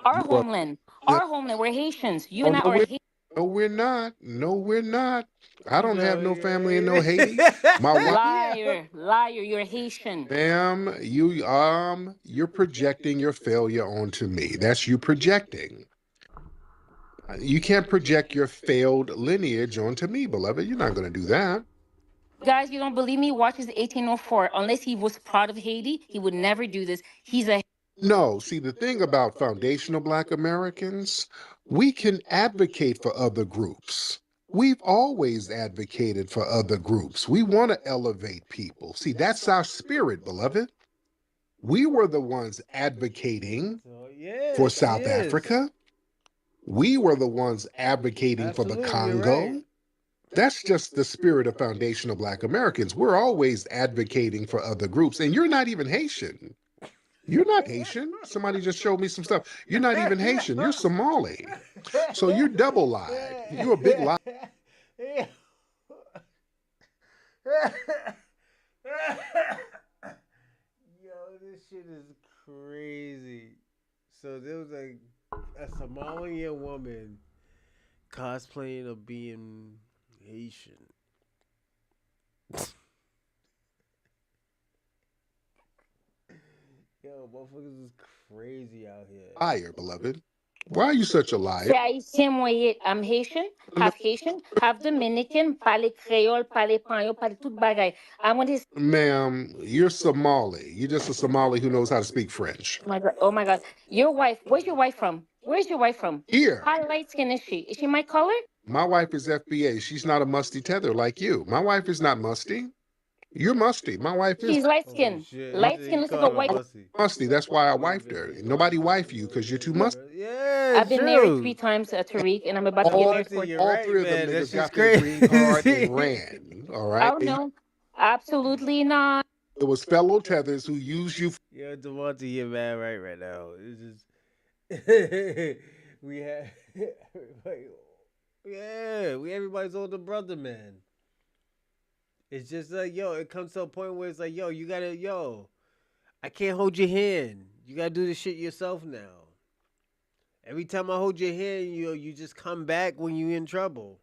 Our homeland. We're Haitians. You and I are Haitians.
No, we're not. I don't have no family in no Haiti. My
wife. Liar. You're Haitian.
Ma'am, you're projecting your failure onto me. That's you projecting. You can't project your failed lineage onto me, beloved. You're not going to do that.
Guys, you don't believe me? Watch his 1804. Unless he was proud of Haiti, he would never do this. He's a
No, see, the thing about foundational Black Americans, we can advocate for other groups. We've always advocated for other groups. We want to elevate people. See, that's our spirit, beloved. We were the ones advocating for South Africa. We were the ones advocating for the Congo. That's just the spirit of foundational Black Americans. We're always advocating for other groups. And you're not even Haitian. You're not Haitian. Somebody just showed me some stuff. You're not even Haitian. You're Somali. So you're double lied. You're a big lie.
Yo, this shit is crazy. So there was a Somalian woman cosplaying of being Haitian. Yo, motherfuckers is crazy out here.
Liar, beloved. Why are you such a liar?
I'm Haitian, half Dominican, parle Creole, parle Panyo, parle tout bagay. I'm with his.
Ma'am, you're Somali. You're just a Somali who knows how to speak French.
Oh my God. Your wife, where's your wife from? Where's your wife from?
Here.
How light skin is she? Is she my color?
My wife is FBA. She's not a musty tether like you. My wife is not musty. You're musty. My wife is.
She's light skin. Light skin looks like a white.
Musty. That's why I wifed her. Nobody wife you because you're too musty.
Yeah,
I've been married 3 times, Tariq, and I'm about to get married 4.
All 3 of them niggas got their green card and ran. All right.
Oh no, absolutely not.
It was fellow tethers who used you.
Yo, Devontae, you're mad right now. It's just we have everybody. Yeah, everybody's older brother, man. It's just like, yo, it comes to a point where it's like, yo, you gotta, I can't hold your hand. You gotta do this shit yourself now. Every time I hold your hand, you just come back when you in trouble.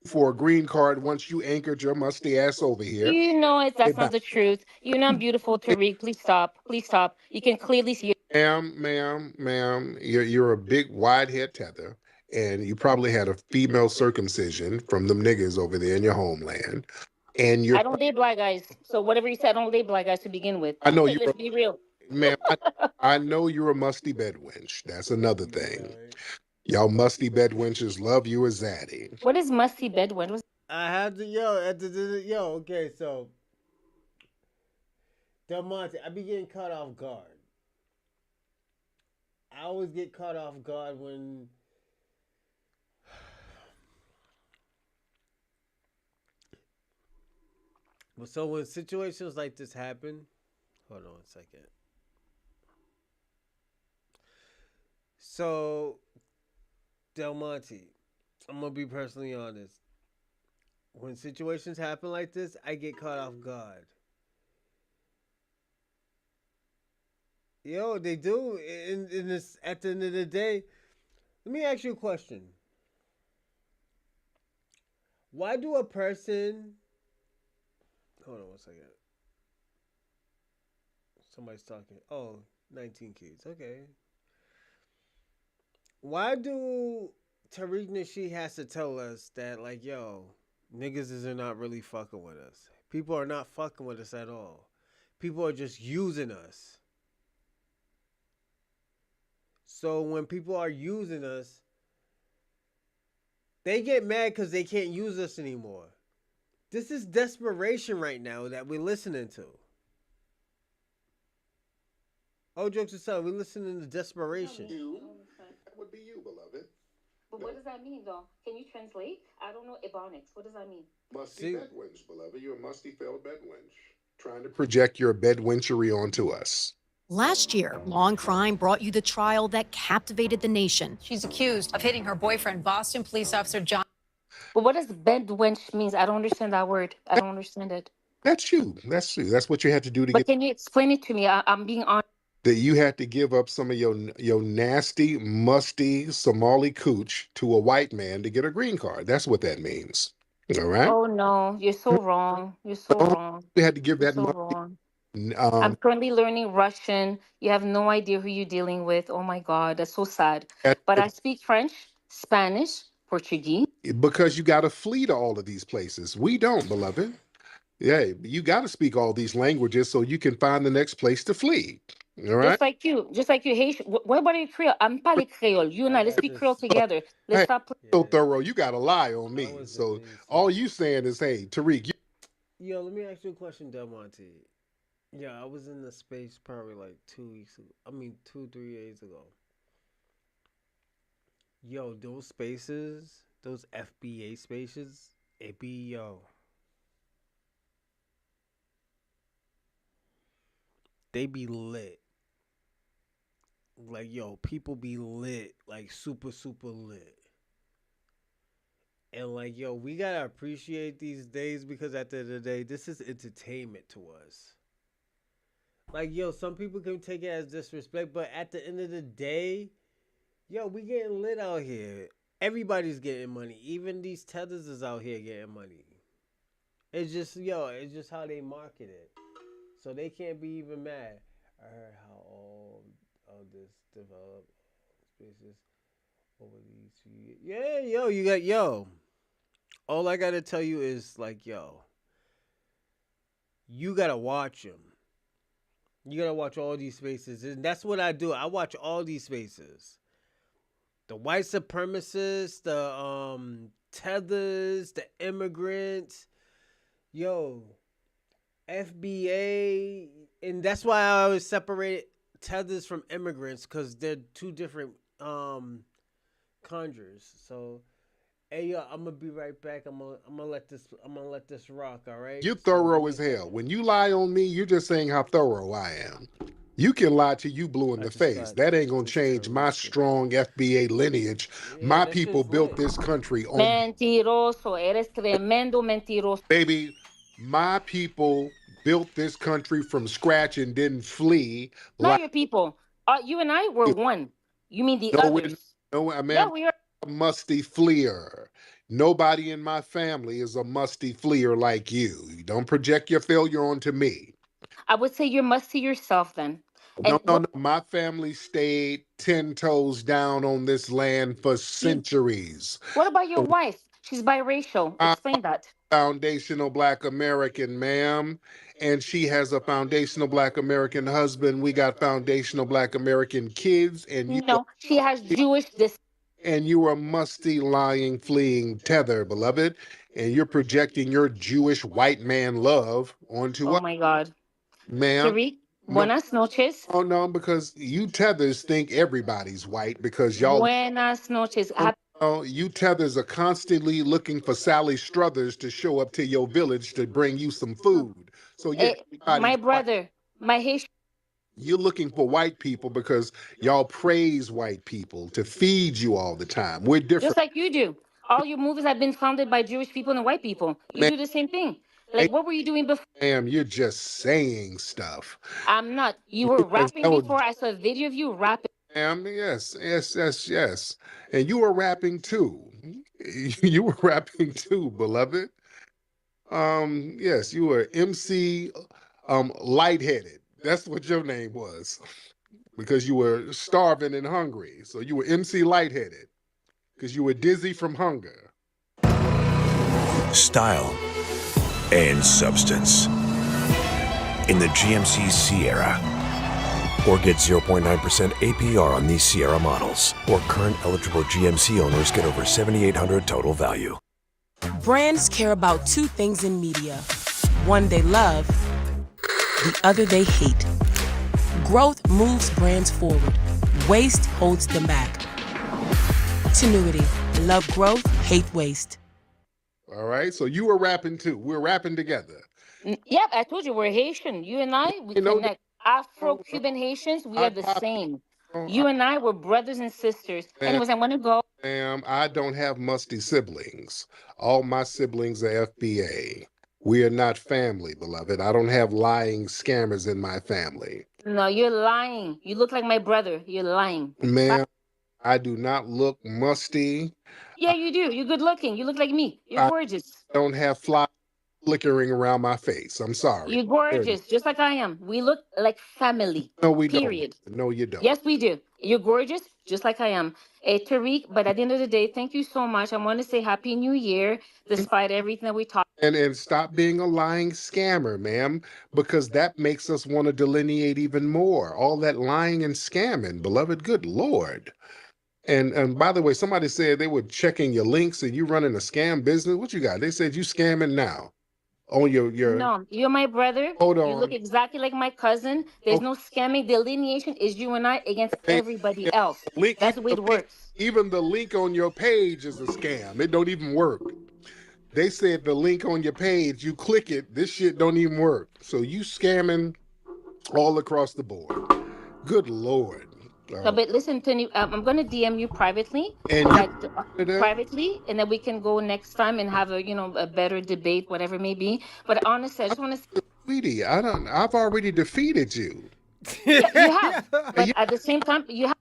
For a green card once you anchored your musty ass over here.
You know that's not the truth. You're not beautiful, Tariq. Please stop. Please stop. You can clearly see it.
Ma'am, you're a big wide head tether. And you probably had a female circumcision from them niggas over there in your homeland. And
I don't date black guys. So whatever you said, I don't date black guys to begin with.
I know
Let's be real.
Ma'am, I know you're a musty bed wench. That's another thing. Y'all musty bed wenches love you as zaddy.
What is musty bed wench?
I have to, okay, so Del Monte, I be getting caught off guard. I always get caught off guard when so when situations like this happen, hold on a second. So, Del Monte, I'm gonna be personally honest. When situations happen like this, I get caught off guard. Yo, they do. In this, at the end of the day, let me ask you a question. Why do a person... Hold on one second. Somebody's talking. Oh, 19 kids. Okay. Why do Tariq Nasheed has to tell us that, like, yo, niggas is not really fucking with us? People are not fucking with us at all. People are just using us. So when people are using us, they get mad because they can't use us anymore. This is desperation right now that we're listening to. All jokes aside, we're listening to desperation.
That would be you, beloved.
But what does that mean, though? Can you translate? I don't know Ebonics. What does that mean?
Musty bed wench, beloved. You're a musty failed bed wench. Trying to project your bed wenchery onto us.
Last year, Law and Crime brought you the trial that captivated the nation.
She's accused of hitting her boyfriend, Boston police officer John.
But what does bed wench means? I don't understand that word. I don't understand it.
That's you. That's you. That's what you had to do to
But
get.
Can you explain it to me? I'm being honest.
That you had to give up some of your nasty, musty Somali cooch to a white man to get a green card. That's what that means. All right?
Oh, no. You're so wrong. You're so wrong.
You had to give that
so
musty,
wrong. I'm currently learning Russian. You have no idea who you're dealing with. Oh, my God. That's so sad. But I speak French, Spanish, Portuguese?
Because you got to flee to all of these places. We don't, beloved. Yeah, you got to speak all these languages so you can find the next place to flee. All right?
Just like you, Haitian. What about your Creole? I'm pas Creole. You and I, let's speak Creole together. Let's
Hey,
stop.
so thorough. You got to lie on me. So all you saying is, hey, Tariq,
Yo, let me ask you a question, Del Monte. Yeah, I was in the space probably like 2 weeks ago. I mean, 2, 3 days ago. Yo, those spaces, those FBA spaces, it be, yo, they be lit. Like, yo, people be lit, like super, super lit. And like, yo, we gotta appreciate these days because at the end of the day, this is entertainment to us. Like, yo, some people can take it as disrespect, but at the end of the day, yo, we getting lit out here. Everybody's getting money. Even these tethers is out here getting money. It's just, yo, it's just how they market it. So they can't be even mad. I heard how all of this developed spaces over these 2 years. Yeah, yo, you got, yo. All I gotta tell you is, like, yo, you gotta watch them. You gotta watch all these spaces. And that's what I do. I watch all these spaces. The white supremacists, the tethers, the immigrants, yo, FBA, and that's why I always separate tethers from immigrants because they're two different conjures. So, hey yo, I'm gonna be right back. I'm gonna let this rock. All right.
you're thorough as hell. When you lie on me, you're just saying how thorough I am. You can lie to you blue in the face. That ain't gonna change my strong FBA lineage. My people built this country on
Mentiroso, eres tremendo mentiroso.
baby. My people built this country from scratch and didn't flee.
Not your people. You and I were one. You mean the others?
I mean,
Yeah, we are.
a musty fleer. Nobody in my family is a musty fleer like you. Don't project your failure onto me.
I would say you must see yourself then.
No. My family stayed 10 toes down on this land for centuries.
What about your wife? She's biracial. Explain that.
Foundational Black American, ma'am. And she has a foundational Black American husband. We got foundational Black American kids. And
she has Jewish descent.
And you are musty, lying, fleeing tether, beloved. And you're projecting your Jewish white man love onto us.
Oh my God.
Ma'am.
Tariq, buenas noches.
Oh no, because you tethers think everybody's white because y'all.
Buenas noches.
You tethers are constantly looking for Sally Struthers to show up to your village to bring you some food. So yeah,
my brother, my Haitian.
You're looking for white people because y'all praise white people to feed you all the time. We're different.
Just like you do. All your movies have been founded by Jewish people and white people. You do the same thing. Like, what were you doing before?
Ma'am, you're just saying stuff.
I'm not. You were rapping before. I saw a video of you rapping.
Ma'am, yes. And you were rapping too. You were rapping too, beloved. Yes, you were MC Lightheaded. That's what your name was. Because you were starving and hungry. So you were MC Lightheaded. Because you were dizzy from hunger.
Style and substance. In the GMC Sierra. Or get 0.9% APR on these Sierra models. Or current eligible GMC owners get over $7,800 total value.
Brands care about two things in media. One they love, the other they hate. Growth moves brands forward. Waste holds them back. Tenuity. Love growth, hate waste.
All right, so you were rapping too. We're rapping together.
Yep, I told you we're Haitian. You and I, we connect. Afro-Cuban Haitians, we are the same. You and I were brothers and sisters. Anyways, I want to go.
Ma'am, I don't have musty siblings. All my siblings are FBA. We are not family, beloved. I don't have lying scammers in my family.
No, you're lying. You look like my brother. You're lying.
Ma'am, I do not look musty.
Yeah, you do. You're good looking. You look like me. You're gorgeous.
I don't have fly flickering around my face. I'm sorry.
You're gorgeous, just like I am. We look like family.
No, we
Period.
don't. No, you don't.
Yes, we do. You're gorgeous, just like I am. Tariq, but at the end of the day, thank you so much. I want to say Happy New Year, despite everything that we talked.
And stop being a lying scammer, ma'am, because that makes us want to delineate even more. All that lying and scamming, beloved, good Lord. And by the way, somebody said they were checking your links and you running a scam business. What you got? They said you scamming now on your
No, you're my brother.
Hold
You
on.
look exactly like my cousin. There's no scamming. Delineation is you and I against everybody else.
link.
That's the way it works.
Even the link on your page is a scam. It don't even work. They said the link on your page, you click it, this shit don't even work. So you scamming all across the board. Good Lord.
So, but listen to you. I'm gonna DM you privately,
And
privately, and then we can go next time and have a better debate, whatever it may be. But honestly, I just want to.
Sweetie, I've already defeated you.
Yeah, you have. But at the same time, you have.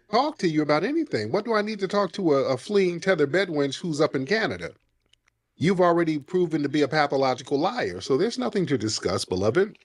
Talk to you about anything. What do I need to talk to a fleeing tether bedwench who's up in Canada? You've already proven to be a pathological liar, so there's nothing to discuss, beloved.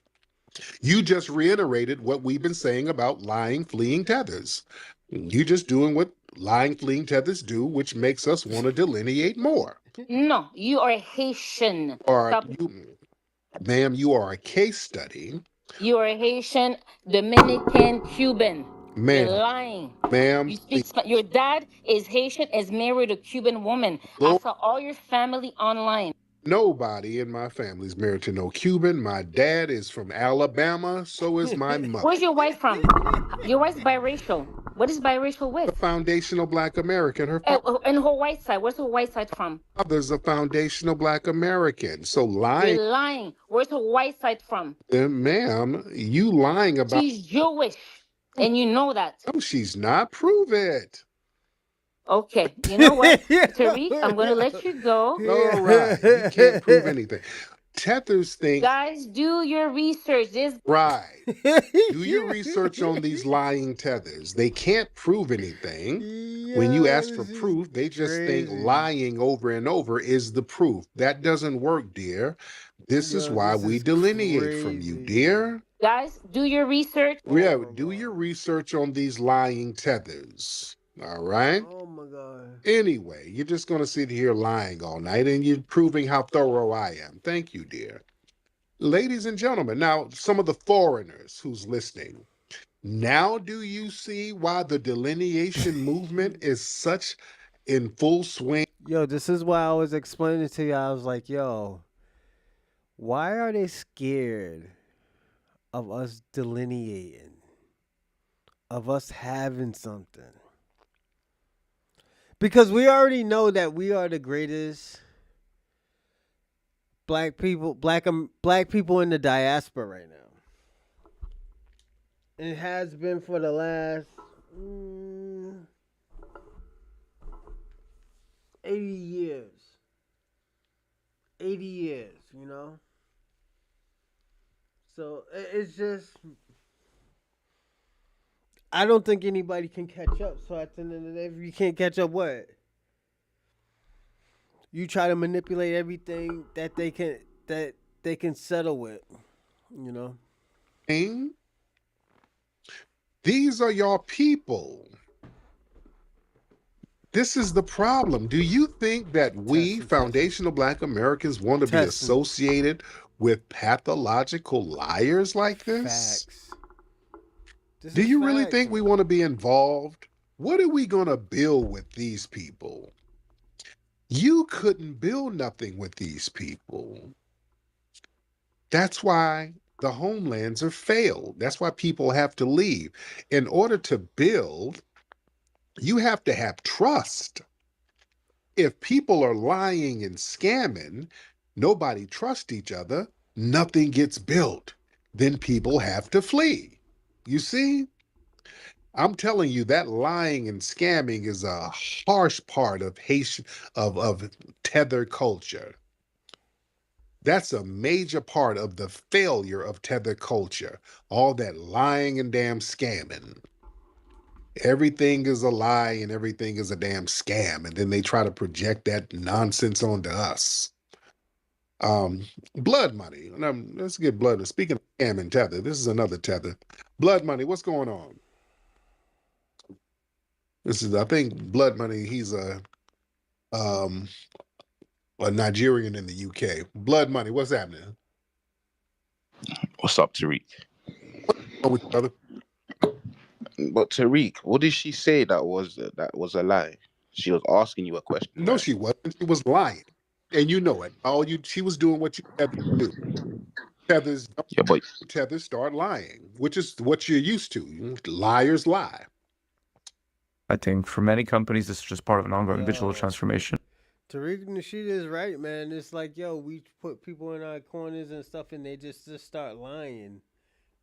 You just reiterated what we've been saying about lying, fleeing tethers. You just doing what lying, fleeing tethers do, which makes us want to delineate more.
No, you are Haitian.
Ma'am, you are a case study.
You are Haitian, Dominican, Cuban.
Ma'am.
You're lying.
Ma'am.
You speak your dad is Haitian, is married a Cuban woman. I saw all your family online.
Nobody in my family is married to no Cuban. My dad is from Alabama. So is my mother.
Where's your wife from? Your wife's biracial. What is biracial with?
A foundational Black American.
And her white side. Where's her white side from?
Father's a foundational Black American. So lying.
You're lying. Where's her white side from?
Ma'am, you lying about.
She's Jewish. And you know that.
No, she's not. Prove it.
Okay, you know what, Tariq, I'm going to let you go.
All right, you can't prove anything. Tethers think.
Guys, do your research.
Right. Do your research on these lying tethers. They can't prove anything. When you ask for proof, they just think lying over and over is the proof. That doesn't work, dear. This is why we delineate from you, dear.
Guys, do your research.
Yeah, do your research on these lying tethers. All right?
Oh my God.
Anyway, you're just going to sit here lying all night and you're proving how thorough I am. Thank you, dear. Ladies and gentlemen, now some of the foreigners who's listening, now do you see why the delineation movement is such in full swing?
Yo, this is why I was explaining to you. I was like, yo, why are they scared of us delineating, of us having something? Because we already know that we are the greatest black people in the diaspora right now. It has been for the last 80 years. 80 years, you know? So it's just, I don't think anybody can catch up. So at the end of the day, if you can't catch up, what? You try to manipulate everything that they can settle with, you know?
These are your people. This is the problem. Do you think that we, foundational Black Americans, want to be associated with pathological liars like this?
Facts.
Do you really think we want to be involved? What are we going to build with these people? You couldn't build nothing with these people. That's why the homelands are failed. That's why people have to leave. In order to build, you have to have trust. If people are lying and scamming, nobody trusts each other, nothing gets built. Then people have to flee. You see? I'm telling you that lying and scamming is a harsh part of Haitian of tether culture. That's a major part of the failure of tether culture. All that lying and damn scamming. Everything is a lie and everything is a damn scam. And then they try to project that nonsense onto us. Blood money. Let's get blood. Speaking of scam and tether, this is another tether. Blood money. What's going on? This is, I think, blood money. He's a Nigerian in the UK. Blood money. What's happening?
What's up, Tariq?
What's with brother?
But Tariq, what did she say that was a lie? She was asking you a question.
No,
right?
she wasn't. She was lying, and you know it. She was doing what you had to do. Tethers,
yeah, but
Tethers start lying, which is what you're used to. Liars lie.
I think for many companies, this is just part of an ongoing digital transformation.
Tariq Nasheed is right, man. It's like, yo, we put people in our corners and stuff, and they just start lying,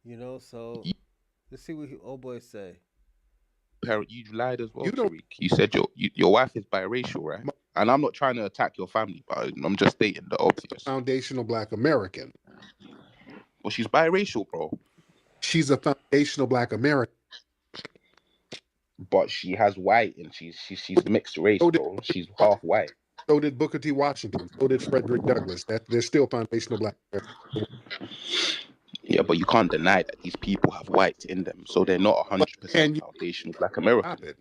you know. So let's see what old boy say.
Parrot, you lied as well, Tariq. You said your wife is biracial, right? And I'm not trying to attack your family, but I'm just stating the obvious.
Foundational Black American.
Well, she's biracial, bro.
She's a foundational Black American.
But she has white, and she's mixed race, bro. She's half white.
So did Booker T. Washington. So did Frederick Douglass. They're still foundational Black Americans.
Yeah, but you can't deny that these people have white in them, so they're not 100% foundational Black American.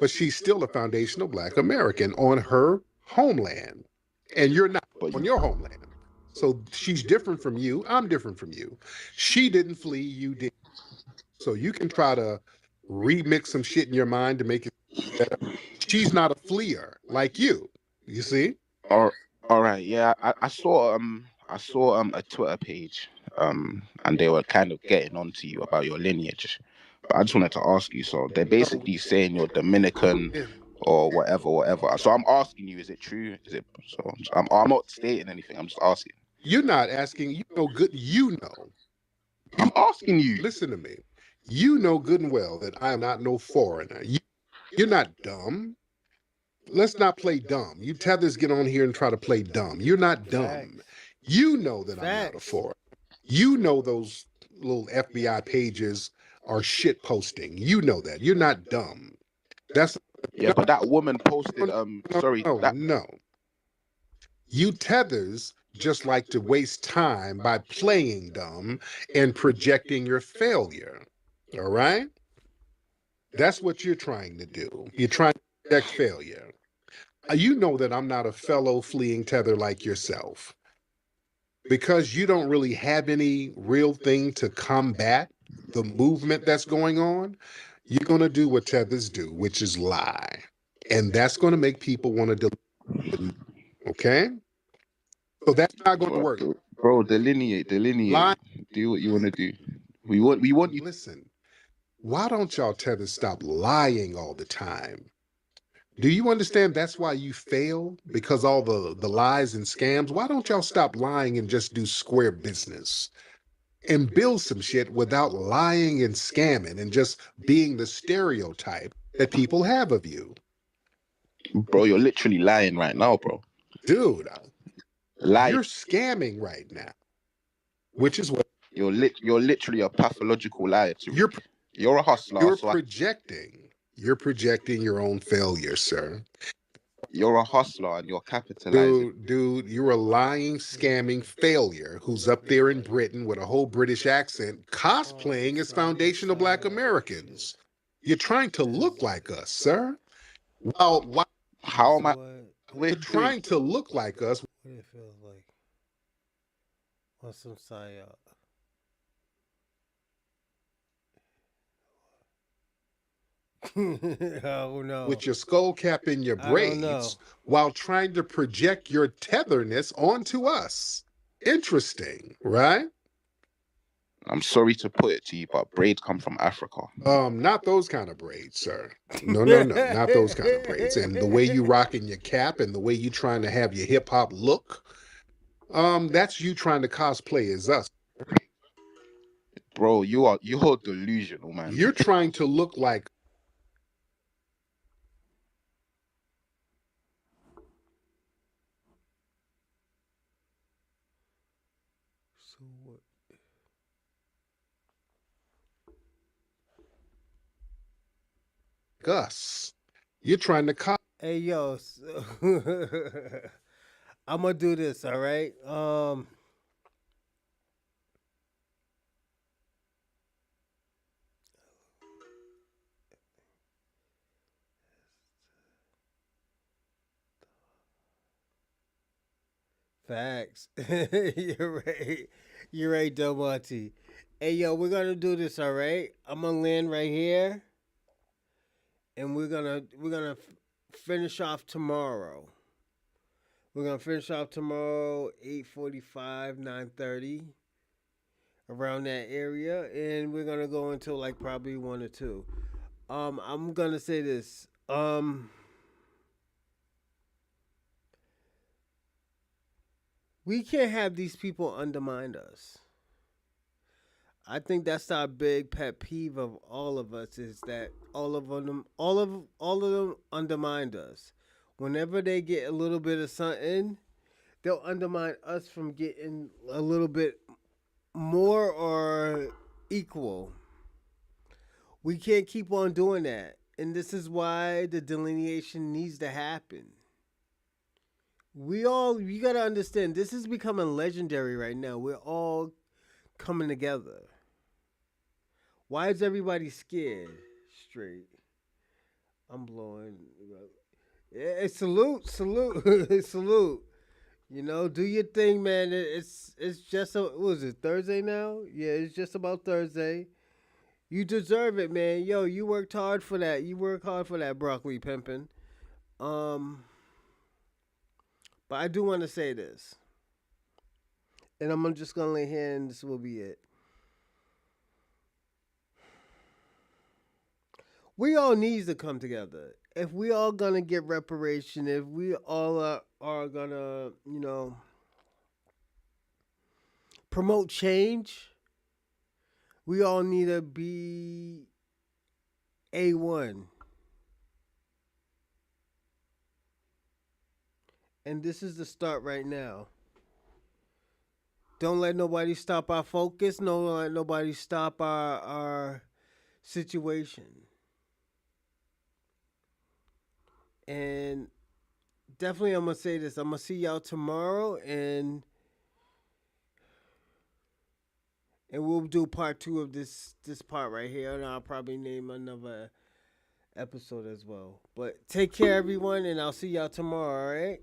But she's still a foundational Black American on her homeland, and you're not on your homeland. So she's different from you. I'm different from you. She didn't flee. You did. So you can try to remix some shit in your mind to make it better. She's not a fleer like you. You see?
All right. Yeah, I saw a Twitter page, and they were kind of getting onto you about your lineage. But I just wanted to ask you. So they're basically saying you're Dominican or whatever. So I'm asking you, is it true? Is it? So I'm not stating anything. I'm just asking.
You're not asking. You know good. You know.
I'm asking you.
Listen to me. You know good and well that I am not no foreigner. You're not dumb. Let's not play dumb. You Tethers get on here and try to play dumb. You're not dumb. You know that I'm not a foreigner. You know those little FBI pages are shit posting. You know that. You're not dumb.
But that woman posted.
No. You Tethers just like to waste time by playing dumb and projecting your failure. All right? That's what you're trying to do. You're trying to project failure. You know that I'm not a fellow fleeing tether like yourself. Because you don't really have any real thing to combat the movement that's going on, you're going to do what tethers do, which is lie. And that's going to make people want to delete. Okay? So that's not going to work.
Bro, delineate. Lie. Do what you want to do. We want you.
Listen, why don't y'all tethers stop lying all the time? Do you understand that's why you fail? Because all the lies and scams? Why don't y'all stop lying and just do square business? And build some shit without lying and scamming and just being the stereotype that people have of you.
Bro, you're literally lying right now, bro.
Dude,
you're
scamming right now. Which is what
you're literally a pathological liar. You're a hustler.
You're projecting your own failure, sir.
You're a hustler and you're capitalizing.
Dude, you're a lying, scamming failure who's up there in Britain with a whole British accent cosplaying as foundational Black Americans. You're trying to look like us, sir. Well,
how am I?
You're trying to look like us.
What it feels like. On some psyop. Oh no.
With your skull cap in your braids while trying to project your tetherness onto us. Interesting, right?
I'm sorry to put it to you, but braids come from Africa.
Not those kind of braids, sir. No, not those kind of braids. And the way you rocking your cap and the way you trying to have your hip hop look, that's you trying to cosplay as us.
Bro, you're delusional, man.
You're trying to look like us. You're trying to
Hey yo, I'm gonna do this. All right. Facts. You're right. You're right, Del Monte. Hey, yo, we're gonna do this. All right. I'm gonna land right here, and we're gonna finish off tomorrow. We're gonna finish off tomorrow, 8:45, 9:30, around that area, and we're gonna go until like probably 1 or 2. I'm gonna say this. We can't have these people undermine us. I think that's our big pet peeve of all of us is that all of them undermined us. Whenever they get a little bit of something, they'll undermine us from getting a little bit more or equal. We can't keep on doing that. And this is why the delineation needs to happen. You gotta understand, this is becoming legendary right now. We're all coming together. Why is everybody scared? Straight. I'm blowing. Yeah, salute, salute. Do your thing, man. It's just what was it, Thursday now? Yeah, it's just about Thursday. You deserve it, man. Yo, you worked hard for that. You work hard for that broccoli pimping. But I do want to say this, and I'm just gonna lay here, and this will be it. We all needs to come together. If we all gonna get reparation, if we all are gonna, promote change, we all need to be A1. And this is the start right now. Don't let nobody stop our focus. Don't let nobody stop our situation. And definitely I'm going to say this. I'm going to see y'all tomorrow, and we'll do part 2 of this part right here, and I'll probably name another episode as well. But take care, everyone, and I'll see y'all tomorrow, all right?